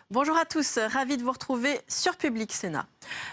Bonjour à tous, ravi de vous retrouver sur Public Sénat.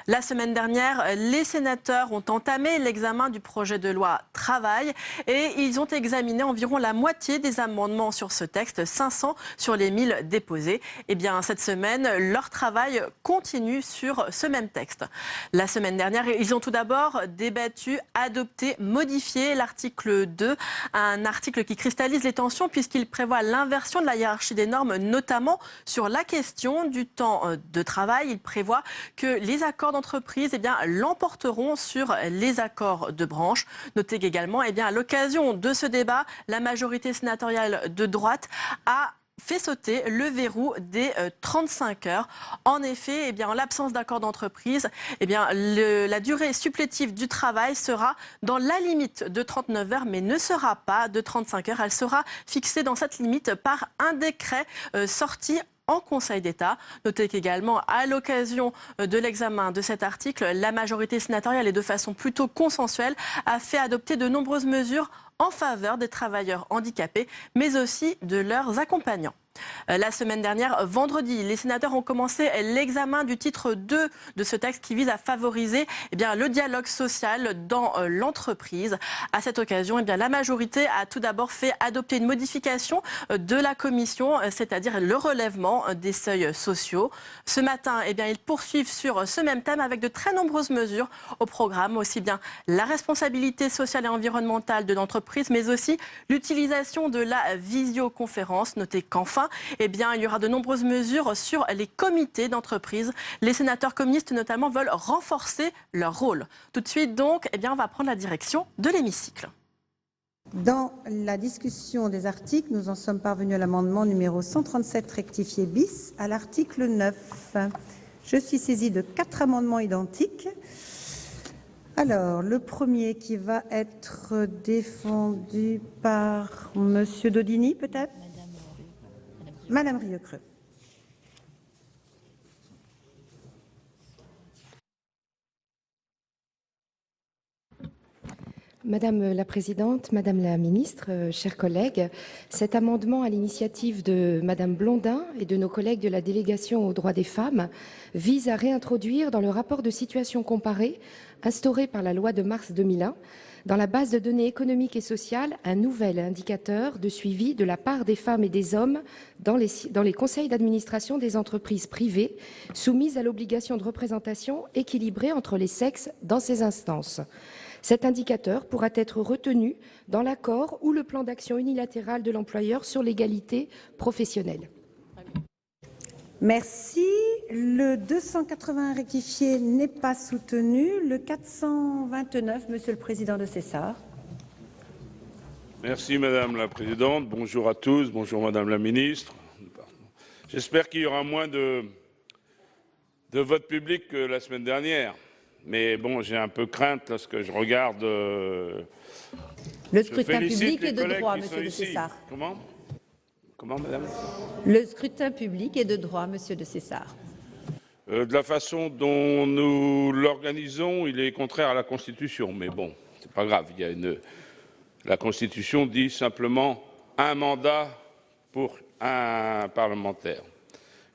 La semaine dernière, les sénateurs ont entamé l'examen du projet de loi Travail et ils ont examiné environ la moitié des amendements sur ce texte, 500 sur les 1000 déposés. Eh bien, cette semaine, leur travail continue sur ce même texte. La semaine dernière, ils ont tout d'abord débattu, adopté, modifié l'article 2, un article qui cristallise les tensions puisqu'il prévoit l'inversion de la hiérarchie des normes, notamment sur la question du temps de travail. Il prévoit que les accords d'entreprise l'emporteront sur les accords de branche. Notez qu'également, à l'occasion de ce débat, la majorité sénatoriale de droite a fait sauter le verrou des 35 heures. En effet, en l'absence d'accord d'entreprise, la durée supplétive du travail sera dans la limite de 39 heures, mais ne sera pas de 35 heures. Elle sera fixée dans cette limite par un décret sorti en Conseil d'État. Notez qu'également, à l'occasion de l'examen de cet article, la majorité sénatoriale et de façon plutôt consensuelle a fait adopter de nombreuses mesures en faveur des travailleurs handicapés, mais aussi de leurs accompagnants. La semaine dernière, vendredi, les sénateurs ont commencé l'examen du titre 2 de ce texte qui vise à favoriser le dialogue social dans l'entreprise. À cette occasion, la majorité a tout d'abord fait adopter une modification de la commission, c'est-à-dire le relèvement des seuils sociaux. Ce matin, ils poursuivent sur ce même thème avec de très nombreuses mesures au programme, aussi bien la responsabilité sociale et environnementale de l'entreprise, mais aussi l'utilisation de la visioconférence. Notez qu'enfin, il y aura de nombreuses mesures sur les comités d'entreprise. Les sénateurs communistes, notamment, veulent renforcer leur rôle. Tout de suite, donc, on va prendre la direction de l'hémicycle. Dans la discussion des articles, nous en sommes parvenus à l'amendement numéro 137 rectifié bis à l'article 9. Je suis saisie de 4 amendements identiques. Alors, le premier qui va être défendu par Monsieur Daudigny, peut-être ? Madame Rieucreux. Madame la Présidente, Madame la Ministre, chers collègues, cet amendement à l'initiative de Madame Blondin et de nos collègues de la délégation aux droits des femmes vise à réintroduire dans le rapport de situation comparée instauré par la loi de mars 2001 dans la base de données économiques et sociales un nouvel indicateur de suivi de la part des femmes et des hommes dans les conseils d'administration des entreprises privées soumises à l'obligation de représentation équilibrée entre les sexes dans ces instances. Cet indicateur pourra être retenu dans l'accord ou le plan d'action unilatéral de l'employeur sur l'égalité professionnelle. Merci. Le 281 rectifié n'est pas soutenu. Le 429, Monsieur le Président de Cessart. Merci Madame la Présidente. Bonjour à tous. Bonjour Madame la Ministre. J'espère qu'il y aura moins de vote public que la semaine dernière. Mais bon, j'ai un peu crainte lorsque je regarde. Le scrutin public est de droit, Monsieur de Cessart. Comment, Madame? Le scrutin public est de droit, Monsieur de Cessart. De la façon dont nous l'organisons, il est contraire à la Constitution. Mais bon, c'est pas grave. La Constitution dit simplement un mandat pour un parlementaire.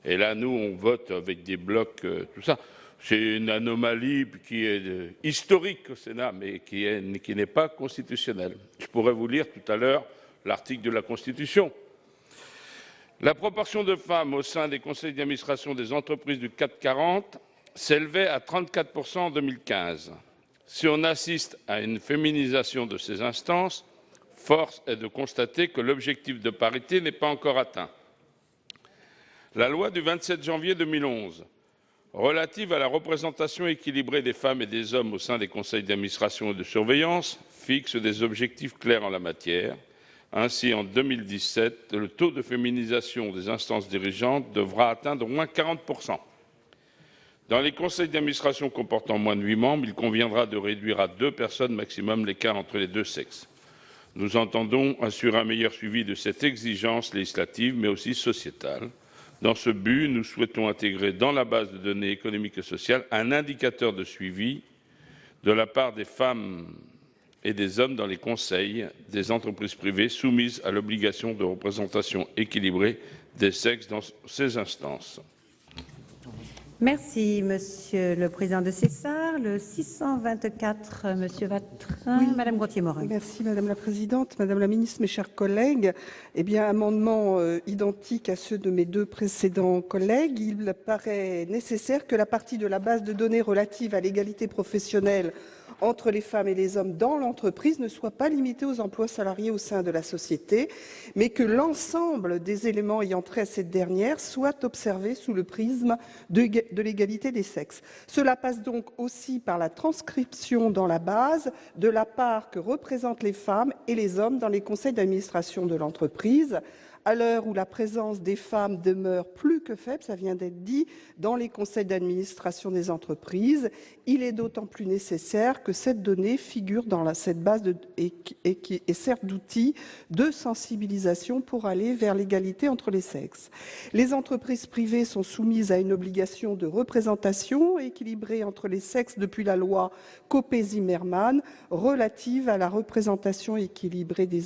Et là, nous, on vote avec des blocs, tout ça. C'est une anomalie qui est historique au Sénat, mais qui n'est pas constitutionnelle. Je pourrais vous lire tout à l'heure l'article de la Constitution. La proportion de femmes au sein des conseils d'administration des entreprises du CAC 40 s'élevait à 34% en 2015. Si on assiste à une féminisation de ces instances, force est de constater que l'objectif de parité n'est pas encore atteint. La loi du 27 janvier 2011 relative à la représentation équilibrée des femmes et des hommes au sein des conseils d'administration et de surveillance fixe des objectifs clairs en la matière. Ainsi, en 2017, le taux de féminisation des instances dirigeantes devra atteindre au moins 40%. Dans les conseils d'administration comportant moins de 8 membres, il conviendra de réduire à 2 personnes maximum l'écart entre les deux sexes. Nous entendons assurer un meilleur suivi de cette exigence législative, mais aussi sociétale. Dans ce but, nous souhaitons intégrer dans la base de données économiques et sociales un indicateur de suivi de la part des femmes et des hommes dans les conseils des entreprises privées soumises à l'obligation de représentation équilibrée des sexes dans ces instances. Merci, Monsieur le Président de César. Le 624, Monsieur Vatrin, Oui. Madame Gauthier-Morin. Merci Madame la Présidente, Madame la Ministre, mes chers collègues. Eh bien, amendement identique à ceux de mes deux précédents collègues. Il paraît nécessaire que la partie de la base de données relative à l'égalité professionnelle entre les femmes et les hommes dans l'entreprise ne soit pas limitée aux emplois salariés au sein de la société, mais que l'ensemble des éléments ayant trait à cette dernière soient observés sous le prisme de l'égalité des sexes. Cela passe donc aussi par la transcription dans la base de la part que représentent les femmes et les hommes dans les conseils d'administration de l'entreprise. À l'heure où la présence des femmes demeure plus que faible, ça vient d'être dit, dans les conseils d'administration des entreprises, il est d'autant plus nécessaire que cette donnée figure dans cette base et qui est certes d'outil de sensibilisation pour aller vers l'égalité entre les sexes. Les entreprises privées sont soumises à une obligation de représentation équilibrée entre les sexes depuis la loi Copé-Zimmermann relative à la représentation équilibrée des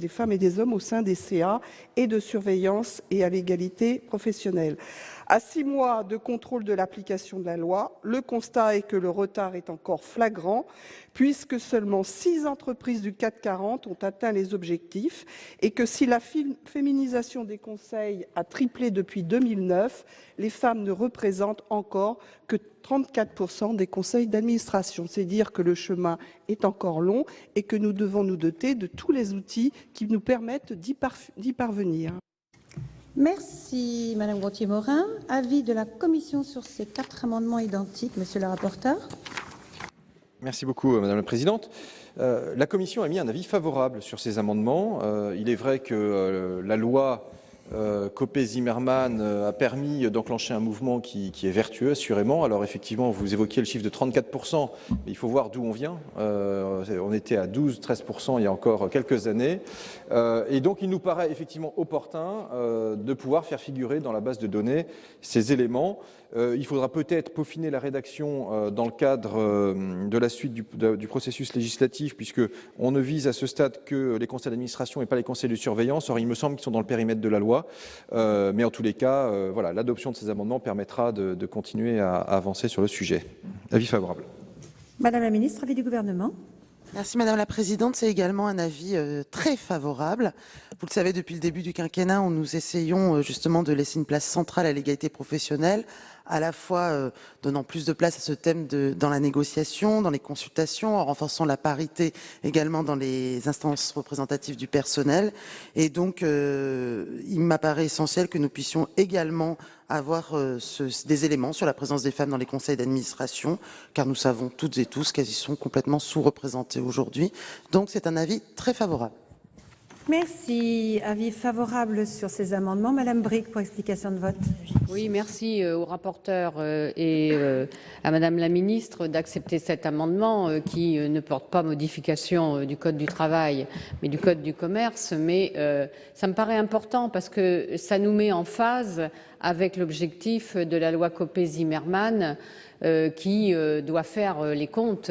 femmes et des hommes au sein des CA et de surveillance et à l'égalité professionnelle. À 6 mois de contrôle de l'application de la loi, le constat est que le retard est encore flagrant, puisque seulement 6 entreprises du CAC 40 ont atteint les objectifs et que si la féminisation des conseils a triplé depuis 2009, les femmes ne représentent encore que 34% des conseils d'administration. C'est dire que le chemin est encore long et que nous devons nous doter de tous les outils qui nous permettent d'y parvenir. Merci, Madame Gauthier-Morin. Avis de la Commission sur ces 4 amendements identiques, Monsieur le rapporteur. Merci beaucoup, Madame la Présidente. La Commission a mis un avis favorable sur ces amendements. Il est vrai que la loi Copé-Zimmermann a permis d'enclencher un mouvement qui est vertueux, assurément. Alors effectivement, vous évoquiez le chiffre de 34%, mais il faut voir d'où on vient. On était à 12-13% il y a encore quelques années. Et donc il nous paraît effectivement opportun de pouvoir faire figurer dans la base de données ces éléments. Il faudra peut-être peaufiner la rédaction dans le cadre de la suite du processus législatif, puisqu'on ne vise à ce stade que les conseils d'administration et pas les conseils de surveillance. Or, il me semble qu'ils sont dans le périmètre de la loi. Mais en tous les cas, voilà, l'adoption de ces amendements permettra de continuer à avancer sur le sujet. Avis favorable. Madame la Ministre, avis du Gouvernement. Merci Madame la Présidente. C'est également un avis très favorable. Vous le savez, depuis le début du quinquennat, nous essayons justement de laisser une place centrale à l'égalité professionnelle, à la fois donnant plus de place à ce thème dans la négociation, dans les consultations, en renforçant la parité également dans les instances représentatives du personnel. Et donc, il m'apparaît essentiel que nous puissions également avoir des éléments sur la présence des femmes dans les conseils d'administration, car nous savons toutes et tous qu'elles y sont complètement sous-représentées aujourd'hui. Donc, c'est un avis très favorable. Merci. Avis favorable sur ces amendements. Madame Bricq, pour explication de vote. Oui, merci au rapporteur et à Madame la Ministre d'accepter cet amendement qui ne porte pas modification du Code du travail, mais du Code du commerce. Mais ça me paraît important parce que ça nous met en phase avec l'objectif de la loi Copé-Zimmermann qui doit faire les comptes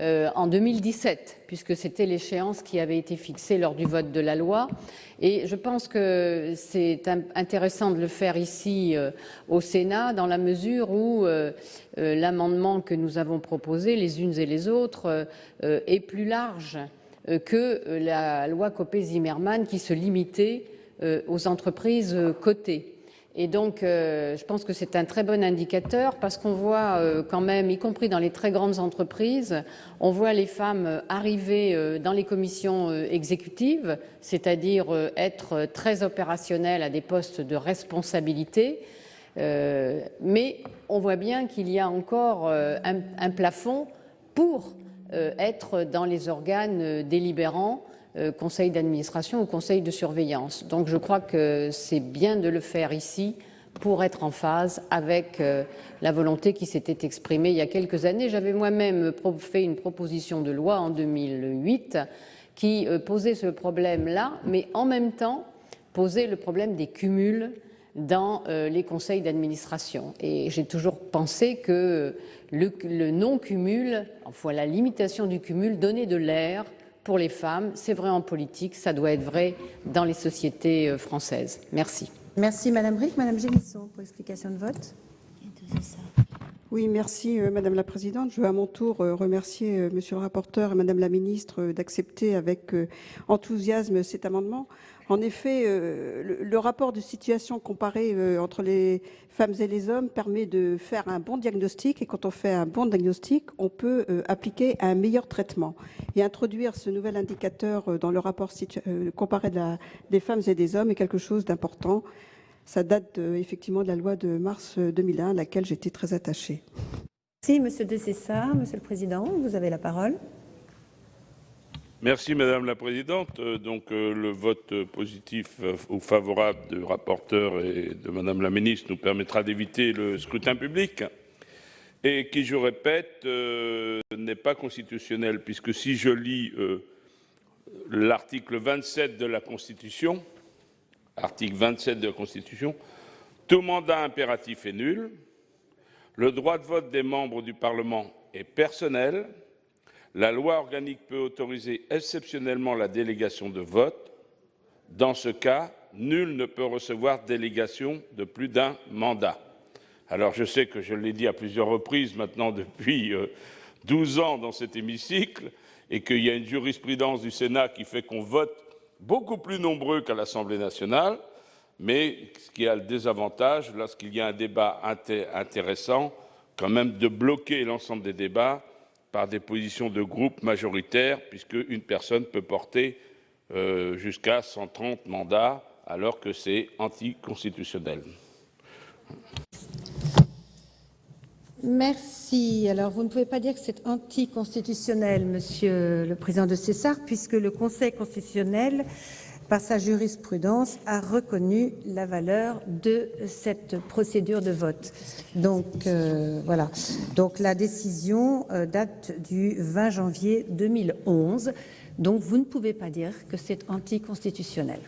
en 2017, puisque c'était l'échéance qui avait été fixée lors du vote de la loi. Et je pense que c'est intéressant de le faire ici au Sénat, dans la mesure où l'amendement que nous avons proposé, les unes et les autres, est plus large que la loi Copé-Zimmermann qui se limitait aux entreprises cotées. Et donc, je pense que c'est un très bon indicateur parce qu'on voit quand même, y compris dans les très grandes entreprises, on voit les femmes arriver dans les commissions exécutives, c'est-à-dire être très opérationnelles à des postes de responsabilité. Mais on voit bien qu'il y a encore un plafond pour être dans les organes délibérants, conseil d'administration ou conseil de surveillance. Donc je crois que c'est bien de le faire ici pour être en phase avec la volonté qui s'était exprimée il y a quelques années. J'avais moi-même fait une proposition de loi en 2008 qui posait ce problème-là, mais en même temps posait le problème des cumuls dans les conseils d'administration. Et j'ai toujours pensé que le non-cumul, enfin la limitation du cumul, donnait de l'air pour les femmes. C'est vrai en politique, ça doit être vrai dans les sociétés françaises. Merci. Merci Madame Brick. Madame Génisson, pour explication de vote. Oui, merci Madame la Présidente. Je veux à mon tour remercier Monsieur le rapporteur et Madame la Ministre d'accepter avec enthousiasme cet amendement. En effet, le rapport de situation comparé entre les femmes et les hommes permet de faire un bon diagnostic, et quand on fait un bon diagnostic, on peut appliquer un meilleur traitement. Et introduire ce nouvel indicateur dans le rapport comparé des femmes et des hommes est quelque chose d'important. Ça date effectivement de la loi de mars 2001, à laquelle j'étais très attachée. Merci Monsieur de Cessard. Monsieur le Président, vous avez la parole. Merci Madame la Présidente. Donc le vote positif ou favorable du rapporteur et de Madame la Ministre nous permettra d'éviter le scrutin public et qui, je répète, n'est pas constitutionnel, puisque si je lis l'article 27 de la Constitution, article 27 de la Constitution, tout mandat impératif est nul, le droit de vote des membres du Parlement est personnel, la loi organique peut autoriser exceptionnellement la délégation de vote. Dans ce cas, nul ne peut recevoir délégation de plus d'un mandat. Alors je sais que je l'ai dit à plusieurs reprises maintenant depuis 12 ans dans cet hémicycle et qu'il y a une jurisprudence du Sénat qui fait qu'on vote beaucoup plus nombreux qu'à l'Assemblée nationale, mais ce qui a le désavantage, lorsqu'il y a un débat intéressant, quand même de bloquer l'ensemble des débats par des positions de groupe majoritaires, puisque une personne peut porter jusqu'à 130 mandats, alors que c'est anticonstitutionnel. Merci. Alors, vous ne pouvez pas dire que c'est anticonstitutionnel, Monsieur le Président de Cessard, puisque le Conseil constitutionnel, par sa jurisprudence, a reconnu la valeur de cette procédure de vote. Donc, voilà. Donc, la décision date du 20 janvier 2011. Donc, vous ne pouvez pas dire que c'est anticonstitutionnel.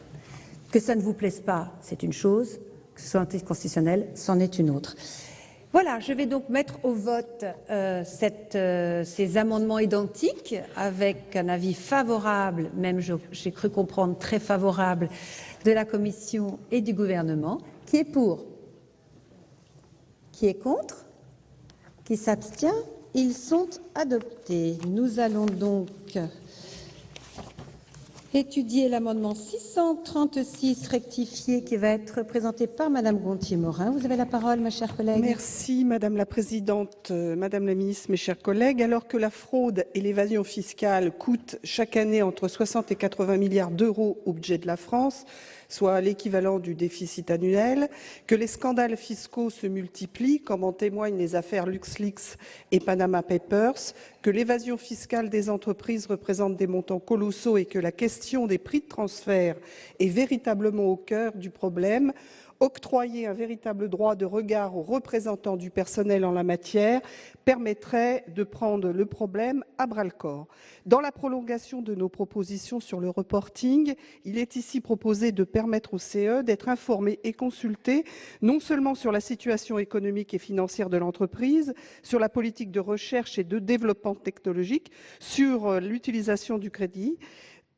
Que ça ne vous plaise pas, c'est une chose. Que ce soit anticonstitutionnel, c'en est une autre. Voilà, je vais donc mettre au vote ces amendements identiques avec un avis favorable, même j'ai cru comprendre très favorable, de la Commission et du gouvernement. Qui est pour? Qui est contre? Qui s'abstient? Ils sont adoptés. Nous allons donc étudier l'amendement 636 rectifié qui va être présenté par Madame Gontier-Morin. Vous avez la parole, ma chère collègue. Merci Madame la Présidente, Madame la Ministre, mes chers collègues. Alors que la fraude et l'évasion fiscale coûtent chaque année entre 60 et 80 milliards d'euros au budget de la France, soit l'équivalent du déficit annuel, que les scandales fiscaux se multiplient, comme en témoignent les affaires LuxLeaks et Panama Papers, que l'évasion fiscale des entreprises représente des montants colossaux et que la question des prix de transfert est véritablement au cœur du problème, octroyer un véritable droit de regard aux représentants du personnel en la matière permettrait de prendre le problème à bras-le-corps. Dans la prolongation de nos propositions sur le reporting, il est ici proposé de permettre au CE d'être informé et consulté non seulement sur la situation économique et financière de l'entreprise, sur la politique de recherche et de développement technologique, sur l'utilisation du crédit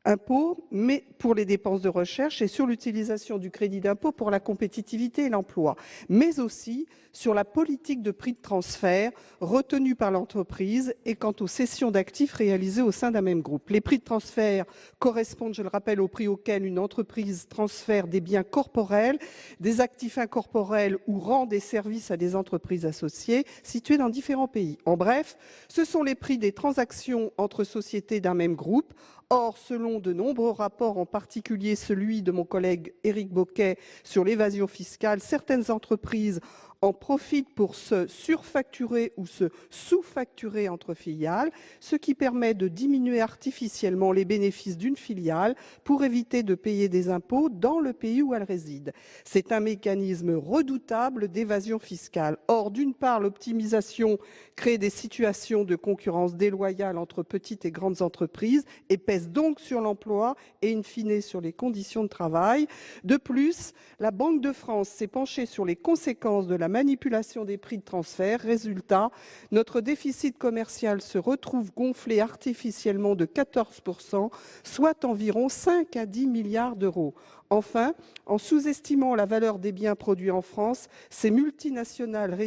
impôt, mais pour les dépenses de recherche et sur l'utilisation du crédit d'impôt pour la compétitivité et l'emploi, mais aussi sur la politique de prix de transfert retenue par l'entreprise et quant aux cessions d'actifs réalisées au sein d'un même groupe. Les prix de transfert correspondent, je le rappelle, au prix auquel une entreprise transfère des biens corporels, des actifs incorporels ou rend des services à des entreprises associées situées dans différents pays. En bref, ce sont les prix des transactions entre sociétés d'un même groupe. Or, selon de nombreux rapports, en particulier celui de mon collègue Éric Bocquet sur l'évasion fiscale, certaines entreprises en profitent pour se surfacturer ou se sous-facturer entre filiales, ce qui permet de diminuer artificiellement les bénéfices d'une filiale pour éviter de payer des impôts dans le pays où elle réside. C'est un mécanisme redoutable d'évasion fiscale. Or, d'une part, l'optimisation crée des situations de concurrence déloyale entre petites et grandes entreprises et pèse donc sur l'emploi et in fine sur les conditions de travail. De plus, la Banque de France s'est penchée sur les conséquences de la manipulation des prix de transfert. Résultat, notre déficit commercial se retrouve gonflé artificiellement de 14%, soit environ 5 à 10 milliards d'euros. Enfin, en sous-estimant la valeur des biens produits en France, ces multinationales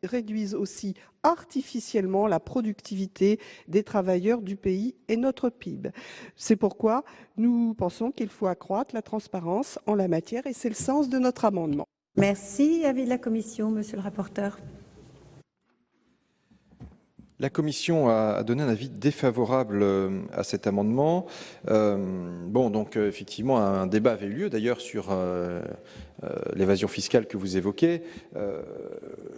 réduisent aussi artificiellement la productivité des travailleurs du pays et notre PIB. C'est pourquoi nous pensons qu'il faut accroître la transparence en la matière et c'est le sens de notre amendement. Merci. Avis de la commission, monsieur le rapporteur. La commission a donné un avis défavorable à cet amendement. Donc effectivement, un débat avait eu lieu d'ailleurs sur l'évasion fiscale que vous évoquez.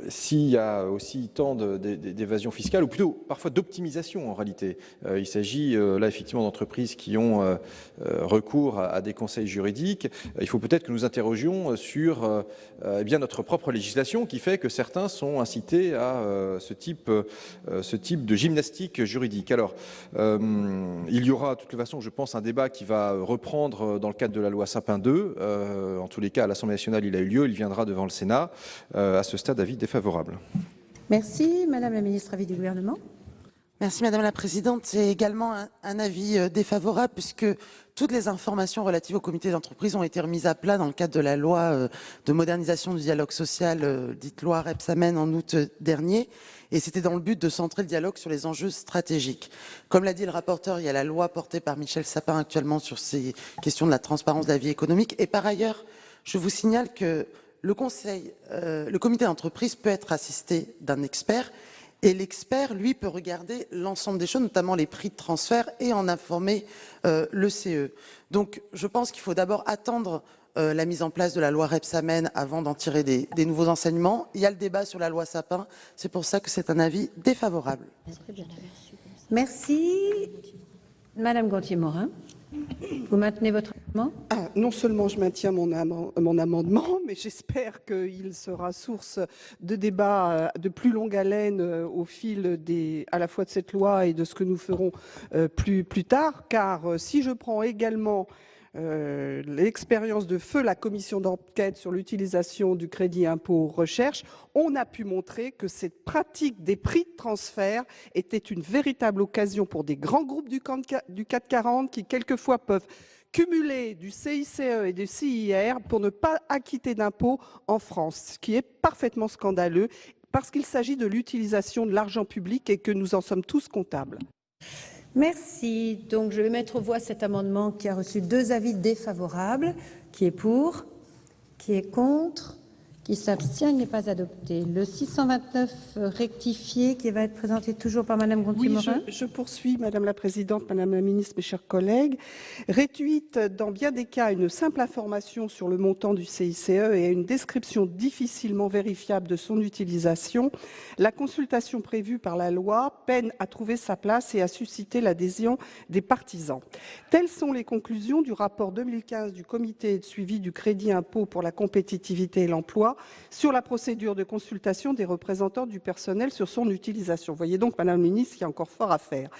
S'il y a aussi tant d'évasion fiscale, ou plutôt parfois d'optimisation en réalité, il s'agit là effectivement d'entreprises qui ont recours à des conseils juridiques. Il faut peut-être que nous interrogions sur notre propre législation qui fait que certains sont incités à ce type de gymnastique juridique. Alors, il y aura de toute façon, je pense, un débat qui va reprendre dans le cadre de la loi Sapin 2. En tous les cas, à l'Assemblée nationale, il a eu lieu, il viendra devant le Sénat. À ce stade, avis défavorable. Merci. Madame la ministre, avis du gouvernement. Merci Madame la Présidente. C'est également un avis défavorable puisque toutes les informations relatives au comité d'entreprise ont été remises à plat dans le cadre de la loi de modernisation du dialogue social, dite loi Rebsamen, en août dernier. Et c'était dans le but de centrer le dialogue sur les enjeux stratégiques. Comme l'a dit le rapporteur, il y a la loi portée par Michel Sapin actuellement sur ces questions de la transparence de la vie économique. Et par ailleurs, je vous signale que le comité d'entreprise peut être assisté d'un expert. Et l'expert, lui, peut regarder l'ensemble des choses, notamment les prix de transfert, et en informer le CE. Donc, je pense qu'il faut d'abord attendre la mise en place de la loi Rebsamen avant d'en tirer des nouveaux enseignements. Il y a le débat sur la loi Sapin. C'est pour ça que c'est un avis défavorable. Merci. Madame Gonthier-Maurin, vous maintenez votre amendement ? Non seulement je maintiens mon amendement, mais j'espère qu'il sera source de débats de plus longue haleine au fil à la fois de cette loi et de ce que nous ferons plus tard. Car si je prends également l'expérience de feu la commission d'enquête sur l'utilisation du crédit impôt recherche, on a pu montrer que cette pratique des prix de transfert était une véritable occasion pour des grands groupes du CAC 40 qui quelquefois peuvent cumuler du CICE et du CIR pour ne pas acquitter d'impôts en France, ce qui est parfaitement scandaleux parce qu'il s'agit de l'utilisation de l'argent public et que nous en sommes tous comptables. Merci. Donc, je vais mettre aux voix cet amendement qui a reçu 2 avis défavorables. Qui est pour? Qui est contre? Qui s'abstient? Il n'est pas adopté. Le 629 rectifié qui va être présenté toujours par Madame Gonthier-Maurin. Oui, je poursuis, Madame la Présidente, Madame la Ministre, mes chers collègues. Réduite dans bien des cas à une simple information sur le montant du CICE et à une description difficilement vérifiable de son utilisation, la consultation prévue par la loi peine à trouver sa place et à susciter l'adhésion des partisans. Telles sont les conclusions du rapport 2015 du Comité de suivi du crédit impôt pour la compétitivité et l'emploi sur la procédure de consultation des représentants du personnel sur son utilisation. Vous voyez donc, Madame la Ministre, qu'il y a encore fort à faire.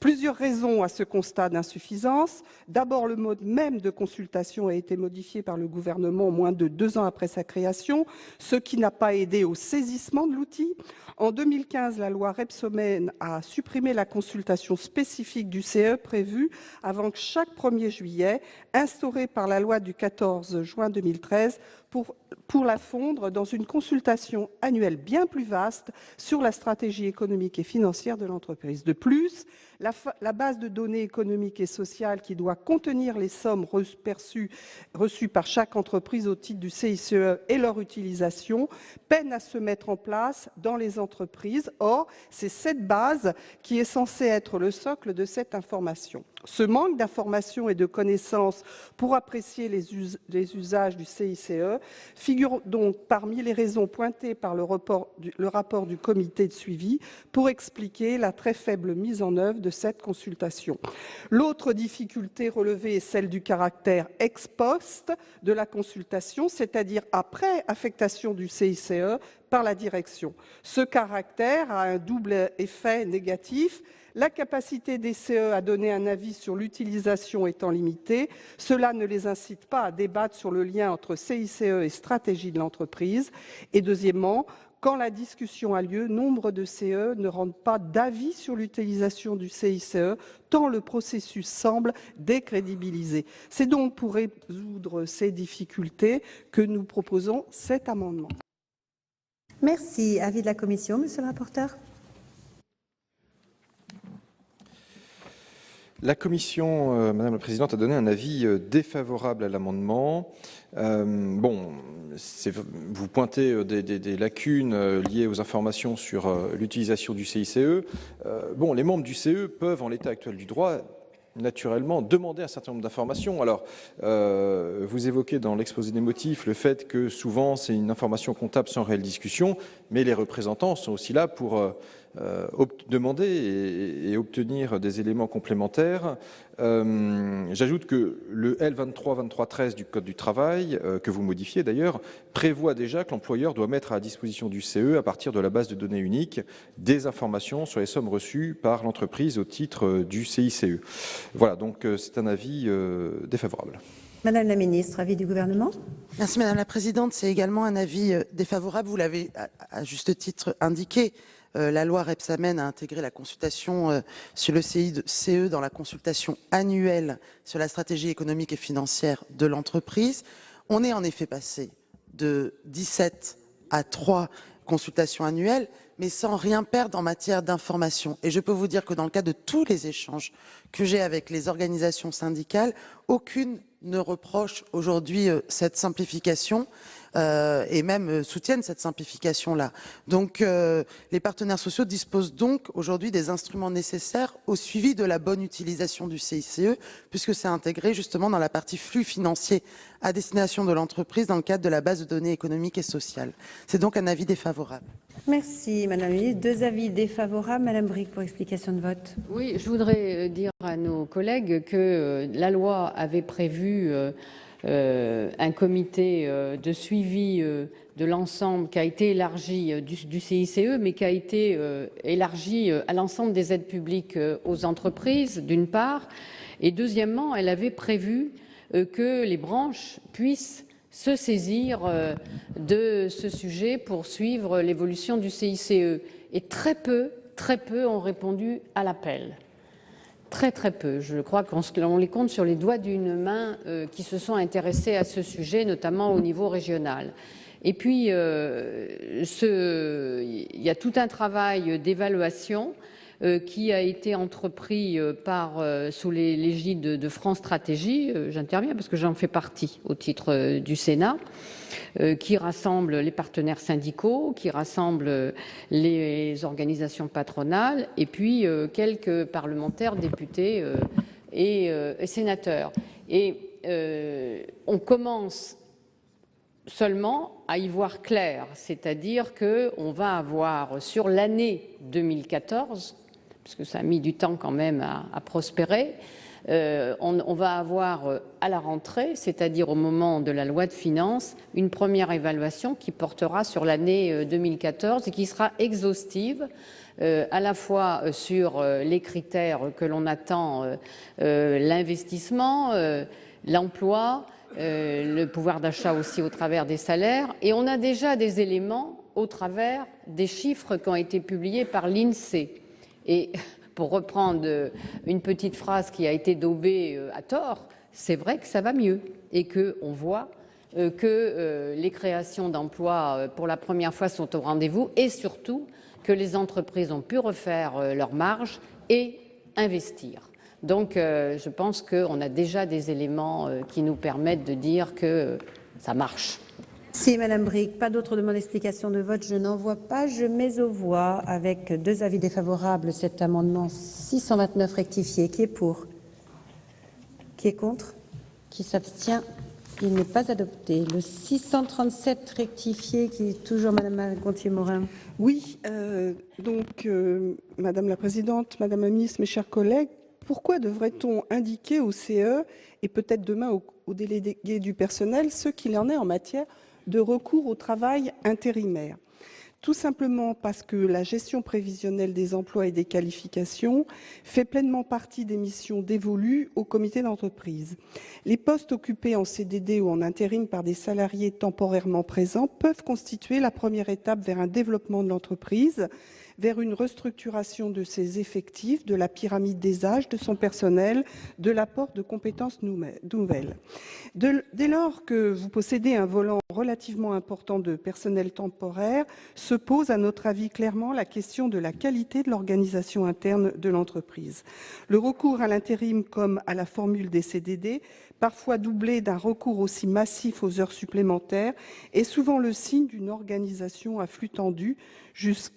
Plusieurs raisons à ce constat d'insuffisance. D'abord, le mode même de consultation a été modifié par le gouvernement moins de 2 ans après sa création, ce qui n'a pas aidé au saisissement de l'outil. En 2015, la loi Rebsamen a supprimé la consultation spécifique du CE prévue avant chaque 1er juillet, instaurée par la loi du 14 juin 2013 pour la fondre dans une consultation annuelle bien plus vaste sur la stratégie économique et financière de l'entreprise. De plus, la base de données économiques et sociales qui doit contenir les sommes reçues par chaque entreprise au titre du CICE et leur utilisation peine à se mettre en place dans les entreprises. Or, c'est cette base qui est censée être le socle de cette information. Ce manque d'informations et de connaissances pour apprécier les usages du CICE figure donc parmi les raisons pointées par le rapport du comité de suivi pour expliquer la très faible mise en œuvre de cette consultation. L'autre difficulté relevée est celle du caractère ex post de la consultation, c'est-à-dire après affectation du CICE par la direction. Ce caractère a un double effet négatif. La capacité des CE à donner un avis sur l'utilisation étant limitée, cela ne les incite pas à débattre sur le lien entre CICE et stratégie de l'entreprise. Et deuxièmement, quand la discussion a lieu, nombre de CE ne rendent pas d'avis sur l'utilisation du CICE, tant le processus semble décrédibilisé. C'est donc pour résoudre ces difficultés que nous proposons cet amendement. Merci. Avis de la commission, monsieur le rapporteur. La commission, Madame la Présidente, a donné un avis défavorable à l'amendement. Vous pointez des lacunes liées aux informations sur l'utilisation du CICE. Les membres du CE peuvent, en l'état actuel du droit, naturellement demander un certain nombre d'informations. Alors, vous évoquez dans l'exposé des motifs le fait que souvent c'est une information comptable sans réelle discussion, mais les représentants sont aussi là pour demander et obtenir des éléments complémentaires. J'ajoute que le L23-23-13 du Code du travail, que vous modifiez d'ailleurs, prévoit déjà que l'employeur doit mettre à la disposition du CE, à partir de la base de données unique, des informations sur les sommes reçues par l'entreprise au titre du CICE. Voilà, donc c'est un avis défavorable. Madame la ministre, avis du gouvernement. Merci Madame la Présidente. C'est également un avis défavorable. Vous l'avez à juste titre indiqué. La loi Rebsamen a intégré la consultation sur le CICE dans la consultation annuelle sur la stratégie économique et financière de l'entreprise. On est en effet passé de 17 à 3 consultations annuelles, mais sans rien perdre en matière d'information. Et je peux vous dire que dans le cadre de tous les échanges que j'ai avec les organisations syndicales, aucune ne reproche aujourd'hui cette simplification et même soutiennent cette simplification-là. Donc les partenaires sociaux disposent donc aujourd'hui des instruments nécessaires au suivi de la bonne utilisation du CICE, puisque c'est intégré justement dans la partie flux financier à destination de l'entreprise dans le cadre de la base de données économiques et sociales. C'est donc un avis défavorable. Merci Madame la ministre. 2 avis défavorables. Madame Bricq pour explication de vote. Oui, je voudrais dire à nos collègues que la loi avait prévu un comité de suivi de l'ensemble qui a été élargi du CICE, mais qui a été élargi à l'ensemble des aides publiques aux entreprises, d'une part, et deuxièmement, elle avait prévu que les branches puissent se saisir de ce sujet pour suivre l'évolution du CICE. Et très peu ont répondu à l'appel. Très peu. Je crois qu'on les compte sur les doigts d'une main qui se sont intéressés à ce sujet, notamment au niveau régional. Et puis, il y a tout un travail d'évaluation qui a été entrepris sous l'égide de France Stratégie. J'interviens parce que j'en fais partie au titre du Sénat, qui rassemble les partenaires syndicaux, qui rassemble les organisations patronales et puis quelques parlementaires, députés et sénateurs. Et on commence seulement à y voir clair, c'est-à-dire qu'on va avoir sur l'année 2014, parce que ça a mis du temps quand même à prospérer, on va avoir à la rentrée, c'est-à-dire au moment de la loi de finances, une première évaluation qui portera sur l'année 2014 et qui sera exhaustive, à la fois sur les critères que l'on attend, l'investissement, l'emploi, le pouvoir d'achat aussi au travers des salaires. Et on a déjà des éléments au travers des chiffres qui ont été publiés par l'INSEE. Et pour reprendre une petite phrase qui a été daubée à tort, c'est vrai que ça va mieux et qu'on voit que les créations d'emplois pour la première fois sont au rendez-vous et surtout que les entreprises ont pu refaire leurs marges et investir. Donc je pense qu'on a déjà des éléments qui nous permettent de dire que ça marche. Si Madame Bricq, pas d'autres demandes d'explication de vote, je n'en vois pas. Je mets aux voix avec 2 avis défavorables cet amendement 629 rectifié. Qui est pour? Qui est contre? Qui s'abstient? Il n'est pas adopté. Le 637 rectifié, qui est toujours Madame Gonthier-Maurin. Oui, Madame la Présidente, Madame la Ministre, mes chers collègues, pourquoi devrait-on indiquer au CE et peut-être demain au délégué du personnel ce qu'il en est en matière de recours au travail intérimaire? Tout simplement parce que la gestion prévisionnelle des emplois et des qualifications fait pleinement partie des missions dévolues au comité d'entreprise. Les postes occupés en CDD ou en intérim par des salariés temporairement présents peuvent constituer la première étape vers un développement de l'entreprise, vers une restructuration de ses effectifs, de la pyramide des âges, de son personnel, de l'apport de compétences nouvelles. Dès lors que vous possédez un volant relativement important de personnel temporaire, se pose à notre avis clairement la question de la qualité de l'organisation interne de l'entreprise. Le recours à l'intérim comme à la formule des CDD, parfois doublé d'un recours aussi massif aux heures supplémentaires, est souvent le signe d'une organisation à flux tendu, juste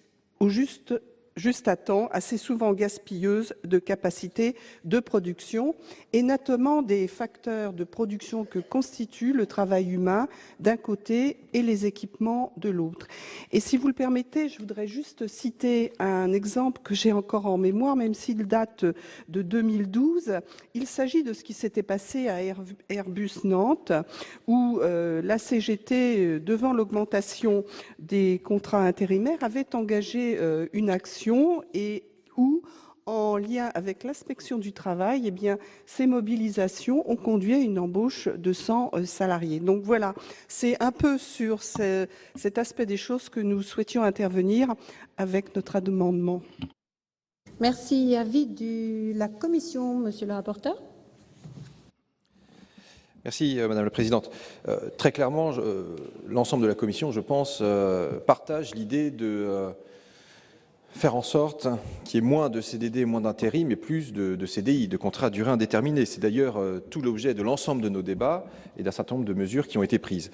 à temps, assez souvent gaspilleuse de capacité de production, et notamment des facteurs de production que constitue le travail humain d'un côté et les équipements de l'autre. Et si vous le permettez, je voudrais juste citer un exemple que j'ai encore en mémoire, même s'il date de 2012. Il s'agit de ce qui s'était passé à Airbus Nantes, où la CGT, devant l'augmentation des contrats intérimaires, avait engagé une action et où, en lien avec l'inspection du travail, eh bien, ces mobilisations ont conduit à une embauche de 100 salariés. Donc voilà, c'est un peu sur cet aspect des choses que nous souhaitions intervenir avec notre amendement. Merci. Avis de la commission, monsieur le rapporteur. Merci Madame la Présidente. Très clairement, l'ensemble de la commission, je pense, partage l'idée de faire en sorte qu'il y ait moins de CDD, moins d'intérim, mais plus de CDI, de contrats à durée indéterminée. C'est d'ailleurs tout l'objet de l'ensemble de nos débats et d'un certain nombre de mesures qui ont été prises.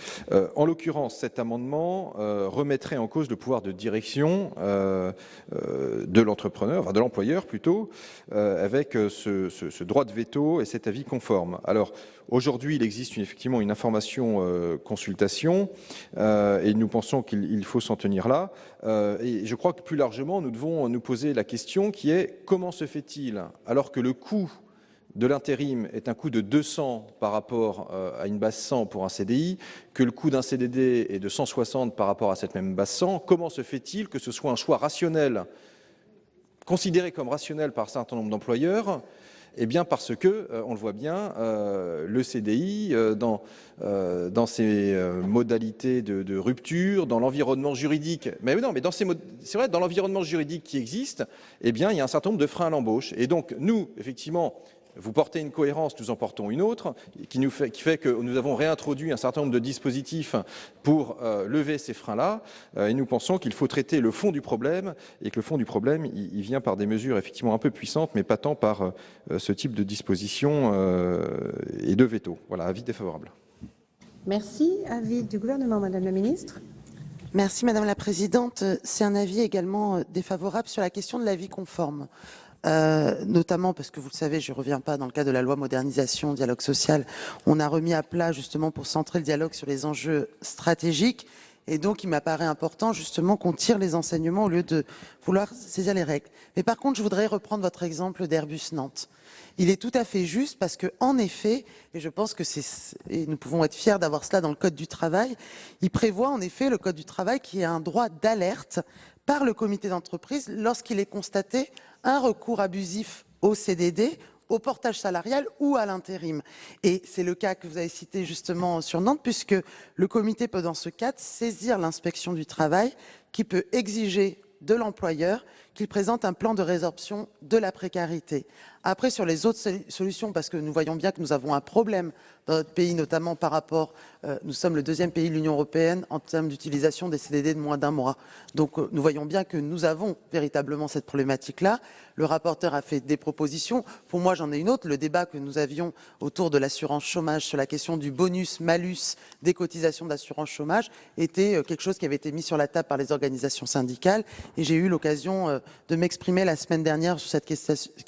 En l'occurrence, cet amendement remettrait en cause le pouvoir de direction de l'entrepreneur, enfin de l'employeur plutôt, avec ce droit de veto et cet avis conforme. Alors, aujourd'hui, il existe effectivement une information consultation et nous pensons qu'il faut s'en tenir là. Et je crois que plus largement, nous devons nous poser la question qui est comment se fait-il, alors que le coût de l'intérim est un coût de 200 par rapport à une base 100 pour un CDI, que le coût d'un CDD est de 160 par rapport à cette même base 100, comment se fait-il que ce soit un choix rationnel, considéré comme rationnel par un certain nombre d'employeurs? Eh bien parce que, on le voit bien, le CDI, dans ses modalités de rupture, dans l'environnement juridique, mais non, mais c'est vrai, dans l'environnement juridique qui existe, eh bien il y a un certain nombre de freins à l'embauche. Et donc nous, effectivement, vous portez une cohérence, nous en portons une autre, qui fait que nous avons réintroduit un certain nombre de dispositifs pour lever ces freins-là. Et nous pensons qu'il faut traiter le fond du problème, et que le fond du problème, il vient par des mesures effectivement un peu puissantes, mais pas tant par ce type de dispositions et de veto. Voilà, avis défavorable. Merci. Avis du gouvernement, Madame la Ministre. Merci Madame la Présidente. C'est un avis également défavorable sur la question de l'avis conforme. Notamment parce que vous le savez, je ne reviens pas, dans le cadre de la loi modernisation, dialogue social, on a remis à plat justement pour centrer le dialogue sur les enjeux stratégiques. Et donc, il m'apparaît important justement qu'on tire les enseignements au lieu de vouloir saisir les règles. Mais par contre, je voudrais reprendre votre exemple d'Airbus Nantes. Il est tout à fait juste parce que, en effet, et je pense que et nous pouvons être fiers d'avoir cela dans le Code du travail, il prévoit en effet, le Code du travail, qui a un droit d'alerte par le comité d'entreprise lorsqu'il est constaté un recours abusif au CDD, au portage salarial ou à l'intérim. Et c'est le cas que vous avez cité justement sur Nantes, puisque le comité peut dans ce cadre saisir l'inspection du travail qui peut exiger de l'employeur qu'il présente un plan de résorption de la précarité. Après, sur les autres solutions, parce que nous voyons bien que nous avons un problème dans notre pays, notamment par rapport, nous sommes le 2e pays de l'Union européenne en termes d'utilisation des CDD de moins d'1 mois. Donc nous voyons bien que nous avons véritablement cette problématique-là. Le rapporteur a fait des propositions. Pour moi, j'en ai une autre. Le débat que nous avions autour de l'assurance chômage sur la question du bonus-malus des cotisations d'assurance chômage était quelque chose qui avait été mis sur la table par les organisations syndicales. Et j'ai eu l'occasion de m'exprimer la semaine dernière sur cette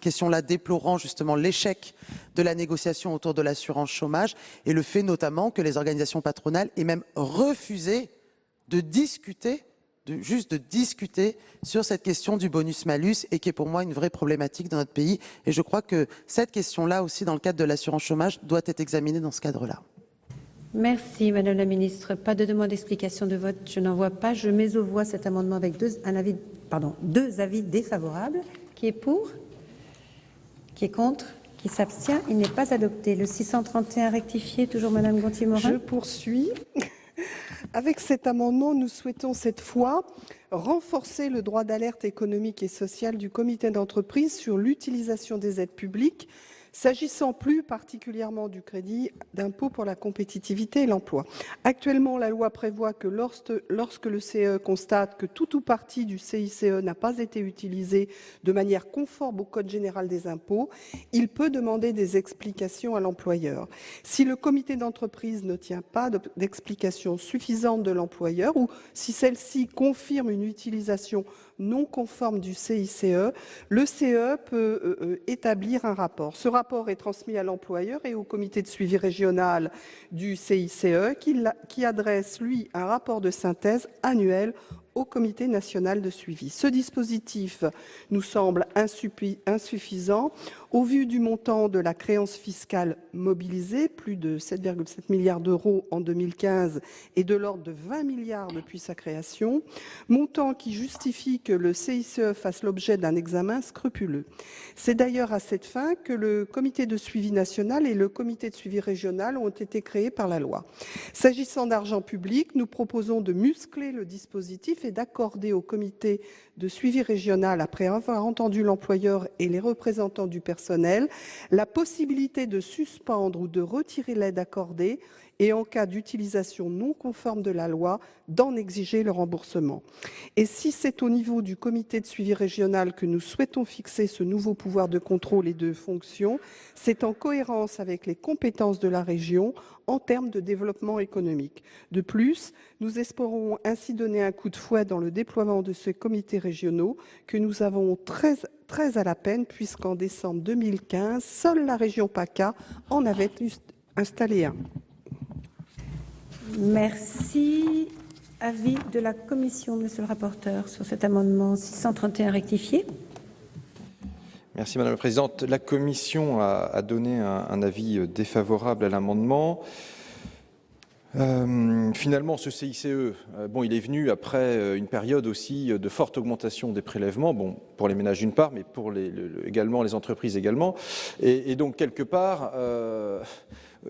question-là, déplorant justement l'échec de la négociation autour de l'assurance chômage et le fait notamment que les organisations patronales aient même refusé de discuter sur cette question du bonus-malus et qui est pour moi une vraie problématique dans notre pays. Et je crois que cette question-là aussi, dans le cadre de l'assurance chômage, doit être examinée dans ce cadre-là. Merci, Madame la Ministre. Pas de demande d'explication de vote, je n'en vois pas. Je mets aux voix cet amendement avec deux avis défavorables. Qui est pour? Qui est contre? Qui s'abstient? Il n'est pas adopté. Le 631 rectifié, toujours Madame Gontier-Morin. Je poursuis. Avec cet amendement, nous souhaitons cette fois renforcer le droit d'alerte économique et sociale du comité d'entreprise sur l'utilisation des aides publiques, s'agissant plus particulièrement du crédit d'impôt pour la compétitivité et l'emploi. Actuellement, la loi prévoit que lorsque le CE constate que tout ou partie du CICE n'a pas été utilisé de manière conforme au Code général des impôts, il peut demander des explications à l'employeur. Si le comité d'entreprise ne tient pas d'explication suffisante de l'employeur ou si celle-ci confirme une utilisation non conforme du CICE, le CE peut établir un rapport. Ce rapport est transmis à l'employeur et au comité de suivi régional du CICE qui adresse, lui, un rapport de synthèse annuel au comité national de suivi. Ce dispositif nous semble insuffisant au vu du montant de la créance fiscale mobilisée, plus de 7,7 milliards d'euros en 2015 et de l'ordre de 20 milliards depuis sa création, montant qui justifie que le CICE fasse l'objet d'un examen scrupuleux. C'est d'ailleurs à cette fin que le comité de suivi national et le comité de suivi régional ont été créés par la loi. S'agissant d'argent public, nous proposons de muscler le dispositif et d'accorder au comité de suivi régional, après avoir entendu l'employeur et les représentants du personnel, la possibilité de suspendre ou de retirer l'aide accordée et, en cas d'utilisation non conforme de la loi, d'en exiger le remboursement. Et si c'est au niveau du comité de suivi régional que nous souhaitons fixer ce nouveau pouvoir de contrôle et de fonction, c'est en cohérence avec les compétences de la région en termes de développement économique. De plus, nous espérons ainsi donner un coup de fouet dans le déploiement de ces comités régionaux que nous avons très à la peine, puisqu'en décembre 2015, seule la région PACA en avait installé un. Merci. Avis de la commission, monsieur le rapporteur, sur cet amendement 631 rectifié. Merci Madame la Présidente. La Commission a donné un avis défavorable à l'amendement. Finalement, ce CICE, il est venu après une période aussi de forte augmentation des prélèvements, pour les ménages d'une part, mais pour également les entreprises également. Et donc, quelque part,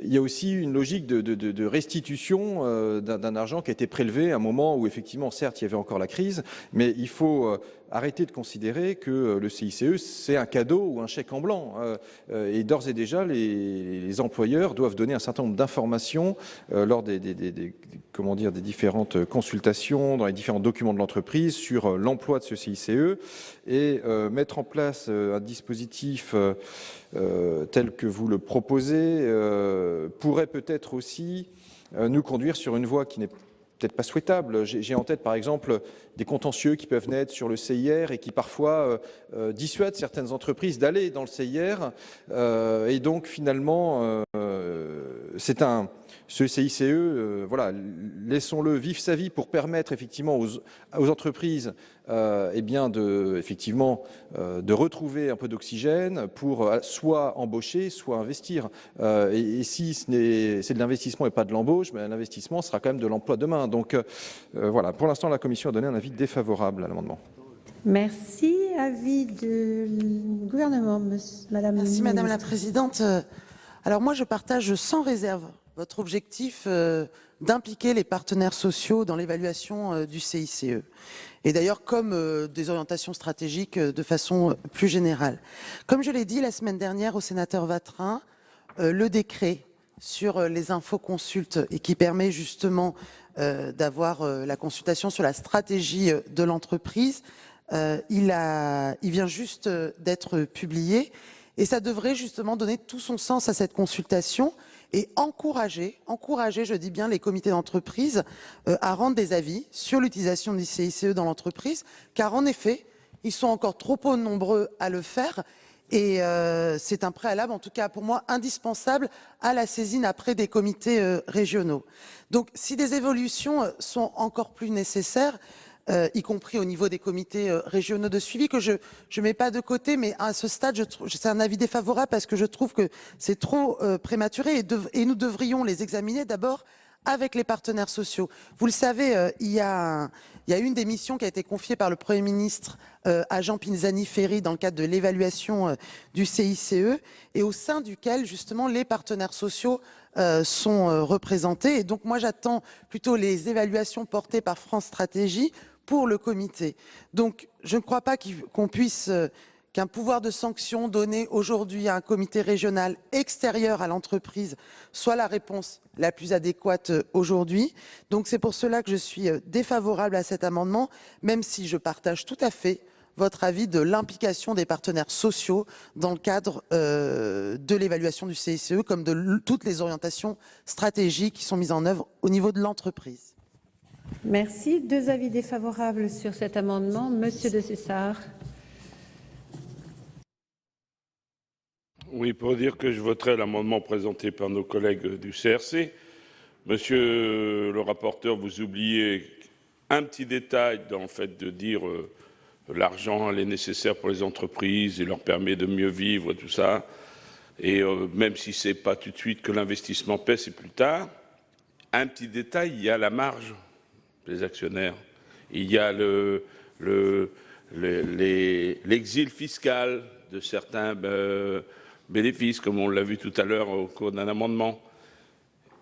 il y a aussi une logique de restitution d'un argent qui a été prélevé à un moment où, effectivement, certes, il y avait encore la crise, mais il faut arrêter de considérer que le CICE, c'est un cadeau ou un chèque en blanc. Et d'ores et déjà, les employeurs doivent donner un certain nombre d'informations lors des différentes consultations, dans les différents documents de l'entreprise sur l'emploi de ce CICE et mettre en place un dispositif tel que vous le proposez pourrait peut-être aussi nous conduire sur une voie qui n'est peut-être pas souhaitable. J'ai en tête, par exemple, des contentieux qui peuvent naître sur le CIR et qui parfois dissuadent certaines entreprises d'aller dans le CIR. Et donc, finalement, ce CICE, laissons-le vivre sa vie pour permettre effectivement aux entreprises de retrouver un peu d'oxygène pour soit embaucher, soit investir. Et si c'est de l'investissement et pas de l'embauche, l'investissement sera quand même de l'emploi demain. Donc voilà, pour l'instant, la Commission a donné un avis défavorable à l'amendement. Merci. Avis du gouvernement, Madame. Merci Madame la Présidente. Alors moi, je partage sans réserve votre objectif d'impliquer les partenaires sociaux dans l'évaluation du CICE. Et d'ailleurs, comme des orientations stratégiques de façon plus générale. Comme je l'ai dit la semaine dernière au sénateur Vatrin, le décret sur les infoconsultes et qui permet justement d'avoir la consultation sur la stratégie de l'entreprise, il vient juste d'être publié et ça devrait justement donner tout son sens à cette consultation et encourager, je dis bien, les comités d'entreprise à rendre des avis sur l'utilisation du CICE dans l'entreprise, car en effet, Ils sont encore trop peu nombreux à le faire. Et c'est un préalable, en tout cas pour moi, indispensable à la saisine après des comités régionaux. Donc si des évolutions sont encore plus nécessaires, y compris au niveau des comités régionaux de suivi, que je ne mets pas de côté, mais à ce stade, c'est un avis défavorable parce que je trouve que c'est trop prématuré et nous devrions les examiner d'abord avec les partenaires sociaux. Vous le savez, il y a une des missions qui a été confiée par le Premier ministre à Jean Pisani-Ferry dans le cadre de l'évaluation du CICE et au sein duquel justement les partenaires sociaux sont représentés. Et donc moi j'attends plutôt les évaluations portées par France Stratégie pour le comité. Donc je ne crois pas qu'on puisse qu'un pouvoir de sanction donné aujourd'hui à un comité régional extérieur à l'entreprise soit la réponse la plus adéquate aujourd'hui. Donc c'est pour cela que je suis défavorable à cet amendement, même si je partage tout à fait votre avis de l'implication des partenaires sociaux dans le cadre de l'évaluation du CICE, comme de toutes les orientations stratégiques qui sont mises en œuvre au niveau de l'entreprise. Merci. 2 avis défavorables sur cet amendement. Monsieur de Cessard. Oui, pour dire que je voterai l'amendement présenté par nos collègues du CRC. Monsieur le rapporteur, vous oubliez un petit détail dans le fait de dire l'argent est nécessaire pour les entreprises et leur permet de mieux vivre, tout ça. Et même si ce n'est pas tout de suite que l'investissement paie, c'est plus tard. Un petit détail, il y a la marge des actionnaire. Il y a l'exil fiscal de certains bénéfices, comme on l'a vu tout à l'heure au cours d'un amendement.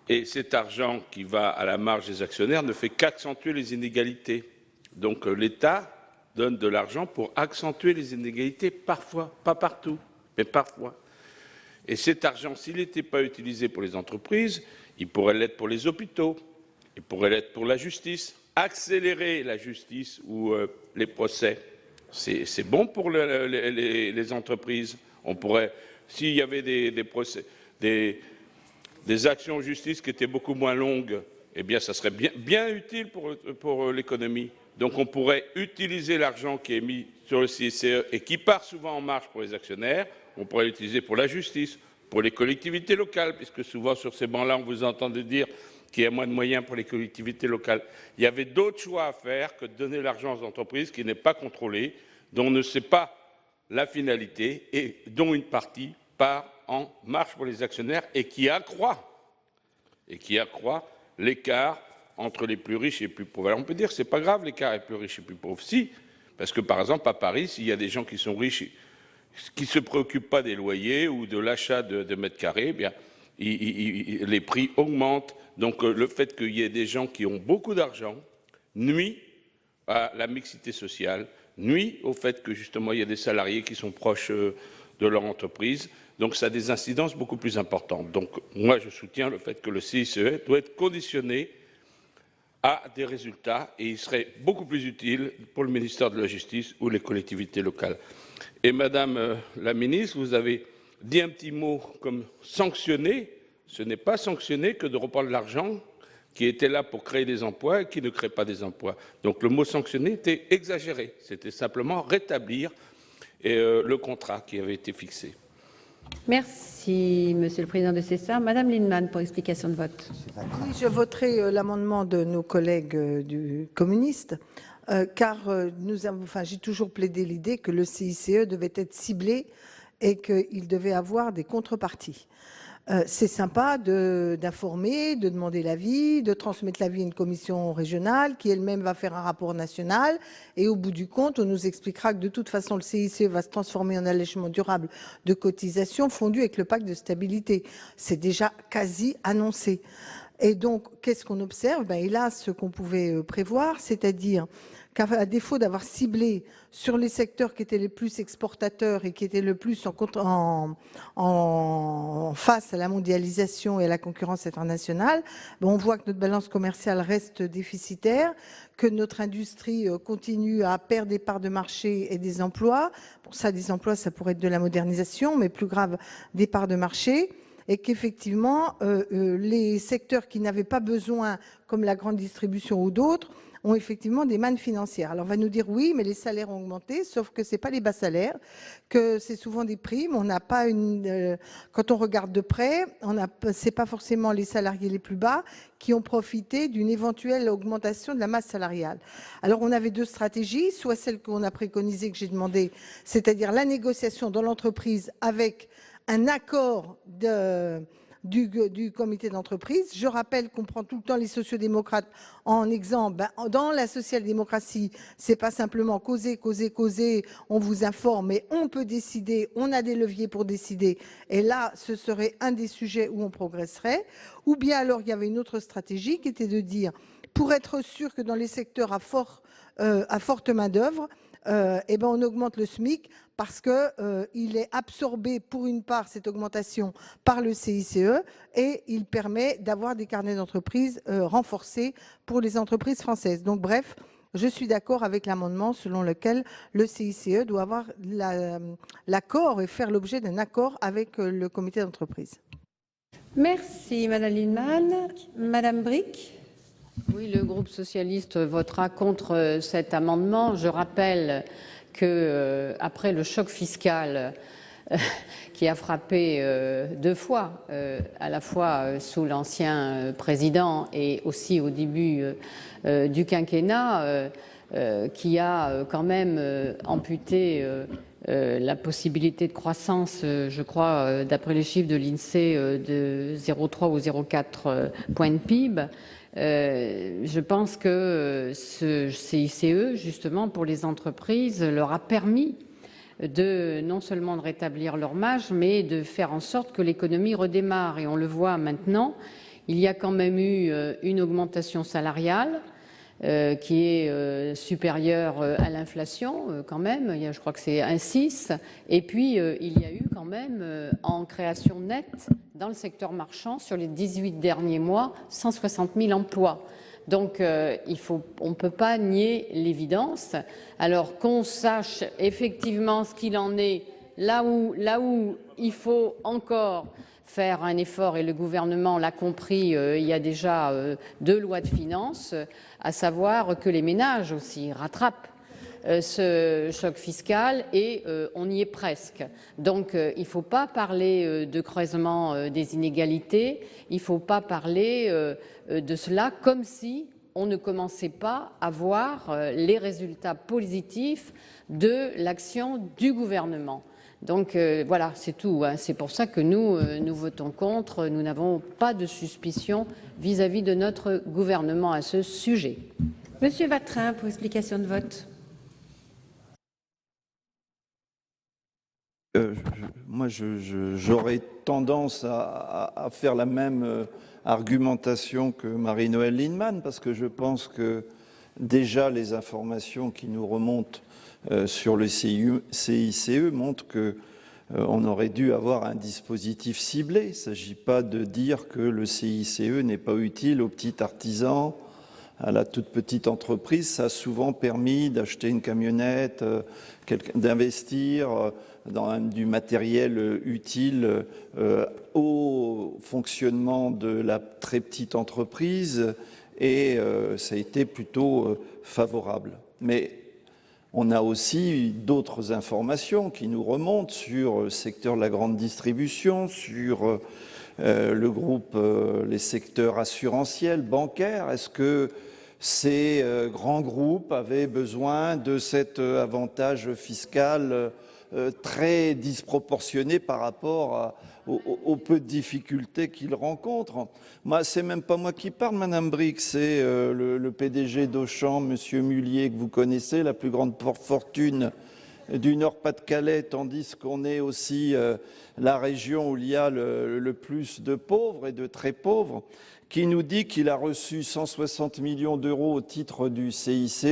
Et cet argent qui va à la marge des actionnaires ne fait qu'accentuer les inégalités. Donc l'État donne de l'argent pour accentuer les inégalités parfois, pas partout, mais parfois. Et cet argent, s'il n'était pas utilisé pour les entreprises, il pourrait l'être pour les hôpitaux, il pourrait l'être pour la justice, accélérer la justice ou les procès. C'est bon pour les entreprises. On pourrait, s'il y avait des procès, des actions en justice qui étaient beaucoup moins longues, eh bien, ça serait bien utile pour l'économie. Donc, on pourrait utiliser l'argent qui est mis sur le CICE et qui part souvent en marche pour les actionnaires. On pourrait l'utiliser pour la justice, pour les collectivités locales, puisque souvent sur ces bancs-là, on vous entend dire qu'il y a moins de moyens pour les collectivités locales. Il y avait d'autres choix à faire que de donner l'argent aux entreprises qui n'est pas contrôlée, dont on ne sait pas la finalité et dont une partie part en marche pour les actionnaires et qui accroît l'écart entre les plus riches et les plus pauvres. Alors on peut dire que ce n'est pas grave l'écart entre les plus riches et les plus pauvres. Si, parce que par exemple à Paris, s'il y a des gens qui sont riches, qui ne se préoccupent pas des loyers ou de l'achat de mètres carrés, eh bien, les prix augmentent. Donc le fait qu'il y ait des gens qui ont beaucoup d'argent nuit à la mixité sociale, nuit au fait que justement il y a des salariés qui sont proches de leur entreprise. Donc ça a des incidences beaucoup plus importantes. Donc moi je soutiens le fait que le CICE doit être conditionné à des résultats et il serait beaucoup plus utile pour le ministère de la Justice ou les collectivités locales. Et Madame la ministre, vous avez dit un petit mot comme sanctionner. Ce n'est pas sanctionner que de reprendre l'argent qui était là pour créer des emplois et qui ne crée pas des emplois. Donc le mot sanctionner était exagéré. C'était simplement rétablir le contrat qui avait été fixé. Merci, Monsieur le Président de Cessard. Madame Lienemann, pour explication de vote. Oui, je voterai l'amendement de nos collègues du communistes, car j'ai toujours plaidé l'idée que le CICE devait être ciblé et qu'il devait avoir des contreparties. C'est sympa d'informer, de demander l'avis, de transmettre l'avis à une commission régionale qui elle-même va faire un rapport national et au bout du compte, on nous expliquera que de toute façon le CICE va se transformer en allègement durable de cotisations fondu avec le pacte de stabilité. C'est déjà quasi annoncé. Et donc, qu'est-ce qu'on observe ? Hélas, ce qu'on pouvait prévoir, c'est-à-dire qu'à défaut d'avoir ciblé sur les secteurs qui étaient les plus exportateurs et qui étaient le plus en face à la mondialisation et à la concurrence internationale, on voit que notre balance commerciale reste déficitaire, que notre industrie continue à perdre des parts de marché et des emplois. Pour ça, des emplois, ça pourrait être de la modernisation, mais plus grave, des parts de marché. Et qu'effectivement, les secteurs qui n'avaient pas besoin, comme la grande distribution ou d'autres, ont effectivement des mannes financières. Alors on va nous dire oui, mais les salaires ont augmenté, sauf que c'est pas les bas salaires, que c'est souvent des primes. On n'a pas quand on regarde de près, c'est pas forcément les salariés les plus bas qui ont profité d'une éventuelle augmentation de la masse salariale. Alors on avait deux stratégies, soit celle qu'on a préconisée, que j'ai demandé, c'est-à-dire la négociation dans l'entreprise avec un accord du comité d'entreprise. Je rappelle qu'on prend tout le temps les sociodémocrates en exemple. Dans la social-démocratie, c'est pas simplement causer, on vous informe, mais on peut décider, on a des leviers pour décider. Et là, ce serait un des sujets où on progresserait. Ou bien alors, il y avait une autre stratégie qui était de dire, pour être sûr que dans les secteurs à forte main-d'œuvre, on augmente le SMIC parce qu'il est absorbé pour une part, cette augmentation, par le CICE, et il permet d'avoir des carnets d'entreprise renforcés pour les entreprises françaises. Donc bref, je suis d'accord avec l'amendement selon lequel le CICE doit avoir l'accord et faire l'objet d'un accord avec le comité d'entreprise. Merci Madame Lienemann. Madame Bricq. Oui, le groupe socialiste votera contre cet amendement. Je rappelle que après le choc fiscal qui a frappé deux fois, à la fois sous l'ancien président et aussi au début du quinquennat, qui a quand même amputé la possibilité de croissance, je crois, d'après les chiffres de l'INSEE, de 0,3 ou 0,4 points de PIB. Je pense que ce CICE, justement, pour les entreprises, leur a permis de non seulement de rétablir leur marge, mais de faire en sorte que l'économie redémarre. Et on le voit maintenant, il y a quand même eu une augmentation salariale qui est supérieure à l'inflation quand même, je crois que c'est 1,6. Et puis il y a eu quand même en création nette dans le secteur marchand sur les 18 derniers mois 160 000 emplois. Donc on ne peut pas nier l'évidence. Alors qu'on sache effectivement ce qu'il en est là où il faut encore faire un effort, et le gouvernement l'a compris il y a déjà 2 lois de finances, à savoir que les ménages aussi rattrapent ce choc fiscal, et on y est presque. Donc il ne faut pas parler de creusement des inégalités, il ne faut pas parler de cela comme si on ne commençait pas à voir les résultats positifs de l'action du gouvernement. Donc voilà, c'est tout. C'est pour ça que nous votons contre. Nous n'avons pas de suspicion vis-à-vis de notre gouvernement à ce sujet. Monsieur Vatrin, pour explication de vote. Moi, j'aurais tendance à faire la même argumentation que Marie-Noëlle Lienemann, parce que je pense que déjà les informations qui nous remontent sur le CICE montrent qu'on aurait dû avoir un dispositif ciblé. Il ne s'agit pas de dire que le CICE n'est pas utile aux petits artisans, à la toute petite entreprise. Ça a souvent permis d'acheter une camionnette, d'investir dans du matériel utile au fonctionnement de la très petite entreprise, et ça a été plutôt favorable. Mais on a aussi d'autres informations qui nous remontent sur le secteur de la grande distribution, sur le groupe, les secteurs assurantiels, bancaires. Est-ce que ces grands groupes avaient besoin de cet avantage fiscal très disproportionné par rapport aux peu de difficultés qu'ils rencontrent? Moi, c'est même pas moi qui parle, Madame Bricq, c'est le PDG d'Auchan, Monsieur Mullier, que vous connaissez, la plus grande fortune du Nord-Pas-de-Calais, tandis qu'on est aussi la région où il y a le plus de pauvres et de très pauvres, qui nous dit qu'il a reçu 160 millions d'euros au titre du CICE,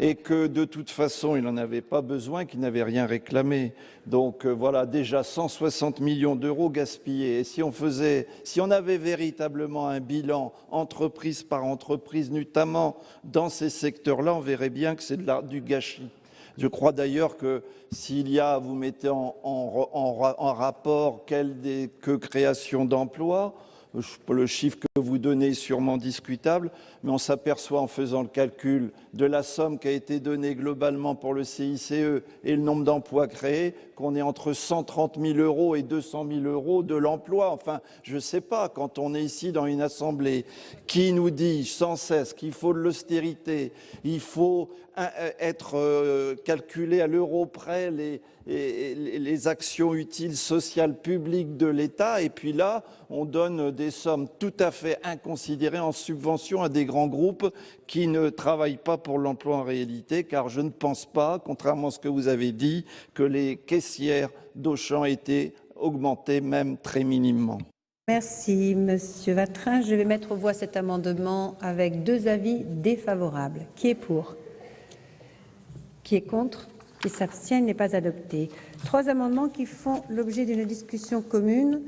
et que de toute façon, il n'en avait pas besoin, qu'il n'avait rien réclamé. Donc voilà, déjà 160 millions d'euros gaspillés. Et si on avait véritablement un bilan entreprise par entreprise, notamment dans ces secteurs-là, on verrait bien que c'est du gâchis. Je crois d'ailleurs que vous mettez en rapport que création d'emplois, Le chiffre que vous donnez est sûrement discutable, mais on s'aperçoit en faisant le calcul de la somme qui a été donnée globalement pour le CICE et le nombre d'emplois créés, qu'on est entre 130 000 € et 200 000 € de l'emploi. Enfin, je ne sais pas, quand on est ici dans une assemblée qui nous dit sans cesse qu'il faut de l'austérité, il faut être calculé à l'euro près les actions utiles sociales publiques de l'État, et puis là, on donne des sommes tout à fait inconsidérées en subvention à des grands groupes qui ne travaillent pas pour l'emploi en réalité, car je ne pense pas, contrairement à ce que vous avez dit, que les caissières d'Auchan étaient augmentées, même très minimement. Merci, Monsieur Vatrin. Je vais mettre aux voix cet amendement avec 2 avis défavorables. Qui est pour? Qui est contre? Qui s'abstient? Il n'est pas adopté. 3 amendements qui font l'objet d'une discussion commune.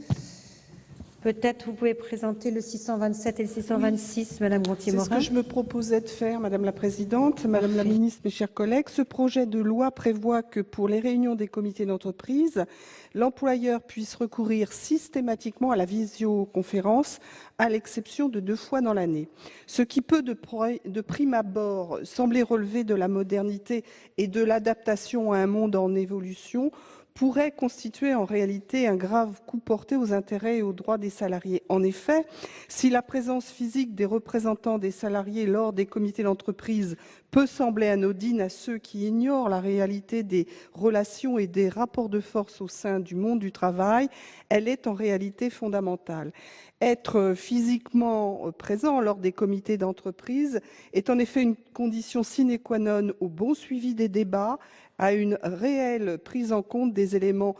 Peut-être vous pouvez présenter le 627 et le 626, Madame Gontier-Morin. C'est ce que je me proposais de faire, Madame la Présidente. Madame la Ministre, mes chers collègues, ce projet de loi prévoit que pour les réunions des comités d'entreprise, l'employeur puisse recourir systématiquement à la visioconférence, à l'exception de 2 fois dans l'année. Ce qui peut de prime abord sembler relever de la modernité et de l'adaptation à un monde en évolution, pourrait constituer en réalité un grave coup porté aux intérêts et aux droits des salariés. En effet, si la présence physique des représentants des salariés lors des comités d'entreprise peut sembler anodine à ceux qui ignorent la réalité des relations et des rapports de force au sein du monde du travail, elle est en réalité fondamentale. Être physiquement présent lors des comités d'entreprise est en effet une condition sine qua non au bon suivi des débats, à une réelle prise en compte des éléments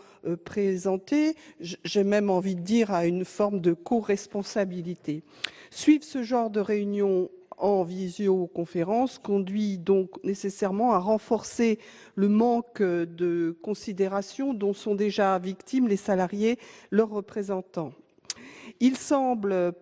présentés, j'ai même envie de dire à une forme de co-responsabilité. Suivre ce genre de réunion en visioconférence conduit donc nécessairement à renforcer le manque de considération dont sont déjà victimes les salariés, leurs représentants. Il semble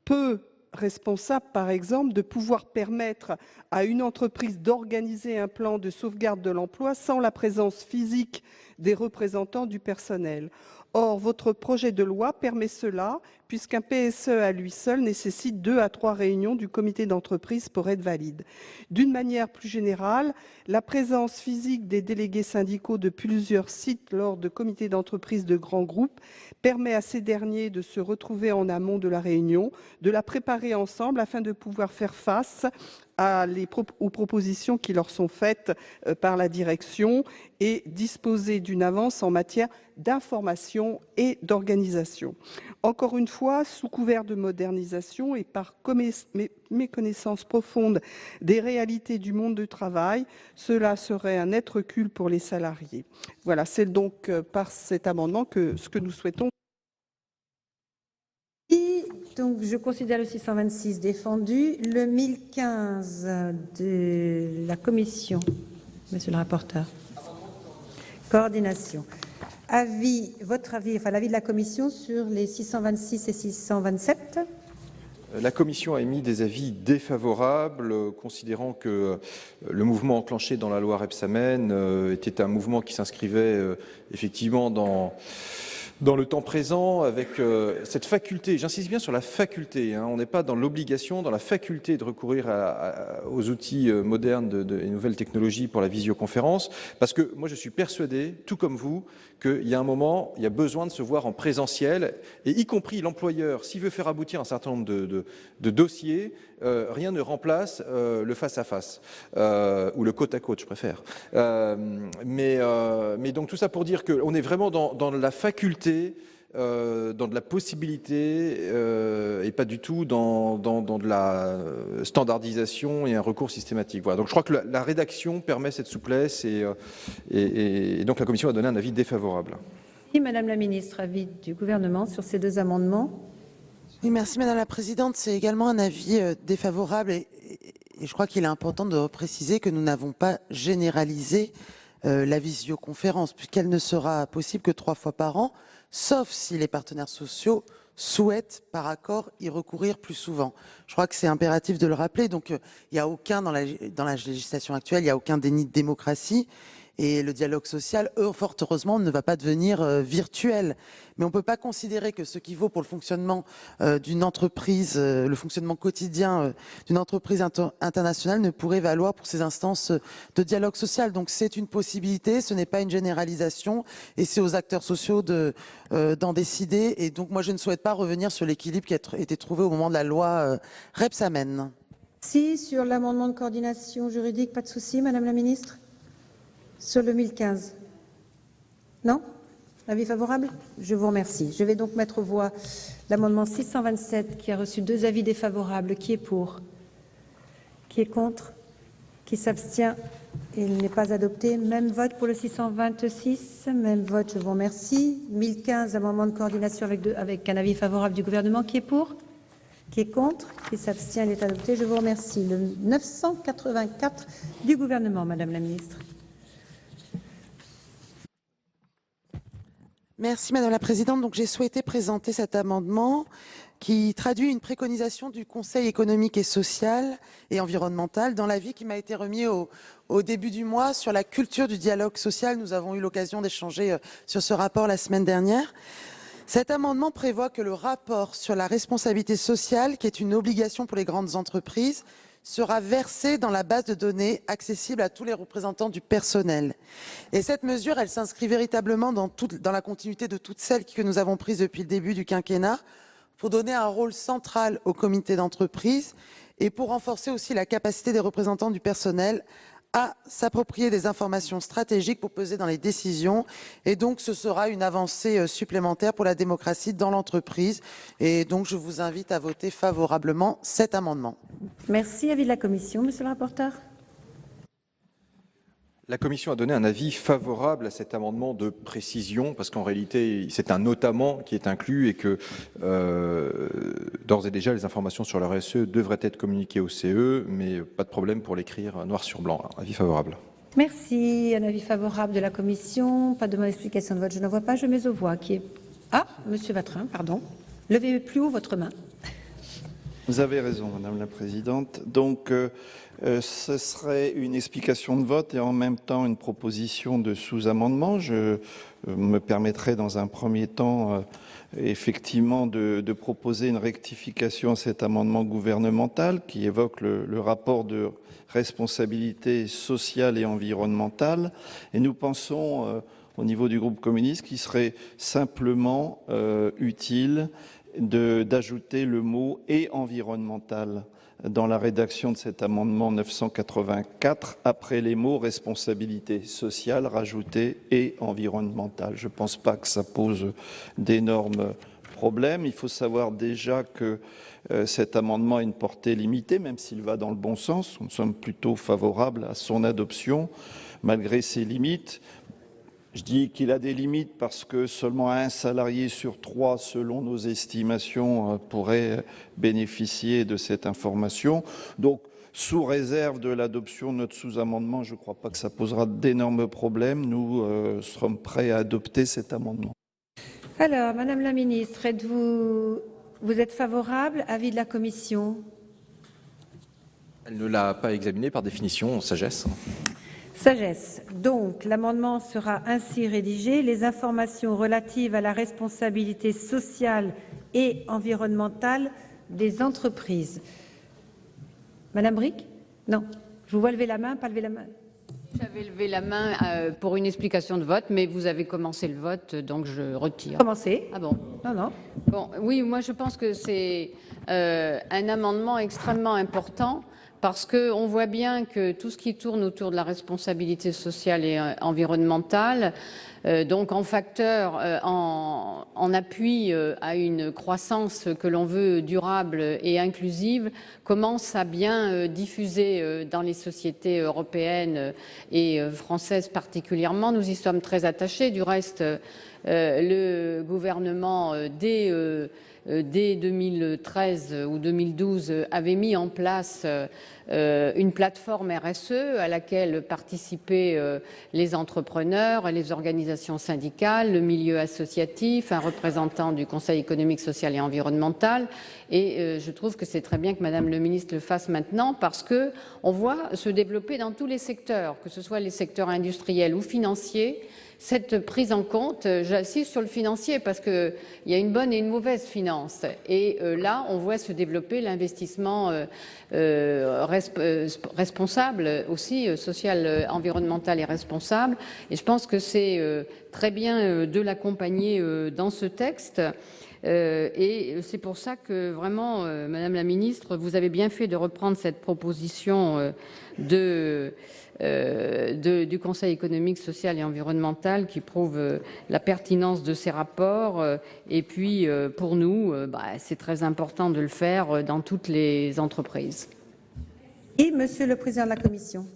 peu responsable, par exemple, de pouvoir permettre à une entreprise d'organiser un plan de sauvegarde de l'emploi sans la présence physique des représentants du personnel. Or, votre projet de loi permet cela, puisqu'un PSE à lui seul nécessite 2 à 3 réunions du comité d'entreprise pour être valide. D'une manière plus générale, la présence physique des délégués syndicaux de plusieurs sites lors de comités d'entreprise de grands groupes permet à ces derniers de se retrouver en amont de la réunion, de la préparer ensemble afin de pouvoir faire face aux propositions qui leur sont faites par la direction et disposer d'une avance en matière d'information et d'organisation. Encore une fois, sous couvert de modernisation et par méconnaissance profonde des réalités du monde du travail, cela serait un net recul pour les salariés. Voilà, c'est donc par cet amendement que ce que nous souhaitons. Donc, je considère le 626 défendu. Le 1015 de la Commission, Monsieur le rapporteur. Coordination. Avis, votre avis, enfin l'avis de la Commission sur les 626 et 627. La Commission a émis des avis défavorables, considérant que le mouvement enclenché dans la loi Rebsamen était un mouvement qui s'inscrivait effectivement dans le temps présent, avec cette faculté, j'insiste bien sur la faculté, on n'est pas dans l'obligation, dans la faculté de recourir aux outils modernes et nouvelles technologies pour la visioconférence, parce que moi je suis persuadé, tout comme vous, qu'il y a un moment, il y a besoin de se voir en présentiel, et y compris l'employeur, s'il veut faire aboutir un certain nombre de dossiers, rien ne remplace le face-à-face, ou le côte-à-côte, je préfère. Mais donc tout ça pour dire qu'on est vraiment dans la faculté, dans de la possibilité, et pas du tout dans de la standardisation et un recours systématique. Voilà. Donc je crois que la rédaction permet cette souplesse, et donc la Commission a donné un avis défavorable. Et Madame la Ministre, avis du gouvernement sur ces 2 amendements. Oui, merci Madame la Présidente. C'est également un avis défavorable et je crois qu'il est important de préciser que nous n'avons pas généralisé la visioconférence puisqu'elle ne sera possible que 3 fois par an, sauf si les partenaires sociaux souhaitent par accord y recourir plus souvent. Je crois que c'est impératif de le rappeler. Donc il n'y a aucun, dans la législation actuelle, il n'y a aucun déni de démocratie. Et le dialogue social, fort heureusement, ne va pas devenir virtuel. Mais on ne peut pas considérer que ce qui vaut pour le fonctionnement d'une entreprise, le fonctionnement quotidien d'une entreprise internationale ne pourrait valoir pour ces instances de dialogue social. Donc c'est une possibilité, ce n'est pas une généralisation et c'est aux acteurs sociaux d'en décider. Et donc moi je ne souhaite pas revenir sur l'équilibre qui a été trouvé au moment de la loi Rebsamen. Si, sur l'amendement de coordination juridique, pas de souci, Madame la Ministre? Sur le 1015? Non? Avis favorable? Je vous remercie. Je vais donc mettre aux voix l'amendement 627 qui a reçu 2 avis défavorables. Qui est pour? Qui est contre? Qui s'abstient? Il n'est pas adopté. Même vote pour le 626. Même vote, je vous remercie. 1015, amendement de coordination avec un avis favorable du gouvernement. Qui est pour? Qui est contre? Qui s'abstient? Il est adopté. Je vous remercie. Le 984 du gouvernement, Madame la Ministre. Merci Madame la Présidente. Donc j'ai souhaité présenter cet amendement qui traduit une préconisation du Conseil économique et social et environnemental dans l'avis qui m'a été remis au début du mois sur la culture du dialogue social. Nous avons eu l'occasion d'échanger sur ce rapport la semaine dernière. Cet amendement prévoit que le rapport sur la responsabilité sociale, qui est une obligation pour les grandes entreprises, sera versé dans la base de données accessible à tous les représentants du personnel. Et cette mesure, elle s'inscrit véritablement dans la continuité de toutes celles que nous avons prises depuis le début du quinquennat pour donner un rôle central au comité d'entreprise et pour renforcer aussi la capacité des représentants du personnel à s'approprier des informations stratégiques pour peser dans les décisions. Et donc, ce sera une avancée supplémentaire pour la démocratie dans l'entreprise. Et donc, je vous invite à voter favorablement cet amendement. Merci. Avis de la Commission, Monsieur le rapporteur. La Commission a donné un avis favorable à cet amendement de précision, parce qu'en réalité, c'est un notamment qui est inclus et que d'ores et déjà, les informations sur la RSE devraient être communiquées au CE, mais pas de problème pour l'écrire noir sur blanc. Avis favorable. Merci. Un avis favorable de la Commission. Pas de demande d'explication de vote. Je n'en vois pas. Je mets aux voix. Qui est... Ah, Monsieur Vatrin, pardon. Levez plus haut votre main. Vous avez raison, Madame la Présidente. Donc, ce serait une explication de vote et en même temps une proposition de sous-amendement. Je me permettrai dans un premier temps effectivement de proposer une rectification à cet amendement gouvernemental qui évoque le rapport de responsabilité sociale et environnementale. Et nous pensons au niveau du groupe communiste qu'il serait simplement utile d'ajouter le mot « et environnemental » dans la rédaction de cet amendement 984, après les mots « responsabilité sociale » rajouter « et environnementale ». Je ne pense pas que ça pose d'énormes problèmes. Il faut savoir déjà que cet amendement a une portée limitée, même s'il va dans le bon sens. Nous sommes plutôt favorables à son adoption, malgré ses limites. Je dis qu'il a des limites parce que seulement 1 salarié sur 3, selon nos estimations, pourrait bénéficier de cette information. Donc, sous réserve de l'adoption de notre sous-amendement, je ne crois pas que ça posera d'énormes problèmes. Nous serons prêts à adopter cet amendement. Alors, Madame la Ministre, vous êtes favorable? Avis de la Commission? Elle ne l'a pas examiné par définition, sagesse. Sagesse. Donc, l'amendement sera ainsi rédigé. Les informations relatives à la responsabilité sociale et environnementale des entreprises. Madame Bric? Non. Je vous vois lever la main, pas lever la main. J'avais levé la main pour une explication de vote, mais vous avez commencé le vote, donc je retire. Commencez. Ah bon? Non, non. Bon, oui, moi je pense que c'est un amendement extrêmement important parce qu'on voit bien que tout ce qui tourne autour de la responsabilité sociale et environnementale, donc en facteur, en appui à une croissance que l'on veut durable et inclusive, commence à bien diffuser dans les sociétés européennes et françaises particulièrement. Nous y sommes très attachés. Du reste, le gouvernement, dès 2013 ou 2012, avait mis en place une plateforme RSE à laquelle participaient les entrepreneurs et les organisations organisations syndicales, le milieu associatif, un représentant du Conseil économique, social et environnemental. Et je trouve que c'est très bien que Madame le ministre le fasse maintenant parce que on voit se développer dans tous les secteurs, que ce soit les secteurs industriels ou financiers, cette prise en compte. J'insiste sur le financier parce qu'il y a une bonne et une mauvaise finance. Et là, on voit se développer l'investissement responsable aussi, social, environnemental et responsable. Et je pense que c'est très bien de l'accompagner dans ce texte. Et c'est pour ça que vraiment, Madame la Ministre, vous avez bien fait de reprendre cette proposition du Conseil économique, social et environnemental qui prouve la pertinence de ces rapports. Et puis, pour nous, c'est très important de le faire dans toutes les entreprises. Et Monsieur le Président de la Commission.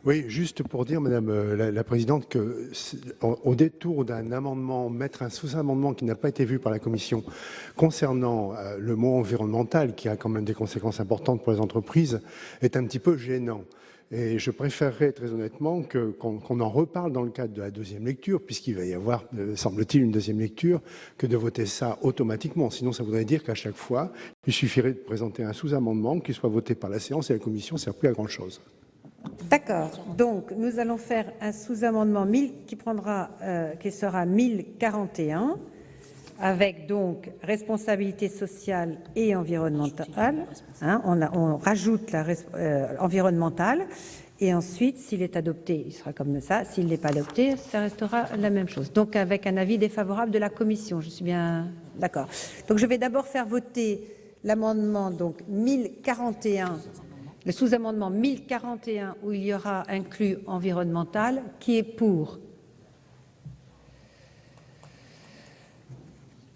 Oui, juste pour dire, Madame la Présidente, qu'au détour d'un amendement, mettre un sous-amendement qui n'a pas été vu par la Commission concernant le mot environnemental, qui a quand même des conséquences importantes pour les entreprises, est un petit peu gênant. Et je préférerais très honnêtement qu'on en reparle dans le cadre de la deuxième lecture, puisqu'il va y avoir, semble-t-il, une deuxième lecture, que de voter ça automatiquement. Sinon, ça voudrait dire qu'à chaque fois, il suffirait de présenter un sous-amendement qui soit voté par la séance et la Commission ne sert plus à grand-chose. D'accord. Donc, nous allons faire un sous-amendement qui sera 1041, avec donc responsabilité sociale et environnementale. On rajoute la environnementale. Et ensuite, s'il est adopté, il sera comme ça. S'il n'est pas adopté, ça restera la même chose. Donc, avec un avis défavorable de la Commission. Je suis bien d'accord. Donc, je vais d'abord faire voter l'amendement donc 1041. Le sous-amendement 1041 où il y aura inclus environnemental, qui est pour?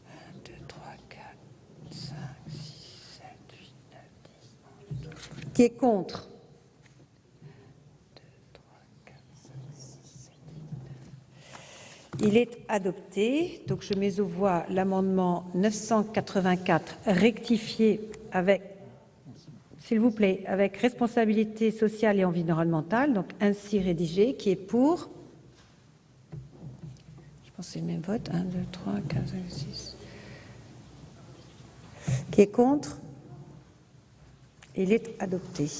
1, 2, 3, 4, 5, 6, 7, 8, 9, 10, 11, 12. Qui est contre? 2, 3, 4, 5, 6, 7, 8, 9. Il est adopté. Donc je mets aux voix l'amendement 984 rectifié avec... S'il vous plaît, avec responsabilité sociale et environnementale, donc ainsi rédigé, qui est pour? Je pense que c'est le même vote. 1, 2, 3, 4, 5, 6. Qui est contre? Il est adopté.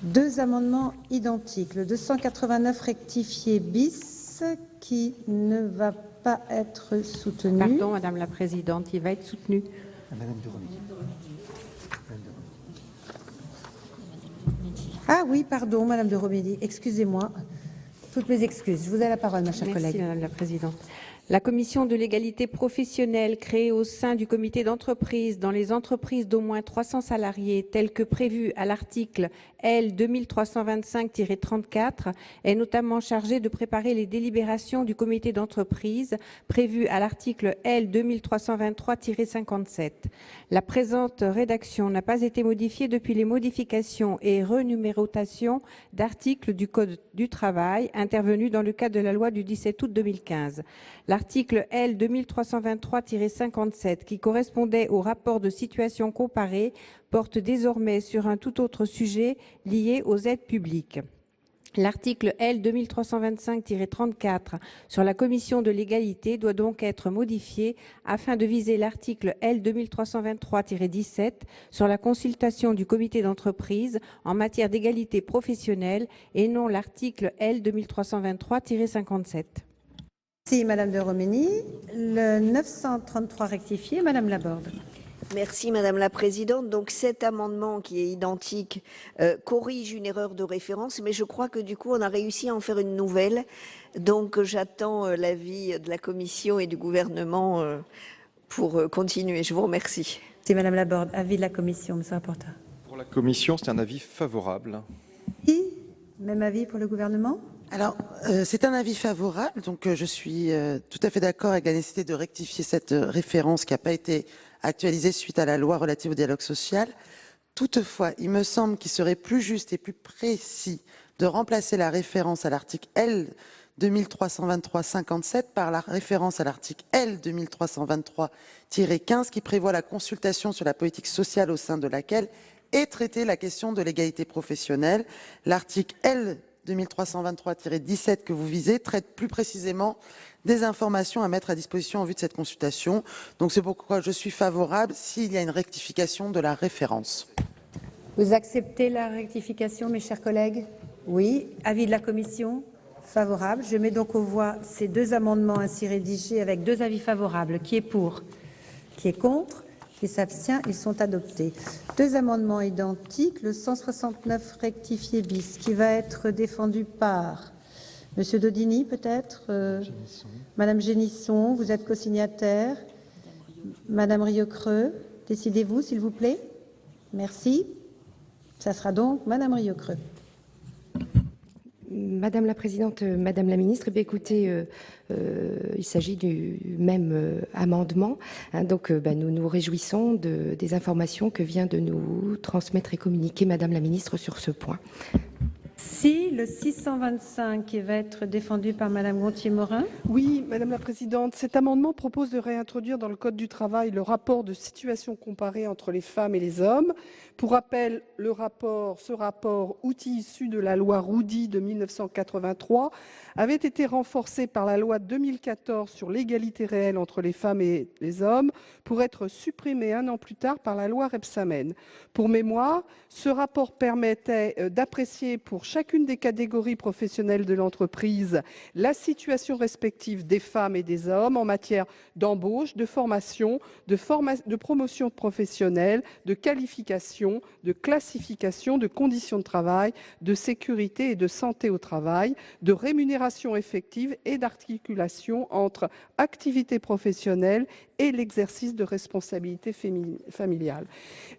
Deux amendements identiques. Le 289 rectifié bis, qui ne va pas être soutenu. Pardon, Madame la Présidente, il va être soutenu. Madame de Romilly. Ah oui, pardon, Madame de Romilly, excusez-moi. Toutes mes excuses. Je vous ai la parole, ma chère collègue. Merci, Madame la Présidente. La commission de l'égalité professionnelle créée au sein du comité d'entreprise dans les entreprises d'au moins 300 salariés, telles que prévues à l'article L 2325-34, est notamment chargée de préparer les délibérations du comité d'entreprise prévues à l'article L 2323-57. La présente rédaction n'a pas été modifiée depuis les modifications et renumérotations d'articles du Code du travail intervenues dans le cadre de la loi du 17 août 2015. L'article L 2323-57, qui correspondait au rapport de situation comparée, porte désormais sur un tout autre sujet lié aux aides publiques. L'article L 2325-34 sur la commission de l'égalité doit donc être modifié afin de viser l'article L 2323-17 sur la consultation du comité d'entreprise en matière d'égalité professionnelle et non l'article L 2323-57. Merci Madame de Romilly. Le 933 rectifié, Madame Laborde. Merci Madame la Présidente. Donc cet amendement qui est identique corrige une erreur de référence, mais je crois que du coup on a réussi à en faire une nouvelle. Donc j'attends l'avis de la Commission et du gouvernement pour continuer. Je vous remercie. C'est Madame Laborde. Avis de la Commission, Monsieur le rapporteur. Pour la Commission, c'est un avis favorable. Et même avis pour le gouvernement? Alors, c'est un avis favorable, donc je suis tout à fait d'accord avec la nécessité de rectifier cette référence qui n'a pas été actualisée suite à la loi relative au dialogue social. Toutefois, il me semble qu'il serait plus juste et plus précis de remplacer la référence à l'article L 2323-57 par la référence à l'article L 2323-15 qui prévoit la consultation sur la politique sociale au sein de laquelle est traitée la question de l'égalité professionnelle. L'article L 2323-17 que vous visez traite plus précisément des informations à mettre à disposition en vue de cette consultation. Donc c'est pourquoi je suis favorable s'il y a une rectification de la référence. Vous acceptez la rectification, mes chers collègues? Oui. Avis de la commission? Favorable. Je mets donc aux voix ces deux amendements ainsi rédigés avec deux avis favorables. Qui est pour? Qui est contre? Qui s'abstient? Ils sont adoptés. Deux amendements identiques, le 169 rectifié bis, qui va être défendu par Monsieur Daudigny, peut-être Madame Génisson, vous êtes co-signataire. Madame Rieucreux, décidez-vous, s'il vous plaît. Merci. Ça sera donc Madame Rieucreux. Madame la Présidente, Madame la Ministre, écoutez, il s'agit du même amendement. Donc, nous nous réjouissons des informations que vient de nous transmettre et communiquer Madame la Ministre sur ce point. Si le 625 qui va être défendu par Madame Gontier-Morin. Oui, Madame la Présidente, cet amendement propose de réintroduire dans le Code du travail le rapport de situation comparée entre les femmes et les hommes. Pour rappel, ce rapport, outil issu de la loi Roudy de 1983, avait été renforcé par la loi 2014 sur l'égalité réelle entre les femmes et les hommes pour être supprimé un an plus tard par la loi Rebsamen. Pour mémoire, ce rapport permettait d'apprécier pour chacune des catégories professionnelles de l'entreprise la situation respective des femmes et des hommes en matière d'embauche, de formation, de promotion professionnelle, de qualification, de classification, de conditions de travail, de sécurité et de santé au travail, de rémunération effective et d'articulation entre activité professionnelle et l'exercice de responsabilité familiale.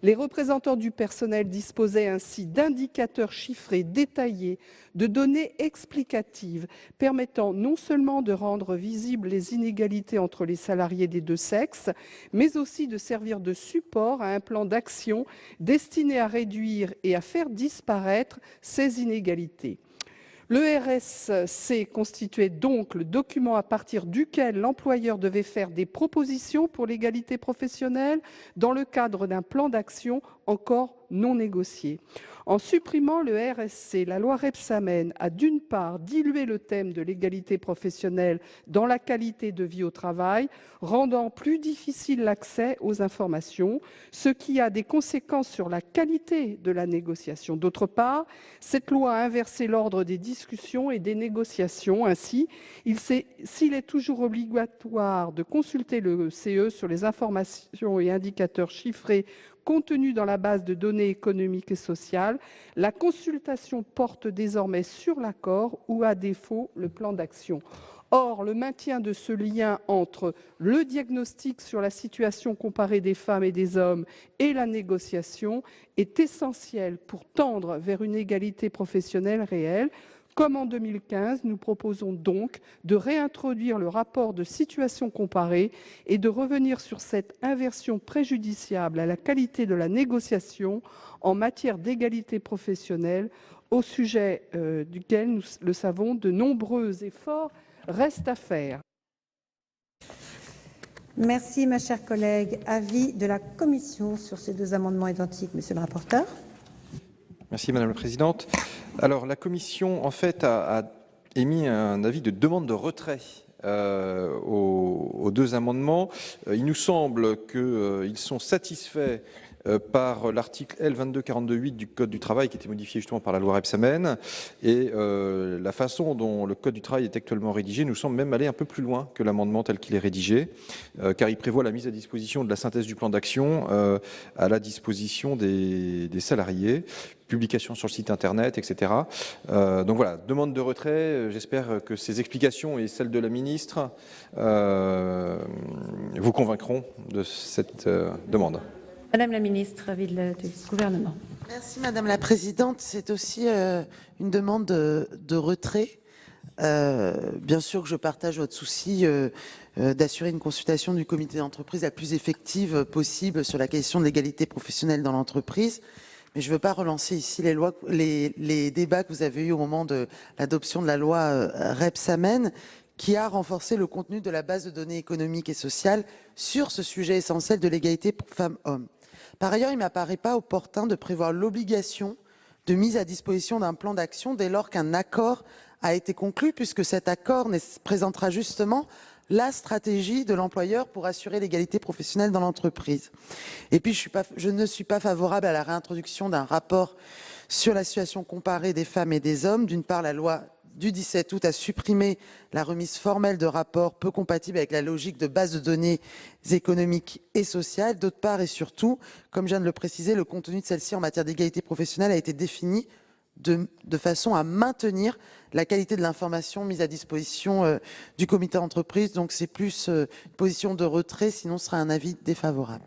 Les représentants du personnel disposaient ainsi d'indicateurs chiffrés détaillés, de données explicatives permettant non seulement de rendre visibles les inégalités entre les salariés des deux sexes, mais aussi de servir de support à un plan d'action destiné à réduire et à faire disparaître ces inégalités. Le RSC constituait donc le document à partir duquel l'employeur devait faire des propositions pour l'égalité professionnelle dans le cadre d'un plan d'action encore non négocié. En supprimant le RSC, la loi Rebsamen a d'une part dilué le thème de l'égalité professionnelle dans la qualité de vie au travail, rendant plus difficile l'accès aux informations, ce qui a des conséquences sur la qualité de la négociation. D'autre part, cette loi a inversé l'ordre des discussions et des négociations. Ainsi, s'il est toujours obligatoire de consulter le CE sur les informations et indicateurs chiffrés contenus dans la base de données économiques et sociales, la consultation porte désormais sur l'accord ou, à défaut, le plan d'action. Or, le maintien de ce lien entre le diagnostic sur la situation comparée des femmes et des hommes et la négociation est essentiel pour tendre vers une égalité professionnelle réelle. Comme en 2015, nous proposons donc de réintroduire le rapport de situation comparée et de revenir sur cette inversion préjudiciable à la qualité de la négociation en matière d'égalité professionnelle, au sujet duquel, nous le savons, de nombreux efforts restent à faire. Merci, ma chère collègue. Avis de la commission sur ces deux amendements identiques, monsieur le rapporteur. Merci Madame la Présidente. Alors la Commission en fait a émis un avis de demande de retrait aux deux amendements. Il nous semble qu'ils sont satisfaits par l'article L2242.8 du Code du travail qui était modifié justement par la loi Rebsamen, et la façon dont le Code du travail est actuellement rédigé nous semble même aller un peu plus loin que l'amendement tel qu'il est rédigé, car il prévoit la mise à disposition de la synthèse du plan d'action à la disposition des salariés, publication sur le site internet, etc. Donc voilà, demande de retrait. J'espère que ces explications et celles de la ministre vous convaincront de cette demande. Madame la ministre, avis du gouvernement. Merci Madame la Présidente. C'est aussi une demande de retrait. Bien sûr que je partage votre souci d'assurer une consultation du comité d'entreprise la plus effective possible sur la question de l'égalité professionnelle dans l'entreprise. Mais je ne veux pas relancer ici les débats que vous avez eus au moment de l'adoption de la loi Rebsamen, qui a renforcé le contenu de la base de données économiques et sociales sur ce sujet essentiel de l'égalité femmes-hommes. Par ailleurs, il ne m'apparaît pas opportun de prévoir l'obligation de mise à disposition d'un plan d'action dès lors qu'un accord a été conclu, puisque cet accord présentera justement la stratégie de l'employeur pour assurer l'égalité professionnelle dans l'entreprise. Et puis, je ne suis pas favorable à la réintroduction d'un rapport sur la situation comparée des femmes et des hommes. D'une part, la loi du 17 août a supprimé la remise formelle de rapports peu compatible avec la logique de base de données économiques et sociales. D'autre part et surtout, comme je viens de le préciser, le contenu de celle-ci en matière d'égalité professionnelle a été défini de façon à maintenir la qualité de l'information mise à disposition du comité d'entreprise. Donc c'est plus une position de retrait, sinon ce sera un avis défavorable.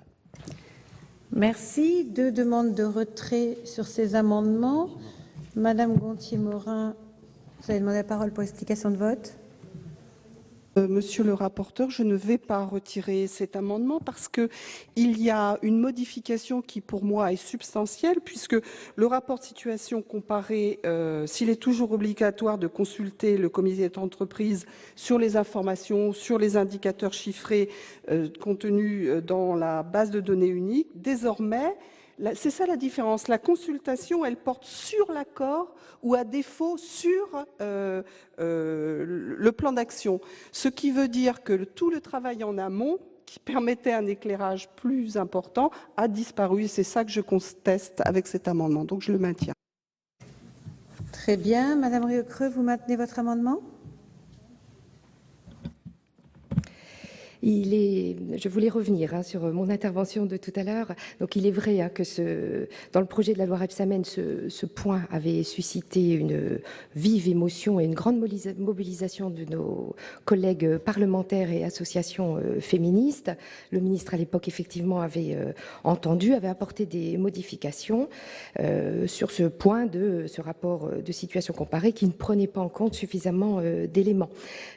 Merci. 2 demandes de retrait sur ces amendements. Madame Gontier-Morin, vous avez demandé la parole pour explication de vote. Monsieur le rapporteur, je ne vais pas retirer cet amendement parce qu'il y a une modification qui, pour moi, est substantielle, puisque le rapport de situation comparé, s'il est toujours obligatoire de consulter le comité d'entreprise sur les informations, sur les indicateurs chiffrés contenus dans la base de données unique, désormais, c'est ça la différence. La consultation, elle porte sur l'accord ou à défaut sur le plan d'action. Ce qui veut dire que tout le travail en amont, qui permettait un éclairage plus important, a disparu. C'est ça que je conteste avec cet amendement. Donc je le maintiens. Très bien. Madame Rieucreux, vous maintenez votre amendement ? Je voulais revenir sur mon intervention de tout à l'heure. Donc, il est vrai que dans le projet de la loi Rebsamen, ce point avait suscité une vive émotion et une grande mobilisation de nos collègues parlementaires et associations féministes. Le ministre, à l'époque, effectivement, avait apporté des modifications sur ce point de ce rapport de situation comparée qui ne prenait pas en compte suffisamment d'éléments.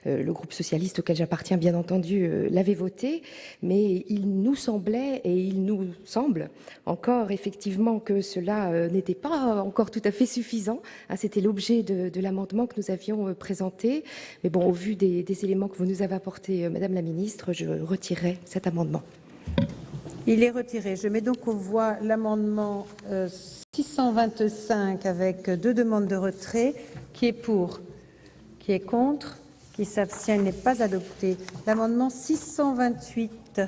Le groupe socialiste auquel j'appartiens, bien entendu, l'avait voté, mais il nous semblait et il nous semble encore effectivement que cela n'était pas encore tout à fait suffisant. C'était l'objet de l'amendement que nous avions présenté. Mais bon, au vu des éléments que vous nous avez apportés, Madame la Ministre, je retirerai cet amendement. Il est retiré. Je mets donc aux voix l'amendement 625 avec 2 demandes de retrait. Qui est pour ? Qui est contre ? Qui s'abstient, n'est pas adopté. L'amendement 628.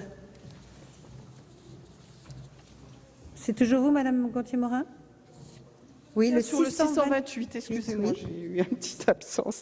C'est toujours vous, Madame Gontier-Morin ? Oui, sur le 628, excusez-moi, oui. j'ai eu une petite absence.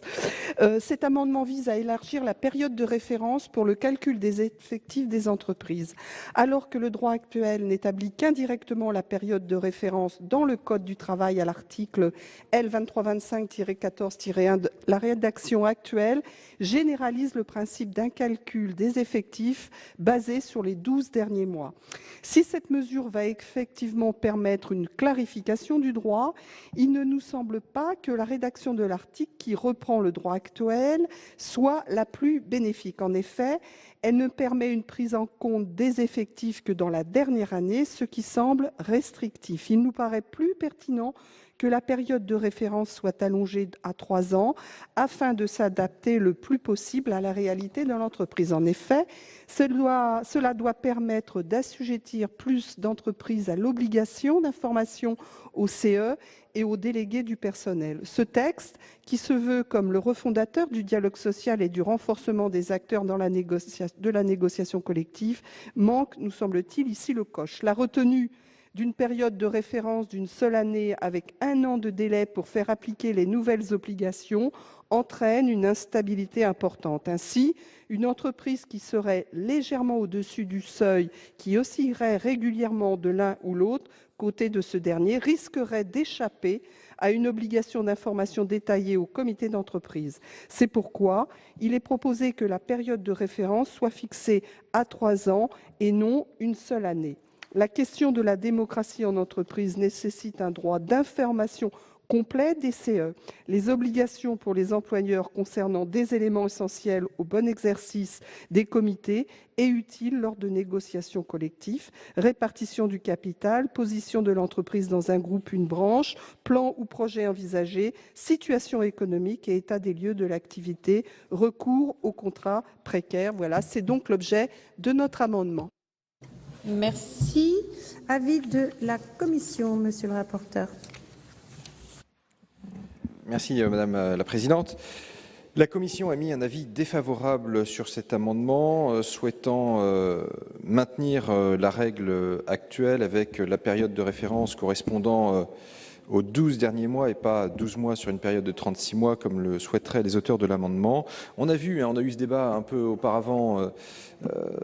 Cet amendement vise à élargir la période de référence pour le calcul des effectifs des entreprises. Alors que le droit actuel n'établit qu'indirectement la période de référence dans le Code du travail à l'article L2325-14-1, la rédaction actuelle généralise le principe d'un calcul des effectifs basé sur les 12 derniers mois. Si cette mesure va effectivement permettre une clarification du droit, il ne nous semble pas que la rédaction de l'article qui reprend le droit actuel soit la plus bénéfique. En effet, elle ne permet une prise en compte des effectifs que dans la dernière année, ce qui semble restrictif. Il nous paraît plus pertinent que la période de référence soit allongée à 3 ans afin de s'adapter le plus possible à la réalité de l'entreprise. En effet, cela doit permettre d'assujettir plus d'entreprises à l'obligation d'information au CE et aux délégués du personnel. Ce texte, qui se veut comme le refondateur du dialogue social et du renforcement des acteurs de la négociation collective, manque, nous semble-t-il, ici le coche. La retenue d'une période de référence d'une seule année avec 1 an de délai pour faire appliquer les nouvelles obligations entraîne une instabilité importante. Ainsi, une entreprise qui serait légèrement au-dessus du seuil, qui oscillerait régulièrement de l'un ou l'autre côté de ce dernier, risquerait d'échapper à une obligation d'information détaillée au comité d'entreprise. C'est pourquoi il est proposé que la période de référence soit fixée à 3 ans et non une seule année. La question de la démocratie en entreprise nécessite un droit d'information complet des CE. Les obligations pour les employeurs concernant des éléments essentiels au bon exercice des comités et utiles lors de négociations collectives, répartition du capital, position de l'entreprise dans un groupe, une branche, plan ou projet envisagé, situation économique et état des lieux de l'activité, recours aux contrats précaires. Voilà, c'est donc l'objet de notre amendement. Merci. Avis de la commission, monsieur le rapporteur. Merci Madame la Présidente. La Commission a mis un avis défavorable sur cet amendement, souhaitant maintenir la règle actuelle avec la période de référence correspondant aux 12 derniers mois et pas 12 mois sur une période de 36 mois comme le souhaiteraient les auteurs de l'amendement. On a vu, on a eu ce débat un peu auparavant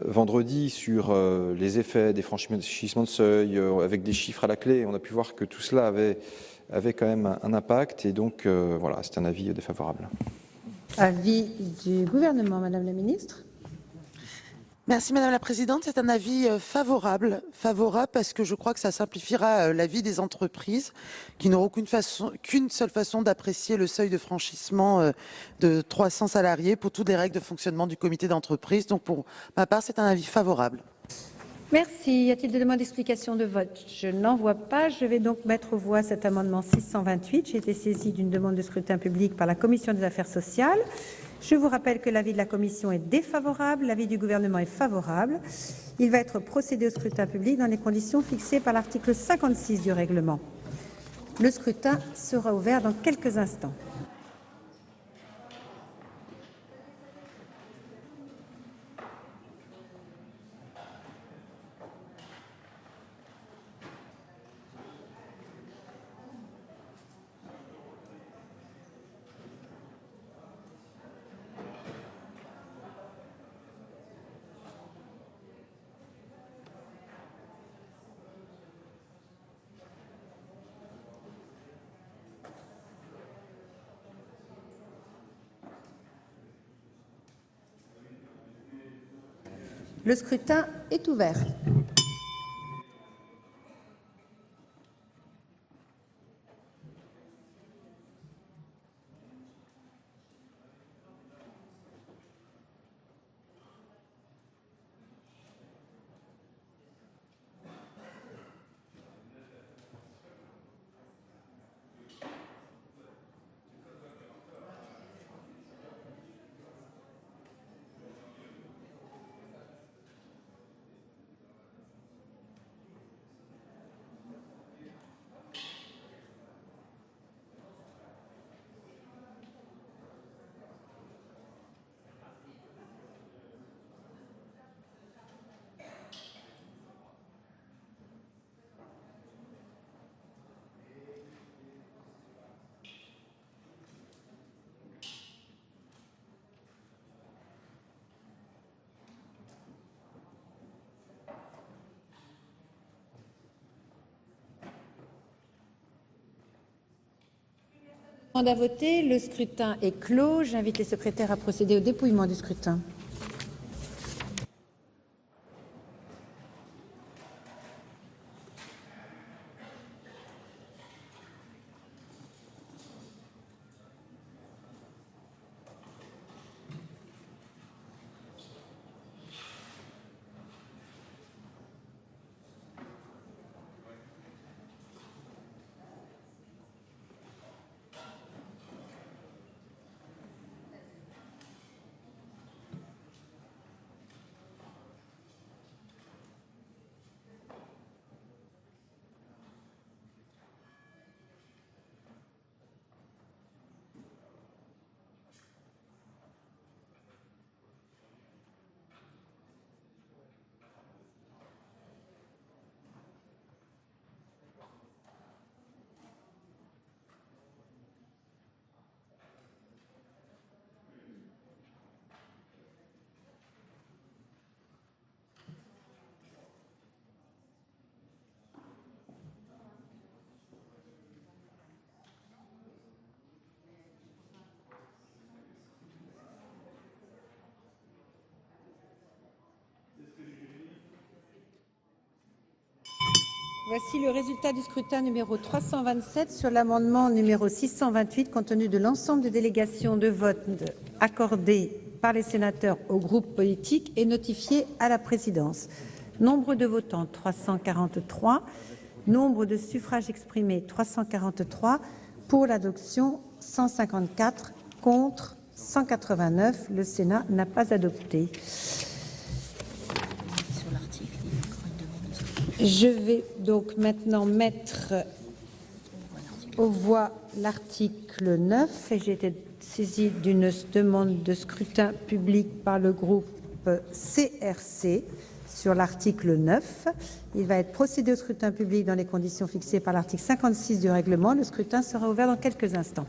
vendredi sur les effets des franchissements de seuil avec des chiffres à la clé. On a pu voir que tout cela avait quand même un impact et donc voilà, c'est un avis défavorable. Avis du gouvernement, Madame la Ministre. Merci Madame la Présidente. C'est un avis favorable parce que je crois que ça simplifiera la vie des entreprises qui n'auront qu'une seule façon d'apprécier le seuil de franchissement de 300 salariés pour toutes les règles de fonctionnement du comité d'entreprise. Donc pour ma part, c'est un avis favorable. Merci. Y a-t-il des demandes d'explication de vote? Je n'en vois pas. Je vais donc mettre aux voix cet amendement 628. J'ai été saisie d'une demande de scrutin public par la Commission des affaires sociales. Je vous rappelle que l'avis de la Commission est défavorable, l'avis du gouvernement est favorable. Il va être procédé au scrutin public dans les conditions fixées par l'article 56 du règlement. Le scrutin sera ouvert dans quelques instants. Le scrutin est ouvert. À voter, le scrutin est clos. J'invite les secrétaires à procéder au dépouillement du scrutin. Voici le résultat du scrutin numéro 327 sur l'amendement numéro 628, compte tenu de l'ensemble des délégations de vote accordées par les sénateurs aux groupes politiques et notifiées à la présidence. Nombre de votants 343, nombre de suffrages exprimés 343, pour l'adoption 154, contre 189. Le Sénat n'a pas adopté. Je vais donc maintenant mettre aux voix l'article 9 et j'ai été saisie d'une demande de scrutin public par le groupe CRC sur l'article 9. Il va être procédé au scrutin public dans les conditions fixées par l'article 56 du règlement. Le scrutin sera ouvert dans quelques instants.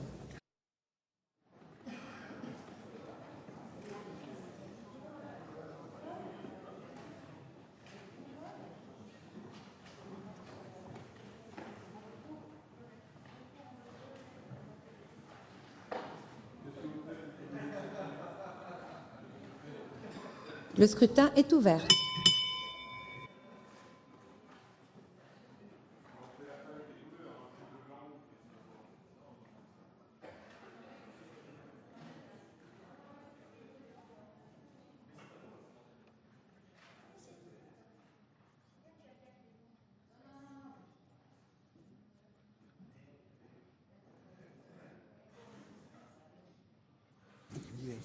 Le scrutin est ouvert.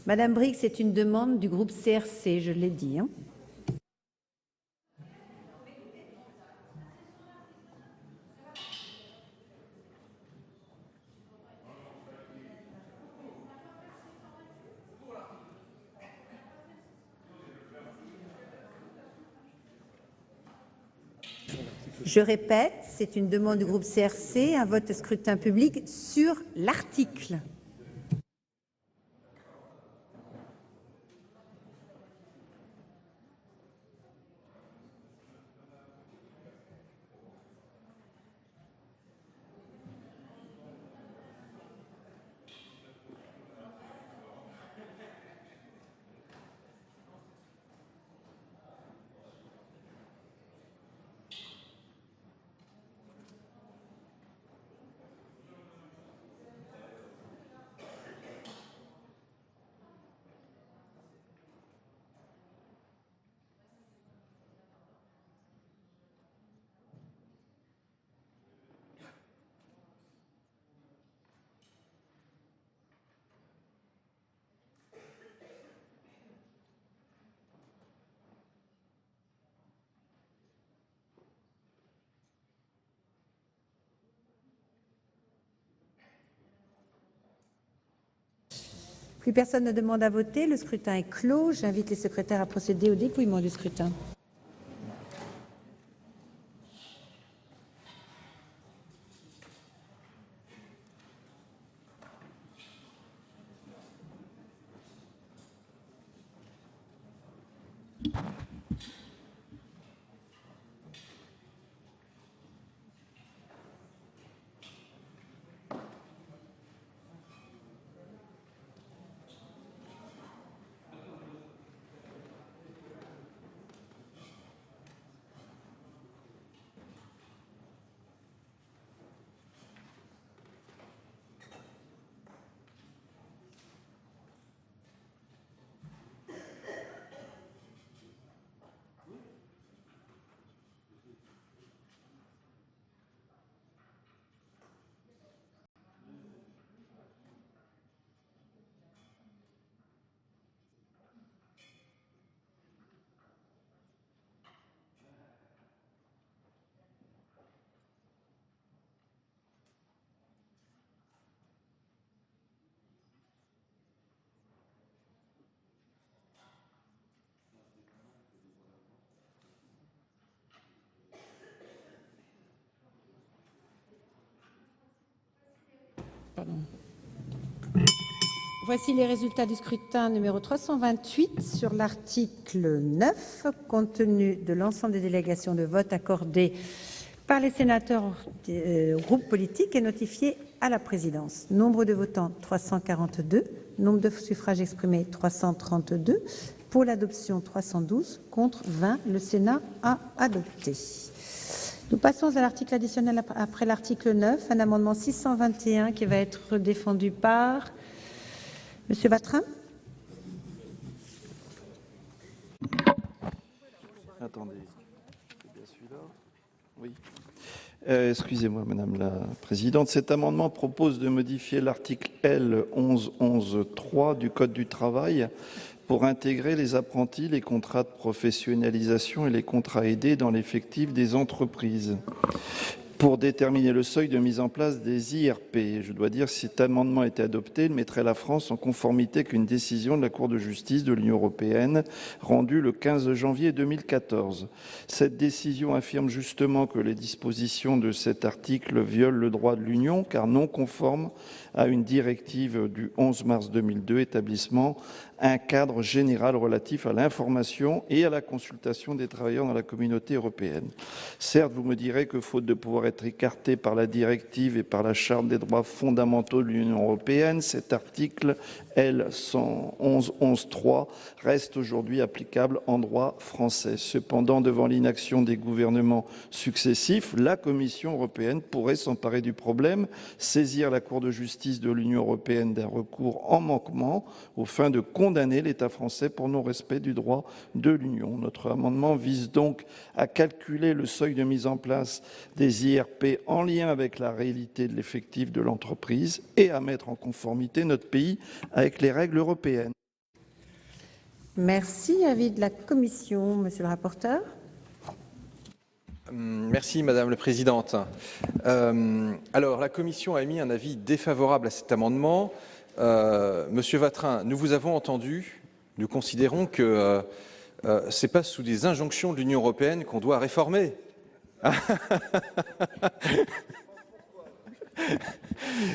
Madame Brix, c'est une demande du groupe CRC, je l'ai dit. Je répète, c'est une demande du groupe CRC, un vote scrutin public sur l'article. Plus personne ne demande à voter. Le scrutin est clos. J'invite les secrétaires à procéder au dépouillement du scrutin. Voici les résultats du scrutin numéro 328 sur l'article 9. Compte tenu de l'ensemble des délégations de vote accordées par les sénateurs groupes politiques et notifiées à la présidence. Nombre de votants 342, nombre de suffrages exprimés 332, pour l'adoption 312, contre 20. Le Sénat a adopté. Nous passons à l'article additionnel après l'article 9, un amendement 621 qui va être défendu par Monsieur Vatrin. Attendez, c'est bien celui-là. Oui. Excusez-moi, Madame la Présidente. Cet amendement propose de modifier l'article L. 1111-3 du Code du travail pour intégrer les apprentis, les contrats de professionnalisation et les contrats aidés dans l'effectif des entreprises. pour déterminer le seuil de mise en place des IRP. Je dois dire que si cet amendement était adopté, il mettrait la France en conformité avec une décision de la Cour de justice de l'Union européenne rendue le 15 janvier 2014. Cette décision affirme justement que les dispositions de cet article violent le droit de l'Union car non conformes à une directive du 11 mars 2002 établissant un cadre général relatif à l'information et à la consultation des travailleurs dans la communauté européenne. Certes, vous me direz que faute de pouvoir être écarté par la directive et par la Charte des droits fondamentaux de l'Union européenne, cet article L111.3 reste aujourd'hui applicable en droit français. Cependant, devant l'inaction des gouvernements successifs, la Commission européenne pourrait s'emparer du problème, saisir la Cour de justice de l'Union européenne d'un recours en manquement aux fins de condamner l'État français pour non-respect du droit de l'Union. Notre amendement vise donc à calculer le seuil de mise en place des IRP en lien avec la réalité de l'effectif de l'entreprise et à mettre en conformité notre pays avec les règles européennes. Merci. Avis de la Commission, monsieur le rapporteur. Merci Madame la Présidente. Alors la Commission a émis un avis défavorable à cet amendement. Monsieur Vatrin, nous vous avons entendu. Nous considérons que ce n'est pas sous des injonctions de l'Union européenne qu'on doit réformer.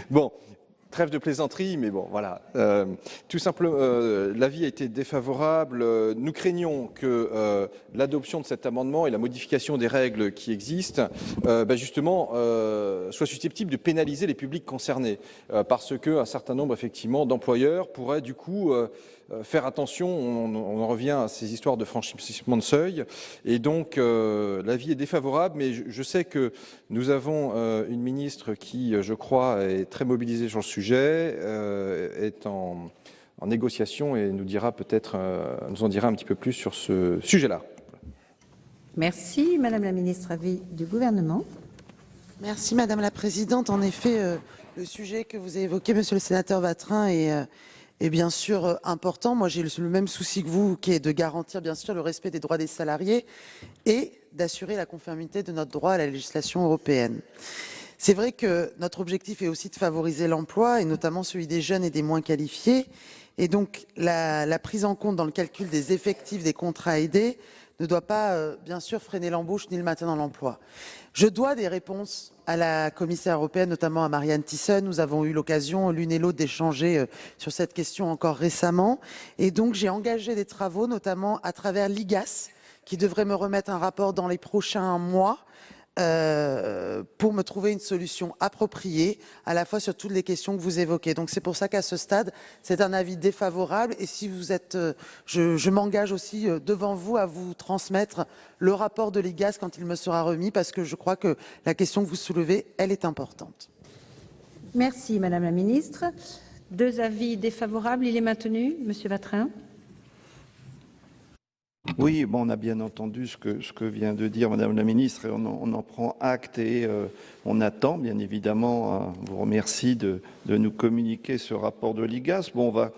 Bon, trêve de plaisanterie, mais bon, voilà. Tout simplement, l'avis a été défavorable. Nous craignons que l'adoption de cet amendement et la modification des règles qui existent, justement, soit susceptible de pénaliser les publics concernés, parce qu'un certain nombre, effectivement, d'employeurs pourraient, du coup, faire attention, on en revient à ces histoires de franchissement de seuil, et donc l'avis est défavorable, mais je sais que nous avons une ministre qui, je crois, est très mobilisée sur le sujet, est en négociation et nous dira peut-être, nous en dira un petit peu plus sur ce sujet-là. Merci. Madame la ministre, avis du gouvernement. Merci Madame la Présidente. En effet, le sujet que vous avez évoqué, Monsieur le Sénateur Vatrin, est bien sûr important. Moi, j'ai le même souci que vous, qui est de garantir bien sûr le respect des droits des salariés et d'assurer la conformité de notre droit à la législation européenne. C'est vrai que notre objectif est aussi de favoriser l'emploi, et notamment celui des jeunes et des moins qualifiés. Et donc, la prise en compte dans le calcul des effectifs des contrats aidés ne doit pas, bien sûr, freiner l'embauche ni le maintien dans l'emploi. Je dois des réponses à la commissaire européenne, notamment à Marianne Thyssen. Nous avons eu l'occasion, l'une et l'autre, d'échanger sur cette question encore récemment. Et donc, j'ai engagé des travaux, notamment à travers l'IGAS, qui devrait me remettre un rapport dans les prochains mois, pour me trouver une solution appropriée à la fois sur toutes les questions que vous évoquez. Donc c'est pour ça qu'à ce stade, c'est un avis défavorable, et si vous êtes, je m'engage aussi devant vous à vous transmettre le rapport de l'IGAS quand il me sera remis, parce que je crois que la question que vous soulevez, elle est importante. Merci Madame la ministre. Deux avis défavorables, il est maintenu. Monsieur Vatrin. Oui, bon, on a bien entendu ce que vient de dire Madame la ministre, et on en prend acte, et on attend bien évidemment, on vous remercie de nous communiquer ce rapport de l'IGAS. Bon, on va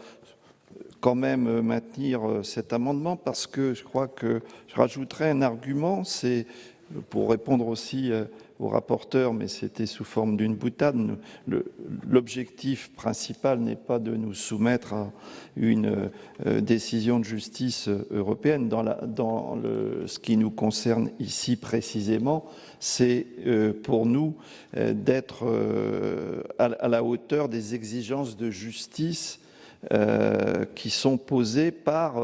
quand même maintenir cet amendement, parce que je crois que je rajouterai un argument, c'est pour répondre aussi au rapporteur, mais c'était sous forme d'une boutade. L'objectif principal n'est pas de nous soumettre à une décision de justice européenne. Ce qui nous concerne ici précisément, c'est pour nous d'être à la hauteur des exigences de justice qui sont posées par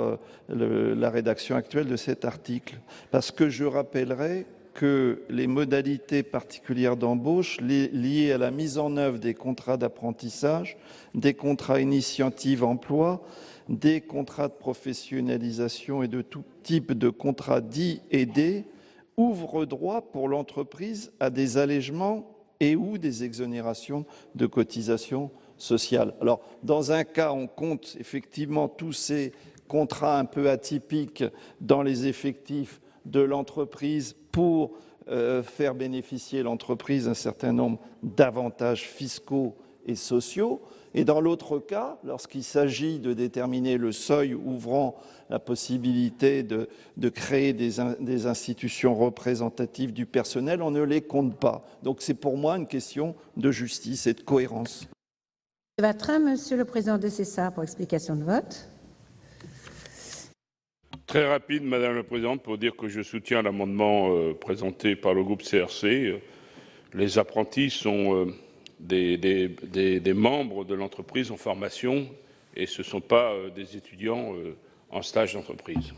la rédaction actuelle de cet article. Parce que je rappellerai que les modalités particulières d'embauche liées à la mise en œuvre des contrats d'apprentissage, des contrats initiative emploi, des contrats de professionnalisation et de tout type de contrats dits aidés ouvrent droit pour l'entreprise à des allègements et ou des exonérations de cotisations sociales. Alors, dans un cas, on compte effectivement tous ces contrats un peu atypiques dans les effectifs de l'entreprise pour faire bénéficier l'entreprise d'un certain nombre d'avantages fiscaux et sociaux. Et dans l'autre cas, lorsqu'il s'agit de déterminer le seuil ouvrant la possibilité de créer des institutions représentatives du personnel, on ne les compte pas. Donc c'est pour moi une question de justice et de cohérence. Vatrin, Monsieur le Président de César, pour explication de vote. Très rapide, Madame la Présidente, pour dire que je soutiens l'amendement présenté par le groupe CRC. Les apprentis sont des membres de l'entreprise en formation et ce ne sont pas des étudiants en stage d'entreprise.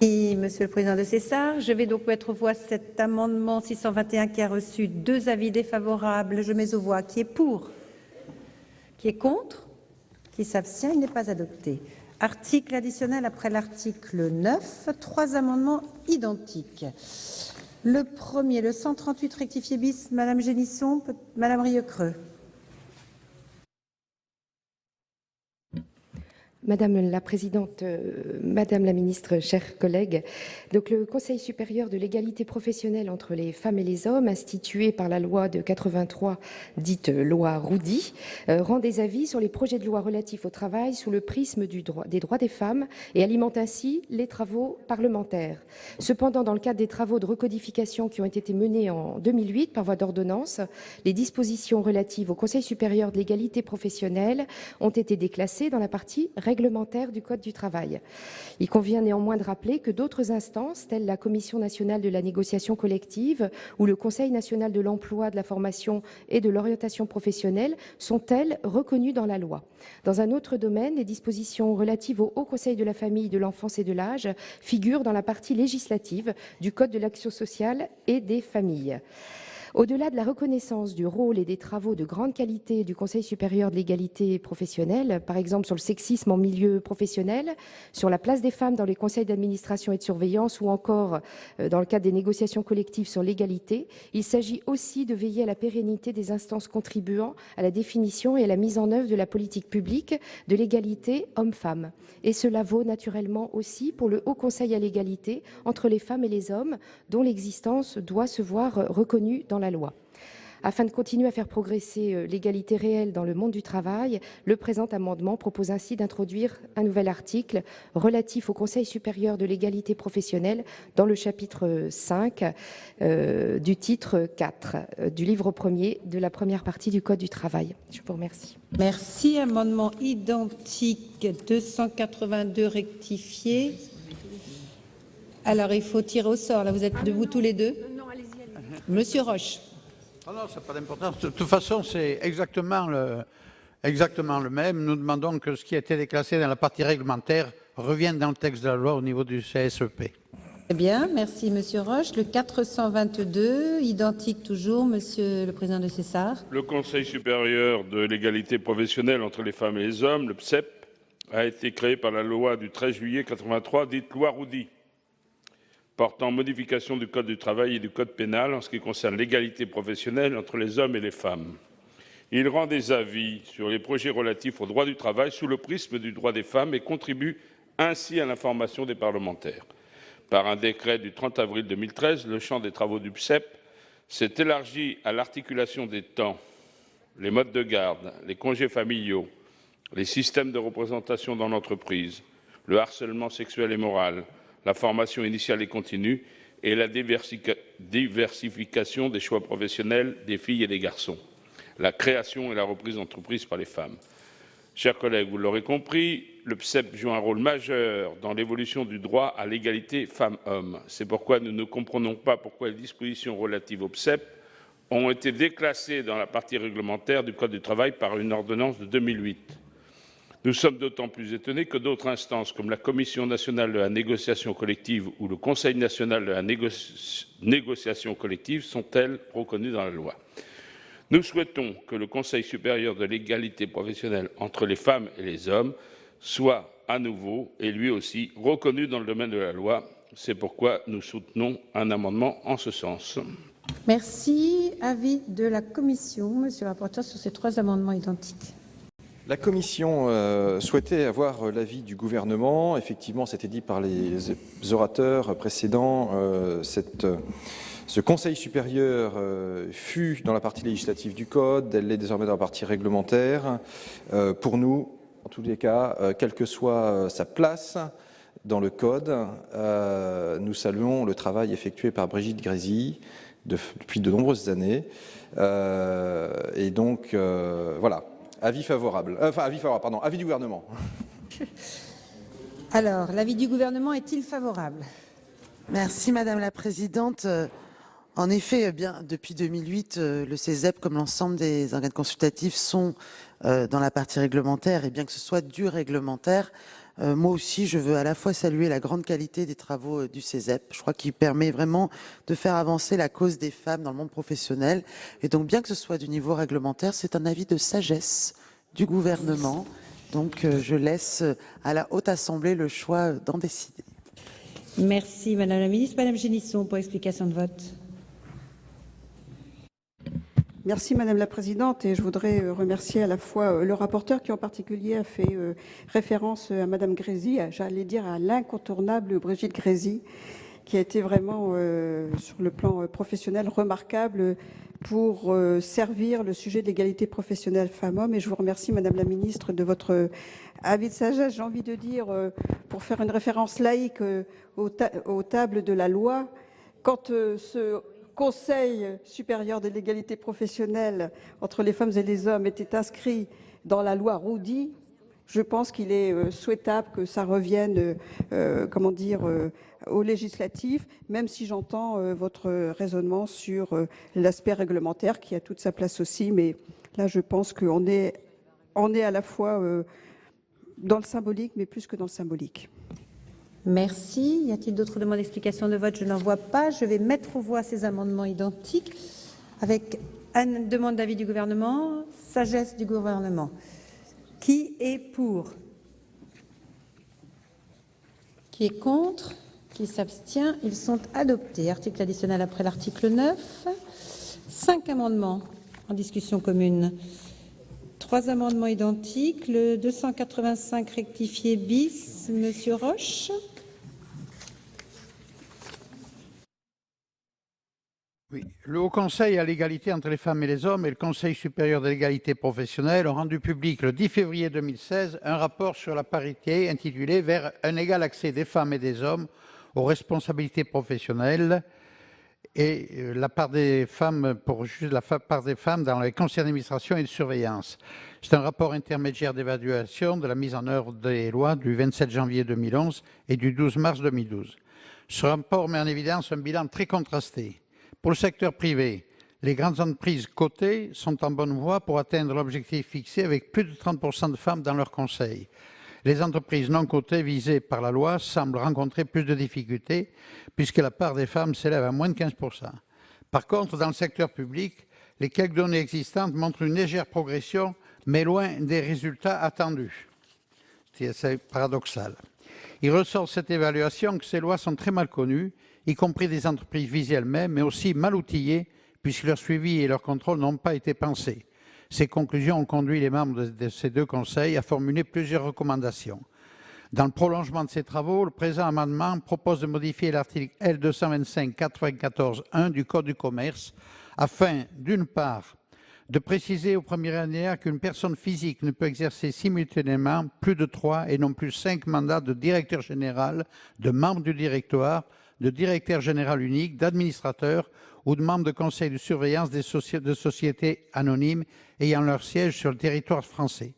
Et Monsieur le Président de César, je vais donc mettre aux voix cet amendement 621 qui a reçu 2 avis défavorables. Je mets aux voix qui est pour, qui est contre, qui s'abstient. Il n'est pas adopté. Article additionnel après l'article 9, 3 amendements identiques. Le premier, le 138 rectifié bis, Madame Génisson, Madame Rieucreux. Madame la Présidente, Madame la Ministre, chers collègues, donc le Conseil supérieur de l'égalité professionnelle entre les femmes et les hommes, institué par la loi de 83, dite loi Roudy, rend des avis sur les projets de loi relatifs au travail sous le prisme des droits des femmes et alimente ainsi les travaux parlementaires. Cependant, dans le cadre des travaux de recodification qui ont été menés en 2008 par voie d'ordonnance, les dispositions relatives au Conseil supérieur de l'égalité professionnelle ont été déclassées dans la partie réglementaire du Code du travail. Il convient néanmoins de rappeler que d'autres instances, telles la Commission nationale de la négociation collective ou le Conseil national de l'emploi, de la formation et de l'orientation professionnelle, sont elles reconnues dans la loi. Dans un autre domaine, les dispositions relatives au Haut Conseil de la famille, de l'enfance et de l'âge figurent dans la partie législative du Code de l'action sociale et des familles. Au-delà de la reconnaissance du rôle et des travaux de grande qualité du Conseil supérieur de l'égalité professionnelle, par exemple sur le sexisme en milieu professionnel, sur la place des femmes dans les conseils d'administration et de surveillance ou encore dans le cadre des négociations collectives sur l'égalité, il s'agit aussi de veiller à la pérennité des instances contribuant à la définition et à la mise en œuvre de la politique publique de l'égalité homme-femme. Et cela vaut naturellement aussi pour le Haut Conseil à l'égalité entre les femmes et les hommes, dont l'existence doit se voir reconnue dans la loi. Afin de continuer à faire progresser l'égalité réelle dans le monde du travail, le présent amendement propose ainsi d'introduire un nouvel article relatif au Conseil supérieur de l'égalité professionnelle dans le chapitre 5 du titre 4 du livre 1er de la première partie du Code du travail. Je vous remercie. Merci. Amendement identique 282 rectifié. Alors, il faut tirer au sort. Là, vous êtes debout tous les deux. Monsieur Roche. Oh non, ça n'a pas d'importance. De toute façon, c'est exactement le même. Nous demandons que ce qui a été déclassé dans la partie réglementaire revienne dans le texte de la loi au niveau du CSEP. Très bien, merci Monsieur Roche. Le 422, identique toujours, Monsieur le Président de César. Le Conseil supérieur de l'égalité professionnelle entre les femmes et les hommes, le PSEP, a été créé par la loi du 13 juillet 83, dite loi Roudy, portant modification du Code du travail et du Code pénal en ce qui concerne l'égalité professionnelle entre les hommes et les femmes. Il rend des avis sur les projets relatifs au droit du travail sous le prisme du droit des femmes et contribue ainsi à l'information des parlementaires. Par un décret du 30 avril 2013, le champ des travaux du PSEP s'est élargi à l'articulation des temps, les modes de garde, les congés familiaux, les systèmes de représentation dans l'entreprise, le harcèlement sexuel et moral, la formation initiale et continue et la diversification des choix professionnels des filles et des garçons, la création et la reprise d'entreprise par les femmes. Chers collègues, vous l'aurez compris, le PSEP joue un rôle majeur dans l'évolution du droit à l'égalité femmes-hommes. C'est pourquoi nous ne comprenons pas pourquoi les dispositions relatives au PSEP ont été déclassées dans la partie réglementaire du Code du travail par une ordonnance de 2008. Nous sommes d'autant plus étonnés que d'autres instances, comme la Commission nationale de la négociation collective ou le Conseil national de la négociation collective, sont, elles, reconnues dans la loi. Nous souhaitons que le Conseil supérieur de l'égalité professionnelle entre les femmes et les hommes soit à nouveau, et lui aussi, reconnu dans le domaine de la loi. C'est pourquoi nous soutenons un amendement en ce sens. Merci. Avis de la Commission, Monsieur le rapporteur, sur ces 3 amendements identiques. La Commission souhaitait avoir l'avis du gouvernement. Effectivement, c'était dit par les orateurs précédents, Ce Conseil supérieur fut dans la partie législative du Code, elle l'est désormais dans la partie réglementaire. Pour nous, en tous les cas, quelle que soit sa place dans le Code, nous saluons le travail effectué par Brigitte Grésy depuis de nombreuses années. Et donc, voilà, avis favorable. Avis du gouvernement. Alors, l'avis du gouvernement est-il favorable? Merci Madame la Présidente. En effet, bien, depuis 2008, le CESEP, comme l'ensemble des organes consultatifs, sont dans la partie réglementaire, et bien que ce soit du réglementaire, moi aussi, je veux à la fois saluer la grande qualité des travaux du CESEP. Je crois qu'il permet vraiment de faire avancer la cause des femmes dans le monde professionnel. Et donc, bien que ce soit du niveau réglementaire, c'est un avis de sagesse du gouvernement. Donc, je laisse à la Haute Assemblée le choix d'en décider. Merci Madame la Ministre. Madame Génisson pour explication de vote. Merci Madame la Présidente, et je voudrais remercier à la fois le rapporteur qui en particulier a fait référence à Madame Grésy, j'allais dire à l'incontournable Brigitte Grésy, qui a été vraiment sur le plan professionnel remarquable pour servir le sujet de l'égalité professionnelle femmes-hommes. Et je vous remercie Madame la Ministre de votre avis de sagesse, j'ai envie de dire, pour faire une référence laïque aux tables de la loi. Quand ce Conseil supérieur de l'égalité professionnelle entre les femmes et les hommes était inscrit dans la loi Roudy, je pense qu'il est souhaitable que ça revienne, au législatif, même si j'entends votre raisonnement sur l'aspect réglementaire qui a toute sa place aussi. Mais là, je pense qu'on est à la fois dans le symbolique, mais plus que dans le symbolique. Merci. Y a-t-il d'autres demandes d'explication de vote? Je n'en vois pas. Je vais mettre aux voix ces amendements identiques avec une demande d'avis du gouvernement, sagesse du gouvernement. Qui est pour? Qui est contre? Qui s'abstient? Ils sont adoptés. Article additionnel après l'article 9. 5 amendements en discussion commune. 3 amendements identiques. Le 285 rectifié bis. Monsieur Roche. Oui. Le Haut Conseil à l'égalité entre les femmes et les hommes et le Conseil supérieur de l'égalité professionnelle ont rendu public le 10 février 2016 un rapport sur la parité intitulé « Vers un égal accès des femmes et des hommes aux responsabilités professionnelles et la part des femmes dans les conseils d'administration et de surveillance ». C'est un rapport intermédiaire d'évaluation de la mise en œuvre des lois du 27 janvier 2011 et du 12 mars 2012. Ce rapport met en évidence un bilan très contrasté. Pour le secteur privé, les grandes entreprises cotées sont en bonne voie pour atteindre l'objectif fixé avec plus de 30% de femmes dans leur conseil. Les entreprises non cotées visées par la loi semblent rencontrer plus de difficultés puisque la part des femmes s'élève à moins de 15%. Par contre, dans le secteur public, les quelques données existantes montrent une légère progression, mais loin des résultats attendus. C'est paradoxal. Il ressort de cette évaluation que ces lois sont très mal connues, y compris des entreprises visées elles-mêmes, mais aussi mal outillées, puisque leur suivi et leur contrôle n'ont pas été pensés. Ces conclusions ont conduit les membres de ces deux conseils à formuler plusieurs recommandations. Dans le prolongement de ces travaux, le présent amendement propose de modifier l'article L225-94-1 du Code du commerce afin, d'une part, de préciser au premier alinéa qu'une personne physique ne peut exercer simultanément plus de 3 et non plus 5 mandats de directeur général, de membre du directoire, de directeur général unique, d'administrateur ou de membre de conseil de surveillance de sociétés anonymes ayant leur siège sur le territoire français.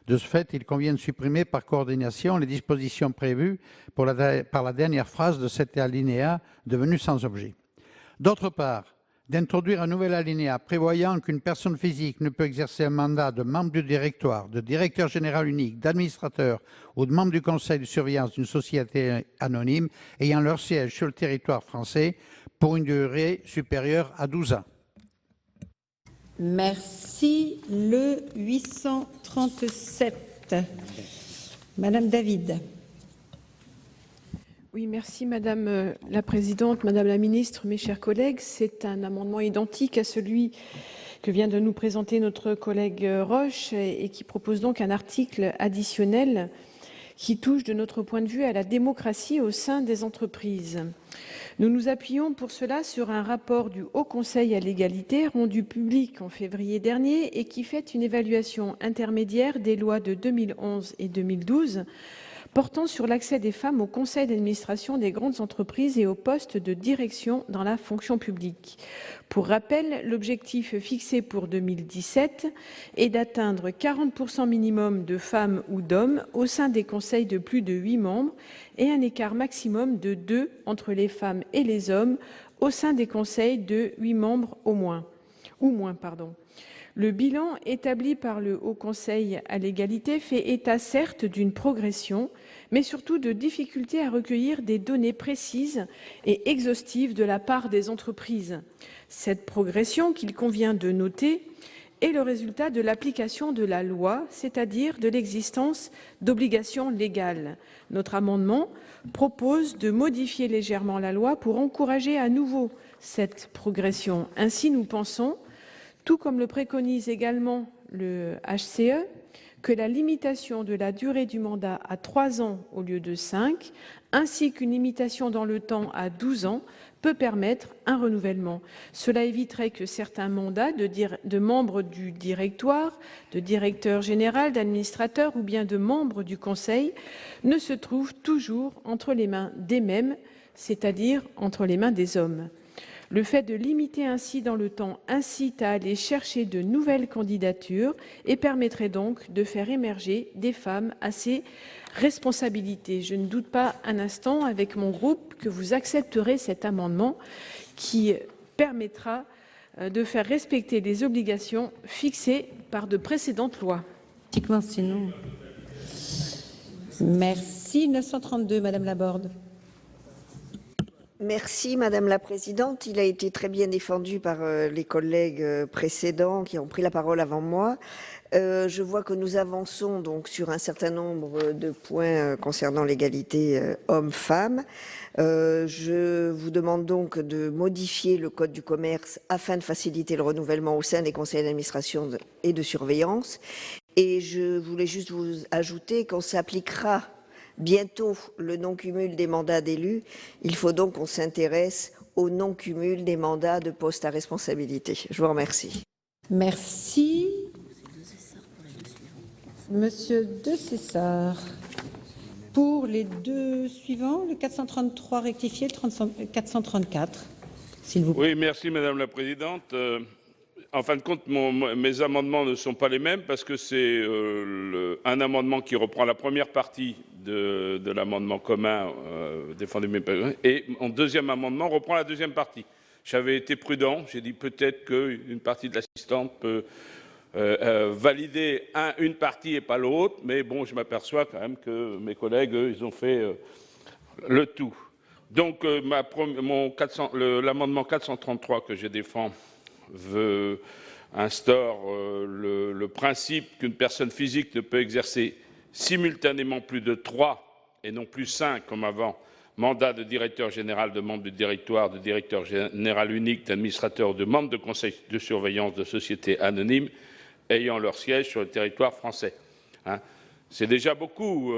De ce fait, il convient de supprimer par coordination les dispositions prévues par la dernière phrase de cet alinéa devenu sans objet. D'autre part, d'introduire un nouvel alinéa prévoyant qu'une personne physique ne peut exercer un mandat de membre du directoire, de directeur général unique, d'administrateur ou de membre du conseil de surveillance d'une société anonyme ayant leur siège sur le territoire français pour une durée supérieure à 12 ans. Merci. Le 837. Madame David. Oui, merci Madame la Présidente, Madame la Ministre, mes chers collègues. C'est un amendement identique à celui que vient de nous présenter notre collègue Roche et qui propose donc un article additionnel qui touche de notre point de vue à la démocratie au sein des entreprises. Nous nous appuyons pour cela sur un rapport du Haut Conseil à l'égalité rendu public en février dernier et qui fait une évaluation intermédiaire des lois de 2011 et 2012 portant sur l'accès des femmes au conseil d'administration des grandes entreprises et aux postes de direction dans la fonction publique. Pour rappel, l'objectif fixé pour 2017 est d'atteindre 40% minimum de femmes ou d'hommes au sein des conseils de plus de 8 membres et un écart maximum de 2 entre les femmes et les hommes au sein des conseils de 8 membres ou moins. Le bilan établi par le Haut Conseil à l'égalité fait état certes d'une progression, mais surtout de difficultés à recueillir des données précises et exhaustives de la part des entreprises. Cette progression, qu'il convient de noter, est le résultat de l'application de la loi, c'est-à-dire de l'existence d'obligations légales. Notre amendement propose de modifier légèrement la loi pour encourager à nouveau cette progression. Ainsi, nous pensons, tout comme le préconise également le HCE, que la limitation de la durée du mandat à 3 ans au lieu de 5, ainsi qu'une limitation dans le temps à 12 ans, peut permettre un renouvellement. Cela éviterait que certains mandats de membres du directoire, de directeur général, d'administrateur ou bien de membres du conseil ne se trouvent toujours entre les mains des mêmes, c'est-à-dire entre les mains des hommes. Le fait de limiter ainsi dans le temps incite à aller chercher de nouvelles candidatures et permettrait donc de faire émerger des femmes à ces responsabilités. Je ne doute pas un instant avec mon groupe que vous accepterez cet amendement qui permettra de faire respecter les obligations fixées par de précédentes lois. Merci. 932, Madame Laborde. Merci Madame la Présidente. Il a été très bien défendu par les collègues précédents qui ont pris la parole avant moi. Je vois que nous avançons donc sur un certain nombre de points concernant l'égalité hommes-femmes. Je vous demande donc de modifier le Code du commerce afin de faciliter le renouvellement au sein des conseils d'administration et de surveillance. Et je voulais juste vous ajouter qu'on s'appliquera bientôt le non-cumul des mandats d'élus. Il faut donc qu'on s'intéresse au non-cumul des mandats de postes à responsabilité. Je vous remercie. Merci. Monsieur De Cessard. Pour les deux suivants, le 433 rectifié, le 434, s'il vous plaît. Oui, merci Madame la Présidente. En fin de compte, mes amendements ne sont pas les mêmes parce que c'est un amendement qui reprend la première partie de l'amendement commun défendu et mon deuxième amendement reprend la deuxième partie. J'avais été prudent, j'ai dit peut-être qu'une partie de l'assistante peut valider une partie et pas l'autre, mais bon, je m'aperçois quand même que mes collègues, eux, ils ont fait le tout. Donc l'amendement 433 que je défends instaure le principe qu'une personne physique ne peut exercer simultanément plus de 3 et non plus 5 comme avant mandat de directeur général, de membre du directoire, de directeur général unique, d'administrateur, de membre de conseil de surveillance de sociétés anonymes ayant leur siège sur le territoire français. C'est déjà beaucoup.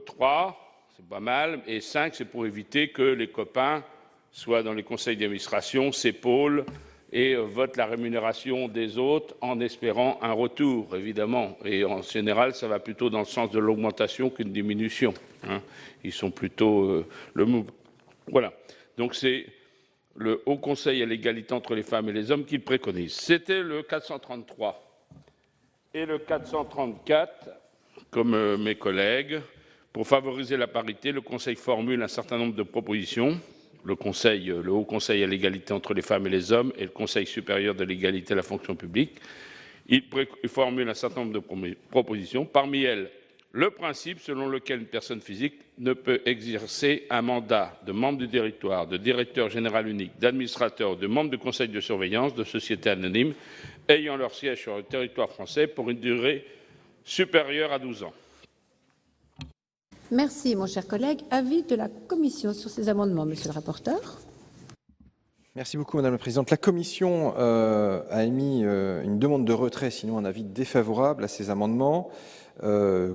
3, c'est pas mal, et 5, c'est pour éviter que les copains soient dans les conseils d'administration, s'épaulent et votent la rémunération des autres en espérant un retour, évidemment. Et en général, ça va plutôt dans le sens de l'augmentation qu'une diminution. Ils sont plutôt le mouvement. Voilà. Donc c'est le Haut Conseil à l'égalité entre les femmes et les hommes qui le préconise. C'était le 433. Et le 434, comme mes collègues, pour favoriser la parité, le Conseil formule un certain nombre de propositions. Le Haut Conseil à l'égalité entre les femmes et les hommes et le Conseil supérieur de l'égalité à la fonction publique. Il formule un certain nombre de propositions. Parmi elles, le principe selon lequel une personne physique ne peut exercer un mandat de membre du directoire, de directeur général unique, d'administrateur, de membre du conseil de surveillance de sociétés anonymes ayant leur siège sur le territoire français pour une durée supérieure à 12 ans. Merci, mon cher collègue. Avis de la Commission sur ces amendements, monsieur le rapporteur. Merci beaucoup, Madame la Présidente. La Commission a émis une demande de retrait, sinon un avis défavorable à ces amendements,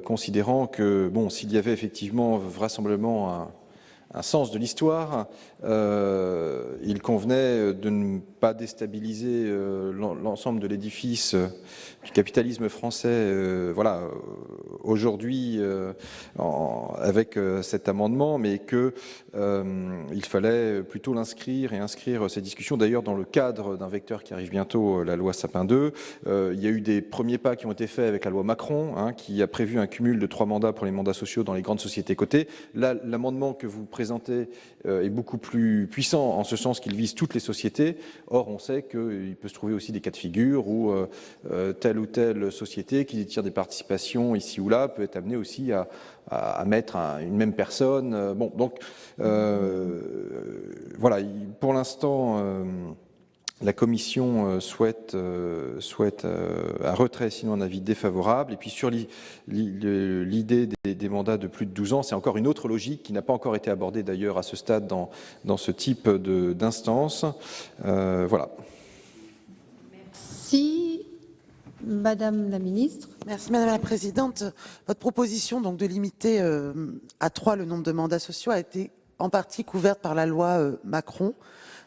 considérant que, bon, s'il y avait effectivement vraisemblablement sens de l'histoire, il convenait de ne pas déstabiliser l'ensemble de l'édifice du capitalisme français aujourd'hui avec cet amendement, mais qu'il fallait plutôt l'inscrire et inscrire ces discussions d'ailleurs dans le cadre d'un vecteur qui arrive bientôt, la loi Sapin 2. Il y a eu des premiers pas qui ont été faits avec la loi Macron, qui a prévu un cumul de 3 mandats pour les mandats sociaux dans les grandes sociétés cotées. Là, l'amendement que vous présentez est beaucoup plus puissant en ce sens qu'il vise toutes les sociétés. Or, on sait qu'il peut se trouver aussi des cas de figure où telle ou telle société qui détient des participations ici ou là peut être amenée aussi à mettre une même personne. Bon, donc voilà, pour l'instant, la Commission souhaite un retrait, sinon un avis défavorable. Et puis sur l'idée des mandats de plus de 12 ans, c'est encore une autre logique qui n'a pas encore été abordée d'ailleurs à ce stade dans ce type d'instance. Voilà. Merci. Madame la ministre. Merci Madame la Présidente. Votre proposition donc de limiter à 3 le nombre de mandats sociaux a été en partie couverte par la loi Macron,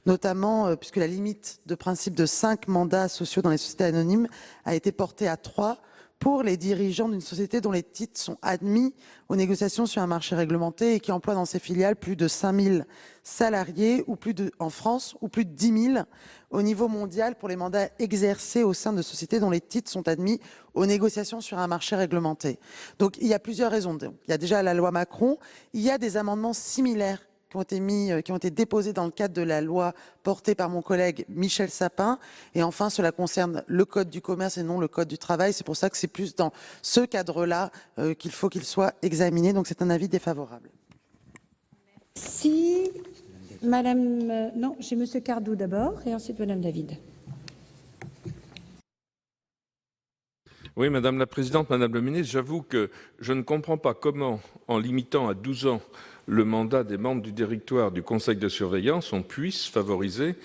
notamment puisque la limite de principe de 5 mandats sociaux dans les sociétés anonymes a été portée à 3 pour les dirigeants d'une société dont les titres sont admis aux négociations sur un marché réglementé et qui emploie dans ses filiales plus de 5000 salariés ou en France ou plus de 10 000 au niveau mondial pour les mandats exercés au sein de sociétés dont les titres sont admis aux négociations sur un marché réglementé. Donc il y a plusieurs raisons. Donc, il y a déjà la loi Macron, il y a des amendements similaires qui ont été déposés dans le cadre de la loi portée par mon collègue Michel Sapin. Et enfin, cela concerne le Code du commerce et non le Code du travail. C'est pour ça que c'est plus dans ce cadre-là qu'il faut qu'il soit examiné. Donc c'est un avis défavorable. Si Madame... non, j'ai Monsieur Cardou d'abord et ensuite Madame David. Oui, Madame la Présidente, Madame la Ministre, j'avoue que je ne comprends pas comment, en limitant à 12 ans le mandat des membres du directoire du conseil de surveillance, on puisse favoriser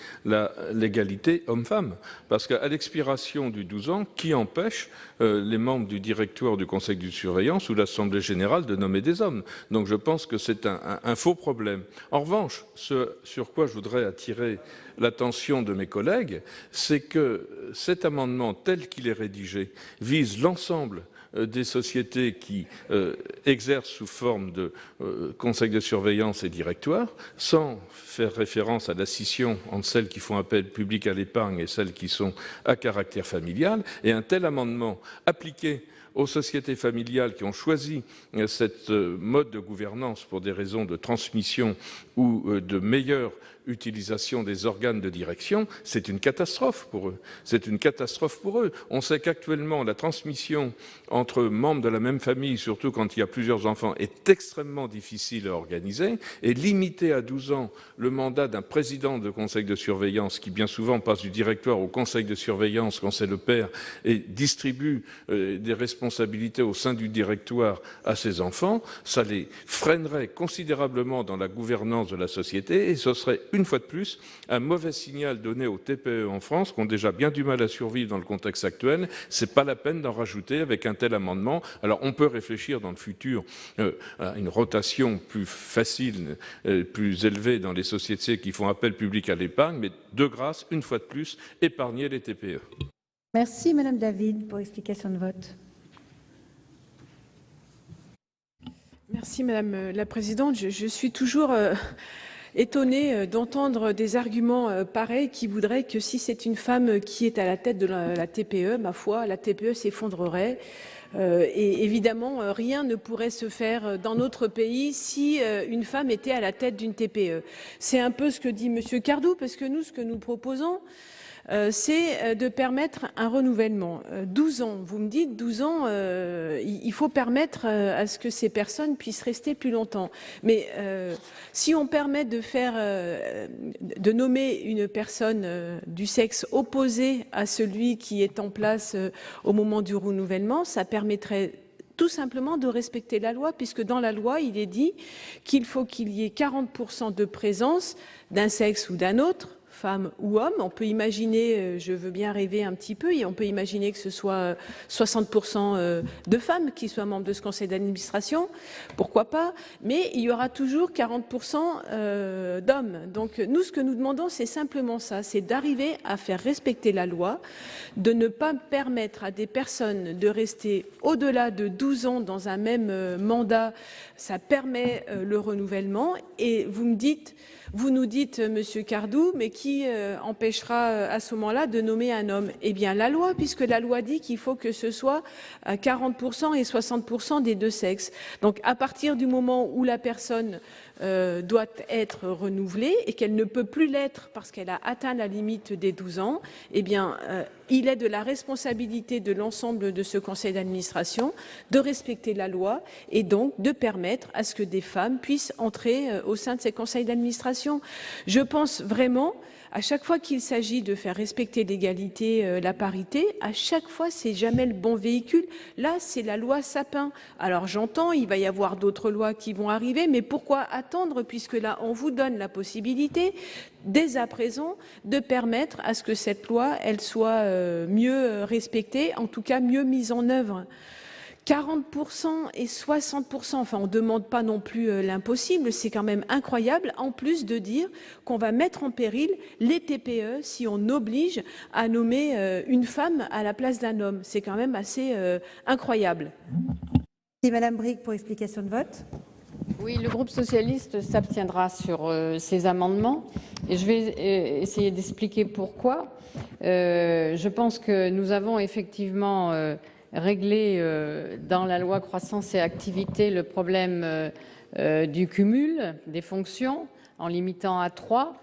l'égalité homme-femme. Parce qu'à l'expiration du 12 ans, qui empêche les membres du directoire du conseil de surveillance ou l'Assemblée générale de nommer des hommes? Donc je pense que c'est un faux problème. En revanche, ce sur quoi je voudrais attirer l'attention de mes collègues, c'est que cet amendement tel qu'il est rédigé vise l'ensemble des sociétés qui exercent sous forme de conseil de surveillance et directoire, sans faire référence à la scission entre celles qui font appel public à l'épargne et celles qui sont à caractère familial. Et un tel amendement appliqué aux sociétés familiales qui ont choisi cette mode de gouvernance pour des raisons de transmission ou de meilleure utilisation des organes de direction, c'est une catastrophe pour eux. C'est une catastrophe pour eux. On sait qu'actuellement, la transmission entre membres de la même famille, surtout quand il y a plusieurs enfants, est extrêmement difficile à organiser. Et limiter à 12 ans le mandat d'un président de conseil de surveillance, qui bien souvent passe du directoire au conseil de surveillance quand c'est le père, et distribue des responsabilités au sein du directoire à ses enfants, ça les freinerait considérablement dans la gouvernance de la société et ce serait une fois de plus, un mauvais signal donné aux TPE en France, qui ont déjà bien du mal à survivre dans le contexte actuel. Ce n'est pas la peine d'en rajouter avec un tel amendement. Alors, on peut réfléchir dans le futur à une rotation plus facile, plus élevée dans les sociétés qui font appel public à l'épargne, mais de grâce, une fois de plus, épargner les TPE. Merci, Madame David, pour explication de vote. Merci, Madame la Présidente. Je suis toujours étonnée d'entendre des arguments pareils qui voudraient que si c'est une femme qui est à la tête de la TPE, ma foi, la TPE s'effondrerait. Et évidemment, rien ne pourrait se faire dans notre pays si une femme était à la tête d'une TPE. C'est un peu ce que dit Monsieur Cardou, parce que nous, ce que nous proposons, c'est de permettre un renouvellement. 12 ans, vous me dites 12 ans, il faut permettre à ce que ces personnes puissent rester plus longtemps. Mais si on permet de nommer une personne du sexe opposé à celui qui est en place au moment du renouvellement, ça permettrait tout simplement de respecter la loi, puisque dans la loi, il est dit qu'il faut qu'il y ait 40% de présence d'un sexe ou d'un autre femmes ou hommes. On peut imaginer, je veux bien rêver un petit peu, et on peut imaginer que ce soit 60% de femmes qui soient membres de ce conseil d'administration, pourquoi pas, mais il y aura toujours 40% d'hommes. Donc nous, ce que nous demandons, c'est simplement ça, c'est d'arriver à faire respecter la loi, de ne pas permettre à des personnes de rester au-delà de 12 ans dans un même mandat. Ça permet le renouvellement. Et vous nous dites, Monsieur Cardou, mais qui empêchera à ce moment-là de nommer un homme? Eh bien, la loi, puisque la loi dit qu'il faut que ce soit 40% et 60% des deux sexes. Donc, à partir du moment où la personne doit être renouvelée et qu'elle ne peut plus l'être parce qu'elle a atteint la limite des 12 ans, eh bien, il est de la responsabilité de l'ensemble de ce conseil d'administration de respecter la loi et donc de permettre à ce que des femmes puissent entrer au sein de ces conseils d'administration. Je pense vraiment, à chaque fois qu'il s'agit de faire respecter l'égalité, la parité, à chaque fois, c'est jamais le bon véhicule. Là, c'est la loi Sapin. Alors j'entends, il va y avoir d'autres lois qui vont arriver, mais pourquoi attendre, puisque là, on vous donne la possibilité, dès à présent, de permettre à ce que cette loi, elle soit mieux respectée, en tout cas mieux mise en œuvre. 40% et 60%, enfin on ne demande pas non plus l'impossible, c'est quand même incroyable, en plus de dire qu'on va mettre en péril les TPE si on oblige à nommer une femme à la place d'un homme. C'est quand même assez incroyable. Merci Madame Bricq pour explication de vote. Oui, le groupe socialiste s'abstiendra sur ces amendements et je vais essayer d'expliquer pourquoi. Je pense que nous avons effectivement régler dans la loi croissance et activité le problème du cumul des fonctions en limitant à 3.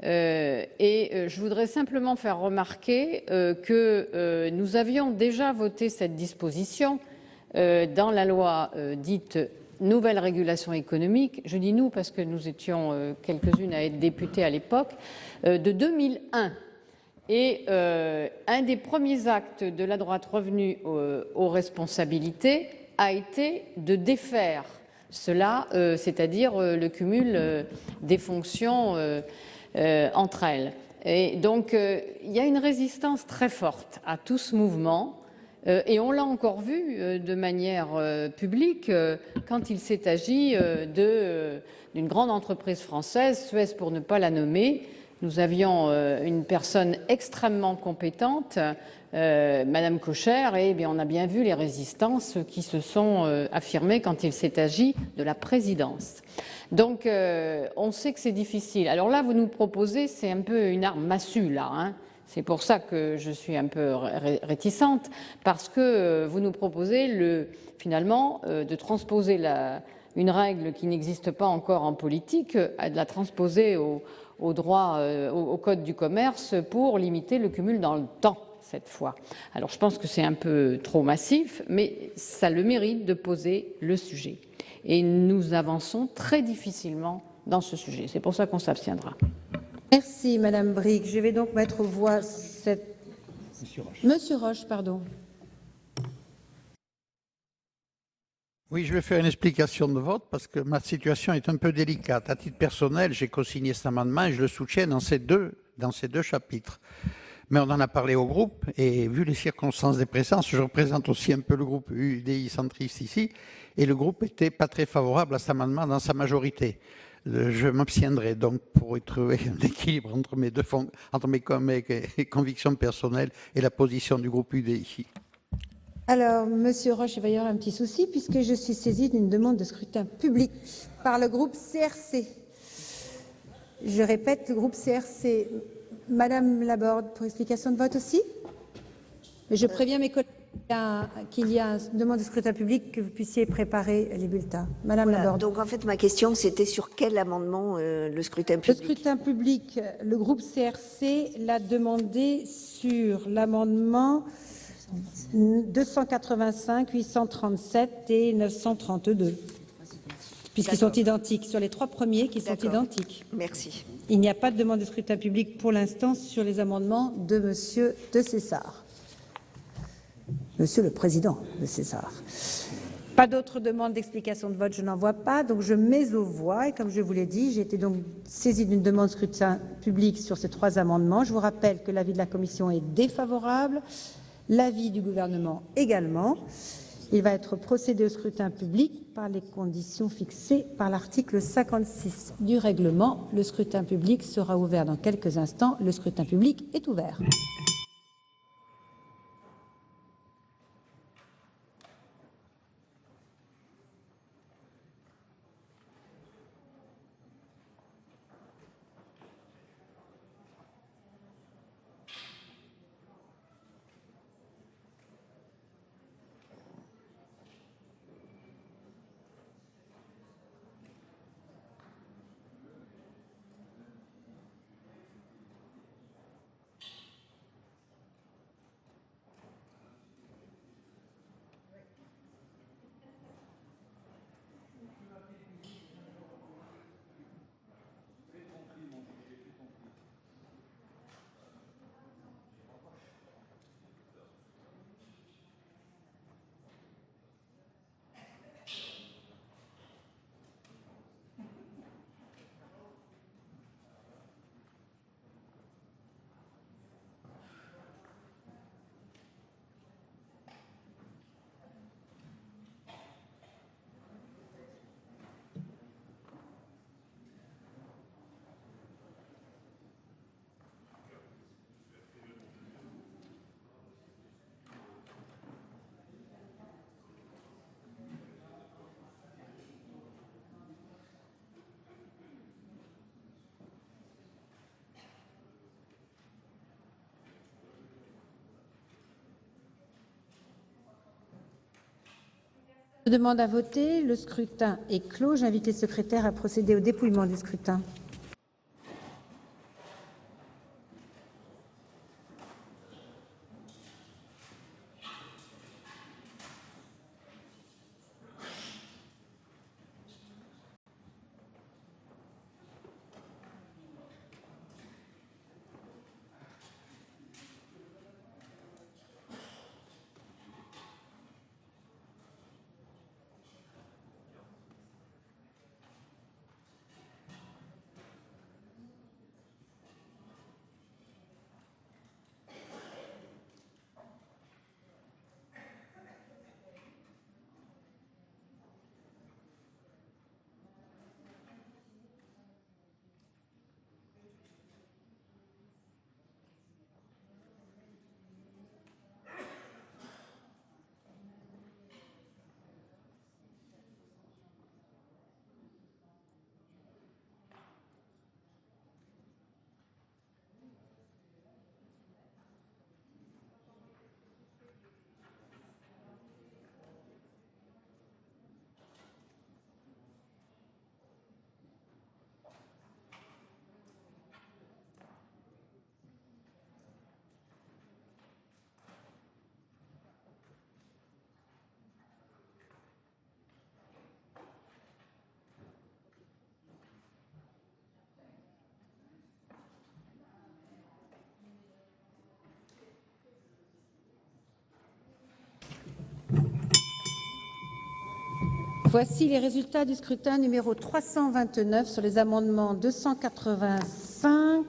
Et je voudrais simplement faire remarquer que nous avions déjà voté cette disposition dans la loi dite nouvelle régulation économique. Je dis nous parce que nous étions quelques-unes à être députées à l'époque, de 2001. Et un des premiers actes de la droite revenue aux responsabilités a été de défaire cela, c'est-à-dire le cumul des fonctions entre elles. Et donc, il y a une résistance très forte à tout ce mouvement, et on l'a encore vu de manière publique quand il s'est agi d'une grande entreprise française, Suez pour ne pas la nommer. Nous avions une personne extrêmement compétente, Madame Kocher, et bien, on a bien vu les résistances qui se sont affirmées quand il s'est agi de la présidence. Donc, on sait que c'est difficile. Alors là, vous nous proposez, c'est un peu une arme massue, là. Hein. C'est pour ça que je suis un peu réticente, parce que vous nous proposez finalement de transposer une règle qui n'existe pas encore en politique, de la transposer au droit, au code du commerce pour limiter le cumul dans le temps, cette fois. Alors je pense que c'est un peu trop massif, mais ça a le mérite de poser le sujet. Et nous avançons très difficilement dans ce sujet. C'est pour ça qu'on s'abstiendra. Merci Madame Bricq. Je vais donc mettre aux voix cette... Monsieur Roche, pardon. Oui, je vais faire une explication de vote parce que ma situation est un peu délicate. À titre personnel, j'ai co-signé cet amendement et je le soutiens dans ces deux chapitres. Mais on en a parlé au groupe et vu les circonstances des présences, je représente aussi un peu le groupe UDI centriste ici et le groupe n'était pas très favorable à cet amendement dans sa majorité. Je m'abstiendrai donc pour trouver un équilibre entre mes convictions personnelles et la position du groupe UDI. Alors, Monsieur Roche, il va y avoir un petit souci puisque je suis saisie d'une demande de scrutin public par le groupe CRC. Je répète, le groupe CRC. Madame Laborde, pour explication de vote aussi. Je préviens mes collègues qu'il y a une demande de scrutin public, que vous puissiez préparer les bulletins. Madame Laborde. Donc en fait, ma question, c'était sur quel amendement le scrutin public? Le scrutin public, le groupe CRC l'a demandé sur l'amendement 285, 837 et 932, puisqu'ils sont identiques, sur les trois premiers qui sont identiques. Merci. Il n'y a pas de demande de scrutin public pour l'instant sur les amendements de Monsieur de César. Monsieur le Président de César. Pas d'autres demandes d'explication de vote, je n'en vois pas, donc je mets aux voix. Et comme je vous l'ai dit, j'ai été donc saisie d'une demande de scrutin public sur ces 3 amendements. Je vous rappelle que l'avis de la commission est défavorable, l'avis du gouvernement également. Il va être procédé au scrutin public par les conditions fixées par l'article 56 du règlement. Le scrutin public sera ouvert dans quelques instants. Le scrutin public est ouvert. Je demande à voter. Le scrutin est clos. J'invite les secrétaires à procéder au dépouillement du scrutin. Voici les résultats du scrutin numéro 329 sur les amendements 285,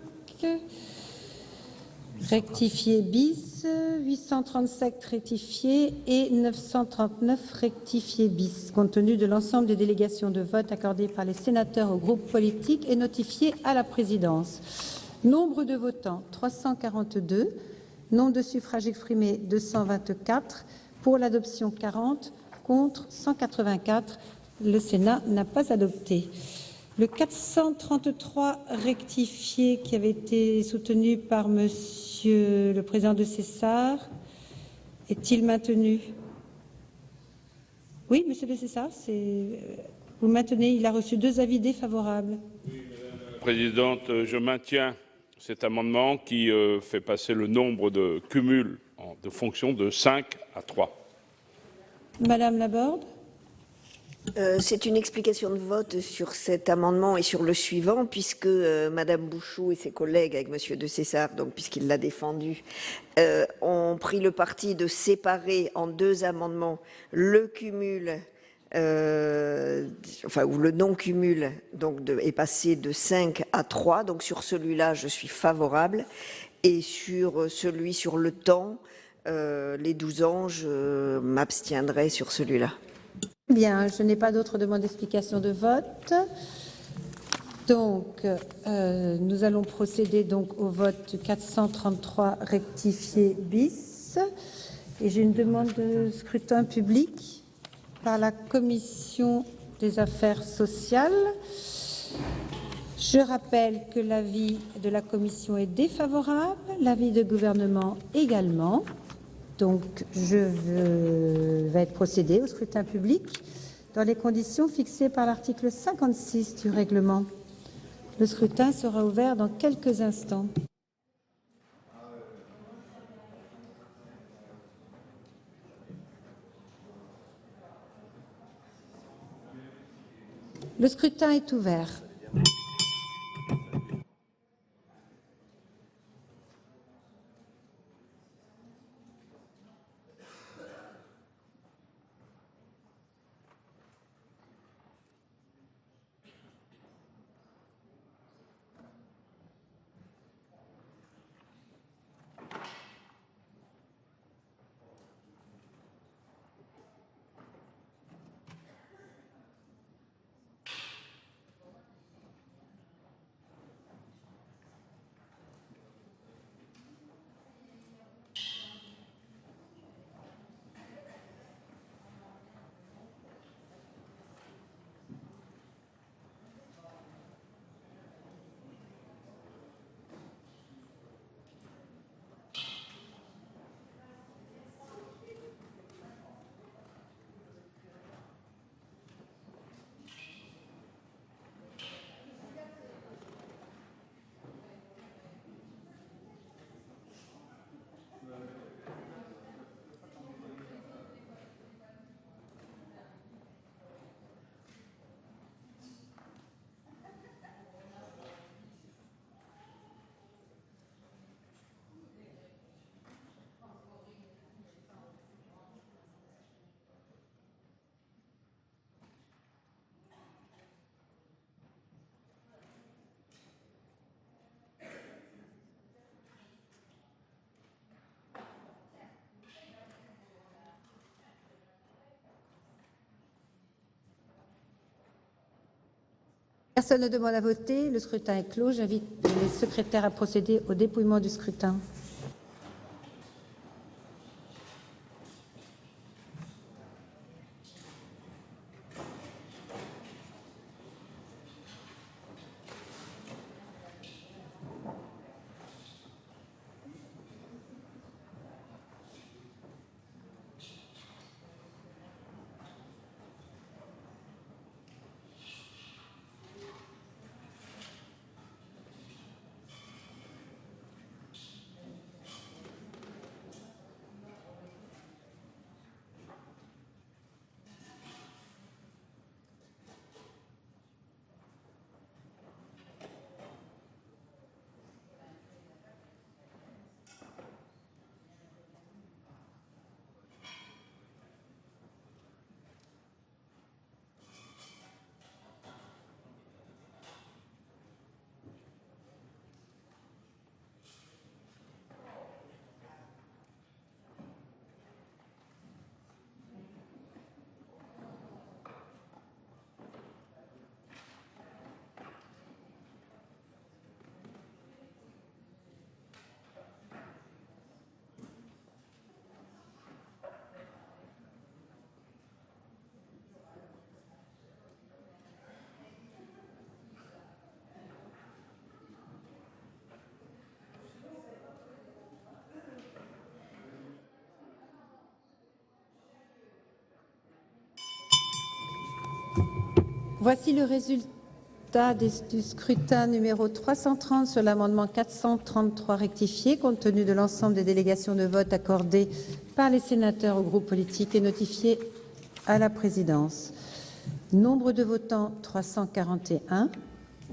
rectifié bis, 837 rectifié et 939 rectifié bis, compte tenu de l'ensemble des délégations de vote accordées par les sénateurs aux groupes politiques et notifiées à la présidence. Nombre de votants 342, nombre de suffrages exprimés 224, pour l'adoption 40, contre 184. Le Sénat n'a pas adopté. Le 433 rectifié qui avait été soutenu par Monsieur le Président de Cessart est-il maintenu? Oui, Monsieur de Cessart, vous maintenez. Il a reçu 2 avis défavorables. Oui, Madame la Présidente, je maintiens cet amendement qui fait passer le nombre de cumuls de fonctions de 5 à 3. Madame Laborde. C'est une explication de vote sur cet amendement et sur le suivant, puisque Madame Bouchoux et ses collègues, avec Monsieur de Cessart, donc puisqu'il l'a défendu, ont pris le parti de séparer en 2 amendements le cumul où le non-cumul est passé de 5 à 3. Donc sur celui-là, je suis favorable. Et sur celui sur le temps, les 12 ans, je m'abstiendrai sur celui-là. Bien, je n'ai pas d'autres demandes d'explication de vote. Donc, nous allons procéder donc au vote 433 rectifié bis. Et j'ai une demande de scrutin public par la Commission des affaires sociales. Je rappelle que l'avis de la Commission est défavorable, l'avis du gouvernement également. Donc, je vais procéder au scrutin public dans les conditions fixées par l'article 56 du règlement. Le scrutin sera ouvert dans quelques instants. Le scrutin est ouvert. Personne ne demande à voter. Le scrutin est clos. J'invite les secrétaires à procéder au dépouillement du scrutin. Voici le résultat du scrutin numéro 330 sur l'amendement 433 rectifié, compte tenu de l'ensemble des délégations de vote accordées par les sénateurs aux groupes politiques et notifiées à la présidence. Nombre de votants 341,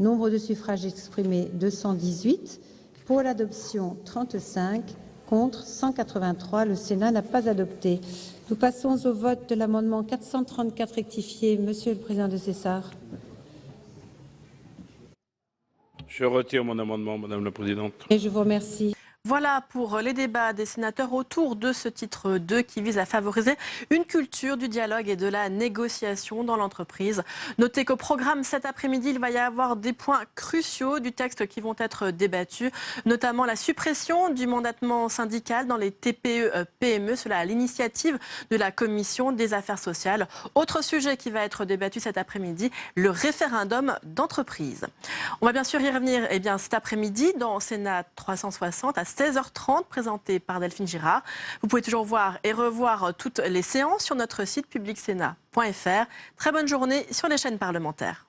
nombre de suffrages exprimés 218, pour l'adoption 35, contre 183. Le Sénat n'a pas adopté. Nous passons au vote de l'amendement 434 rectifié. Monsieur le Président de Cessard. Je retire mon amendement, Madame la Présidente. Et je vous remercie. Voilà pour les débats des sénateurs autour de ce titre 2 qui vise à favoriser une culture du dialogue et de la négociation dans l'entreprise. Notez qu'au programme cet après-midi, il va y avoir des points cruciaux du texte qui vont être débattus, notamment la suppression du mandatement syndical dans les TPE-PME, cela à l'initiative de la Commission des affaires sociales. Autre sujet qui va être débattu cet après-midi, le référendum d'entreprise. On va bien sûr y revenir cet après-midi dans Sénat 360 à 16h30, présenté par Delphine Girard. Vous pouvez toujours voir et revoir toutes les séances sur notre site publicsénat.fr. Très bonne journée sur les chaînes parlementaires.